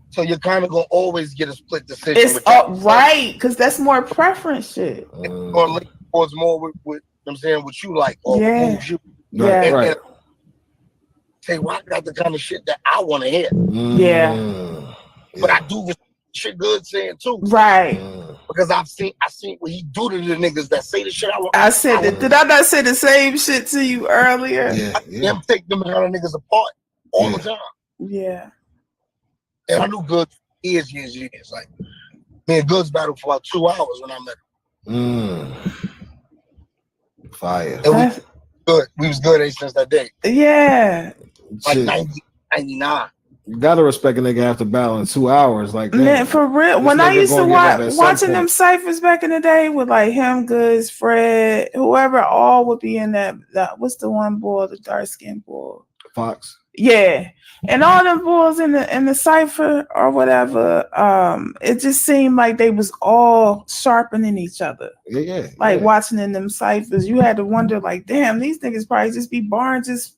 So you're kind of gonna always get a split decision. It's right, because that's more preference shit. Or lean towards more with I'm saying what you like or moves you. Yeah. Right. Say, Rock got the kind of shit that I want to hear. Yeah. But I do shit good saying too. Right. Because I seen what he do to the niggas that say the shit I want. I said that. Did I not say the same shit to you earlier? Yeah. I take them kind of niggas apart all the time. Yeah. And I knew Good years. Like, me and Goods battled for about 2 hours when I met him. Fire. And we was good since that day. Yeah. Like 99. You gotta respect a nigga after battling 2 hours, like that. Man, for real. When I used to watching them ciphers back in the day with like him, Goods, Fred, whoever, all would be in that what's the one boy, the dark skinned boy? Fox. Yeah. And all them boys in the cipher or whatever, it just seemed like they was all sharpening each other. Yeah. Like watching in them ciphers, you had to wonder, like, damn, these niggas probably just be barring just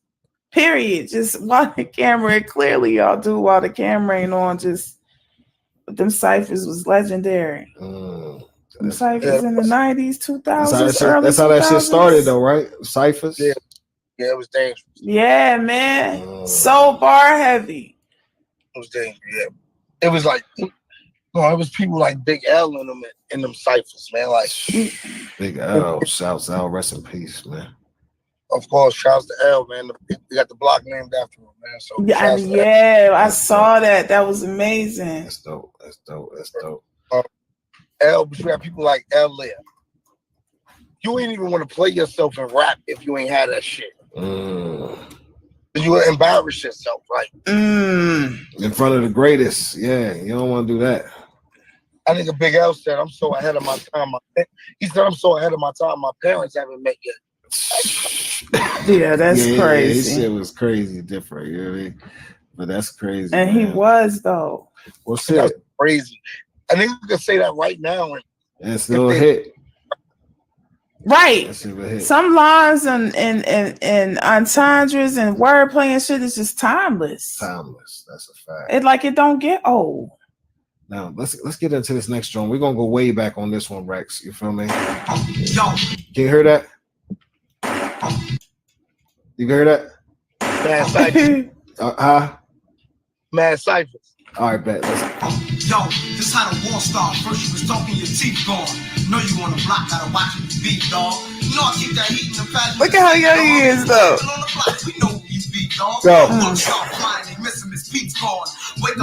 period. Just while the camera, clearly y'all do while the camera ain't on, just but them ciphers was legendary. Them ciphers in the 90s, 2000s, that's how that shit started though, right? Ciphers. Yeah, it was dangerous. Yeah, man. So bar heavy. It was dangerous, yeah. It was like, it was people like Big L in them ciphers, man. Like Big L, shouts out, rest in peace, man. Of course, shouts to L, man. They got the block named after him, man. So I saw that. That was amazing. That's dope. L, but you have people like L there. You ain't even want to play yourself in rap if you ain't had that shit. You would embarrass yourself, right? In front of the greatest. Yeah, you don't want to do that. I think a Big L said, I'm so ahead of my time. He said, I'm so ahead of my time. My parents haven't met yet. Yeah, that's crazy. Yeah, his shit was crazy different, you know what I mean? But that's crazy. And man. He was, though. Well, shit. That's crazy. I think you can say that right now. And still a hit. Right. Some lines and entendres and wordplay and shit is just timeless. Timeless. That's a fact. It don't get old. Now let's get into this next drum. We're gonna go way back on this one, Rex. You feel me? Can you hear that? You hear that? Mad Cyphers. Mad Cyphers. All right, bet. Yo, this how the war start. First you was talking, your teeth gone. Know you on the block, gotta watch you beat, dog. You know I keep that heat in the past. Look at how young he is, though. We know who you beat, dog. Go.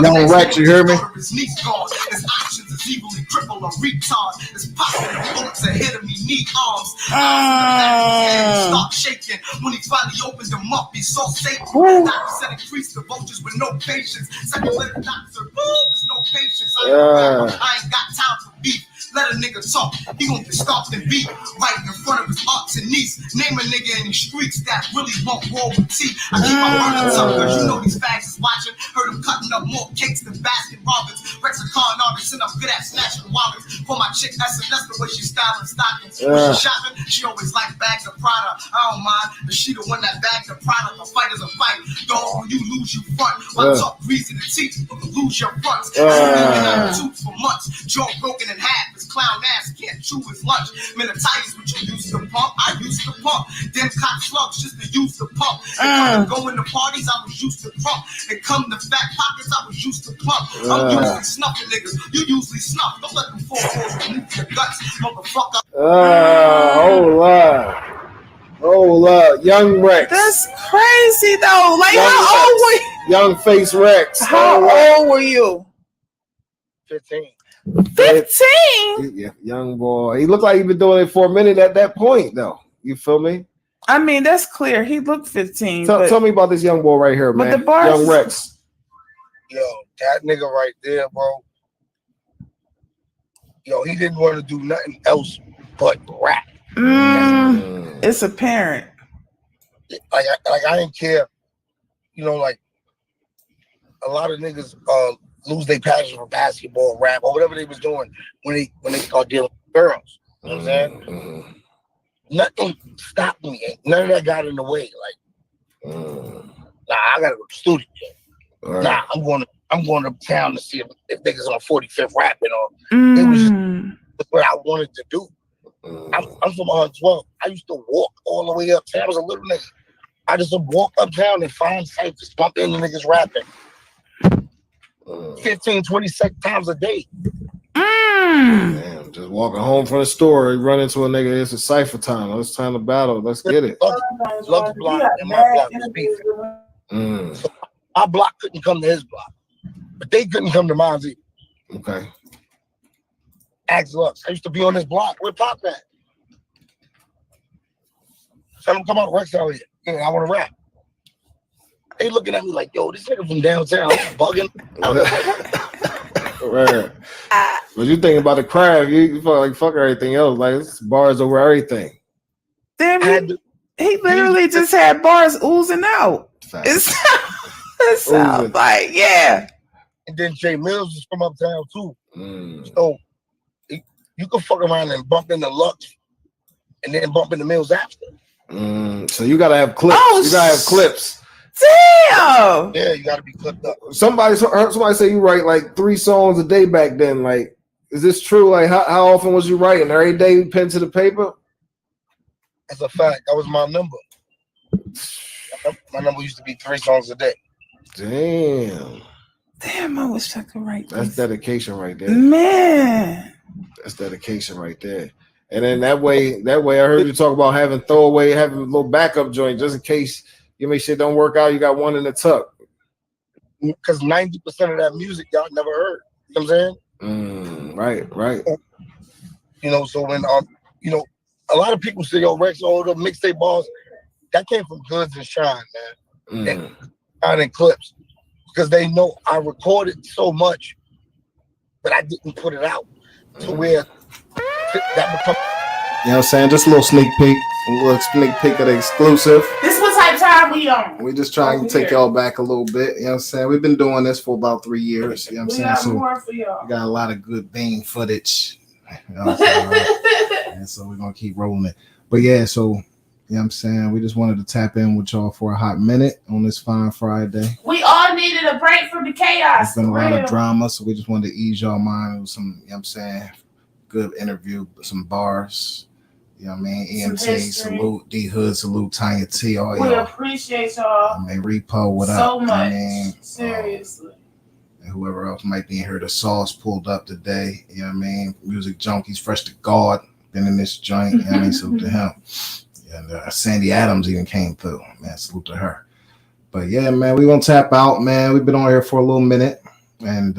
No, Rex, you hear me? His niece gone. His options is evilly crippled or retard. His pocket and bullets ahead of me need arms. Start shaking when he finally opened them up. He's so safe. Doctor said increase the vultures with no patience. Second letter doctor, there's no patience. I ain't got time for beef. Let a nigga talk, he gon' get stopped and beat right in front of his aunts and niece. Name a nigga in these streets that really won't roll with tea. I keep my word on tongue, cause you know these fags is watching. Heard him cutting up more cakes than Baskin Robbins. Rex a con artist and I'm good at snatching wallets. For my chick, that's the way she styling stockings. When she shopping, she always like bags of Prada. I don't mind, but she the one that bags the product. A fight is a fight. Dog, you lose, you front. My talk reason to teach, but you lose your fronts. I been out of tooth for months. Jaw broken in half. His clown ass can't chew his lunch. Man, the tires what you used to pump, I used to pump. Them cop slugs just to use the pump. And come to go into parties, I was used to crump. And come to fat pockets, I was used to plump. I'm usually snuffing niggas. You usually snuff. Don't let them 4-4s remove your guts, motherfucker. Hold up, Young Rex. That's crazy though. Like Young how old were you? Young Face Rex. How old were you? 15. 15? Yeah, young boy. He looked like he been doing it for a minute at that point, though. You feel me? I mean, that's clear. He looked 15. Tell me about this young boy right here, man. But the bars, Young Rex. Yo, that nigga right there, bro. Yo, he didn't want to do nothing else but rap. It's apparent. Like I didn't care. You know, like a lot of niggas lose their passion for basketball, rap, or whatever they was doing when they start dealing with girls. You know what I'm saying? Nothing stopped me. None of that got in the way. Like, nah, I gotta go to the studio. Right. Nah, I'm going to town to see if niggas on 45th rapping or it was just what I wanted to do. I'm from 112. I used to walk all the way uptown. I was a little nigga. I just would walk uptown and find ciphers, bump into niggas rapping 15, 20 times a day. Damn, just walking home from the store, you run into a nigga, it's a cipher time. It's time to battle. Let's get it. Lux block and my block was beefing. So my block couldn't come to his block, but they couldn't come to mine either. Okay. Ask Lux. I used to be on this block. Where Pop at? Tell him come out Rex out here. Yeah, I want to rap. They looking at me like, yo, this nigga from downtown, he's bugging. Right. But you thinking about the crowd, you fuck everything else. Like it's bars over everything. Damn, he literally just had bars oozing out. It sounds like, yeah. And then Jay Mills is from uptown too. So you can fuck around and bump into Lux and then bump into Mills after. So you gotta have clips. You gotta have clips. Damn. Yeah, you gotta be clipped up. Somebody say you write like 3 songs a day back then. Like, is this true? Like, how often was you writing? Every day, pen to the paper? That's a fact. That was my number. My number used to be 3 songs a day. Damn, I wish I could write. That's dedication right there. Man. That's dedication right there. And then that way, I heard you talk about having a little backup joint just in case you make shit don't work out. You got one in the tuck. Because 90% of that music y'all never heard. You know what I'm saying? Right. You know, so when you know, a lot of people say, yo, Rex, all the mixtape bars, that came from Goods and Shine, man. And clips. Because they know I recorded so much, but I didn't put it out to where that become. You know what I'm saying? Just a little sneak peek. A little sneak peek of the exclusive. This what type of time we on? We just trying to take y'all back a little bit. You know what I'm saying? We've been doing this for about 3 years. You know what I'm saying? So we got a lot of good Bane footage. You know what I'm saying? Right? And so we're going to keep rolling it. But yeah, so, you know what I'm saying? We just wanted to tap in with y'all for a hot minute on this fine Friday. We all needed a break from the chaos. There's been a lot of drama, so we just wanted to ease y'all mind with some, you know what I'm saying, good interview, some bars. You know what I mean? EMT, salute, D Hood, salute, Tanya T, all y'all. We appreciate y'all. I mean, Repo, what so up? So much. I mean, seriously. And whoever else might be in here, the Sauce pulled up today. You know what I mean? Music Junkies, Fresh to God, been in this joint. You know what I mean? Salute to him. And Sandy Adams even came through. Man, salute to her. But yeah, man, we gonna tap out, man. We've been on here for a little minute. And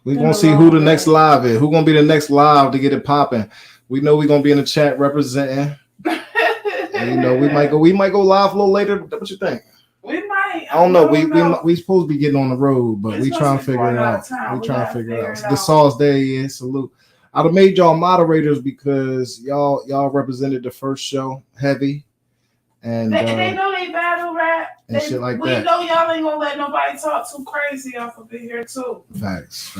we're gonna see who the next live is. Who gonna be the next live to get it popping? We know we're gonna be in the chat representing. And, you know, we might go live a little later. What you think? We might. I don't know. We supposed to be getting on the road, but we trying to figure it out. We trying to figure it out. The Sauce, there he is. Salute. I'd have made y'all moderators because y'all represented the first show heavy, and they know they battle rap and shit like we that. We know y'all ain't gonna let nobody talk too crazy off of it here too. Facts.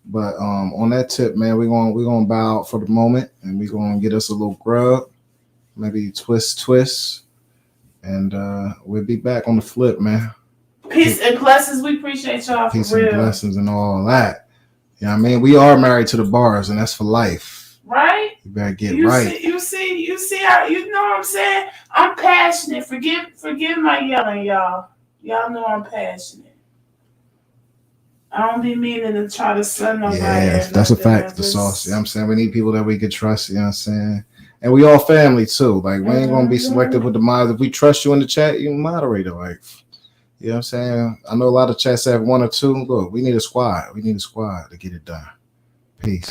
But on that tip, man, we're gonna bow out for the moment, and we're gonna get us a little grub, maybe twist, and we'll be back on the flip, man. Peace and blessings. We appreciate y'all. Peace for real. and blessings and all that. You know what I mean? We are married to the bars, and that's for life. Right? You better get right. You see how, you know what I'm saying? I'm passionate. Forgive my yelling, y'all. Y'all know I'm passionate. I don't be meaning to try to send nobody. Yeah, that's a fact. The sauce. You know what I'm saying? We need people that we can trust, you know what I'm saying? And we all family too. Like, we ain't gonna be selective with the mods. If we trust you in the chat, you can moderate it. Like, you know what I'm saying? I know a lot of chats have one or two. Look, we need a squad. We need a squad to get it done. Peace.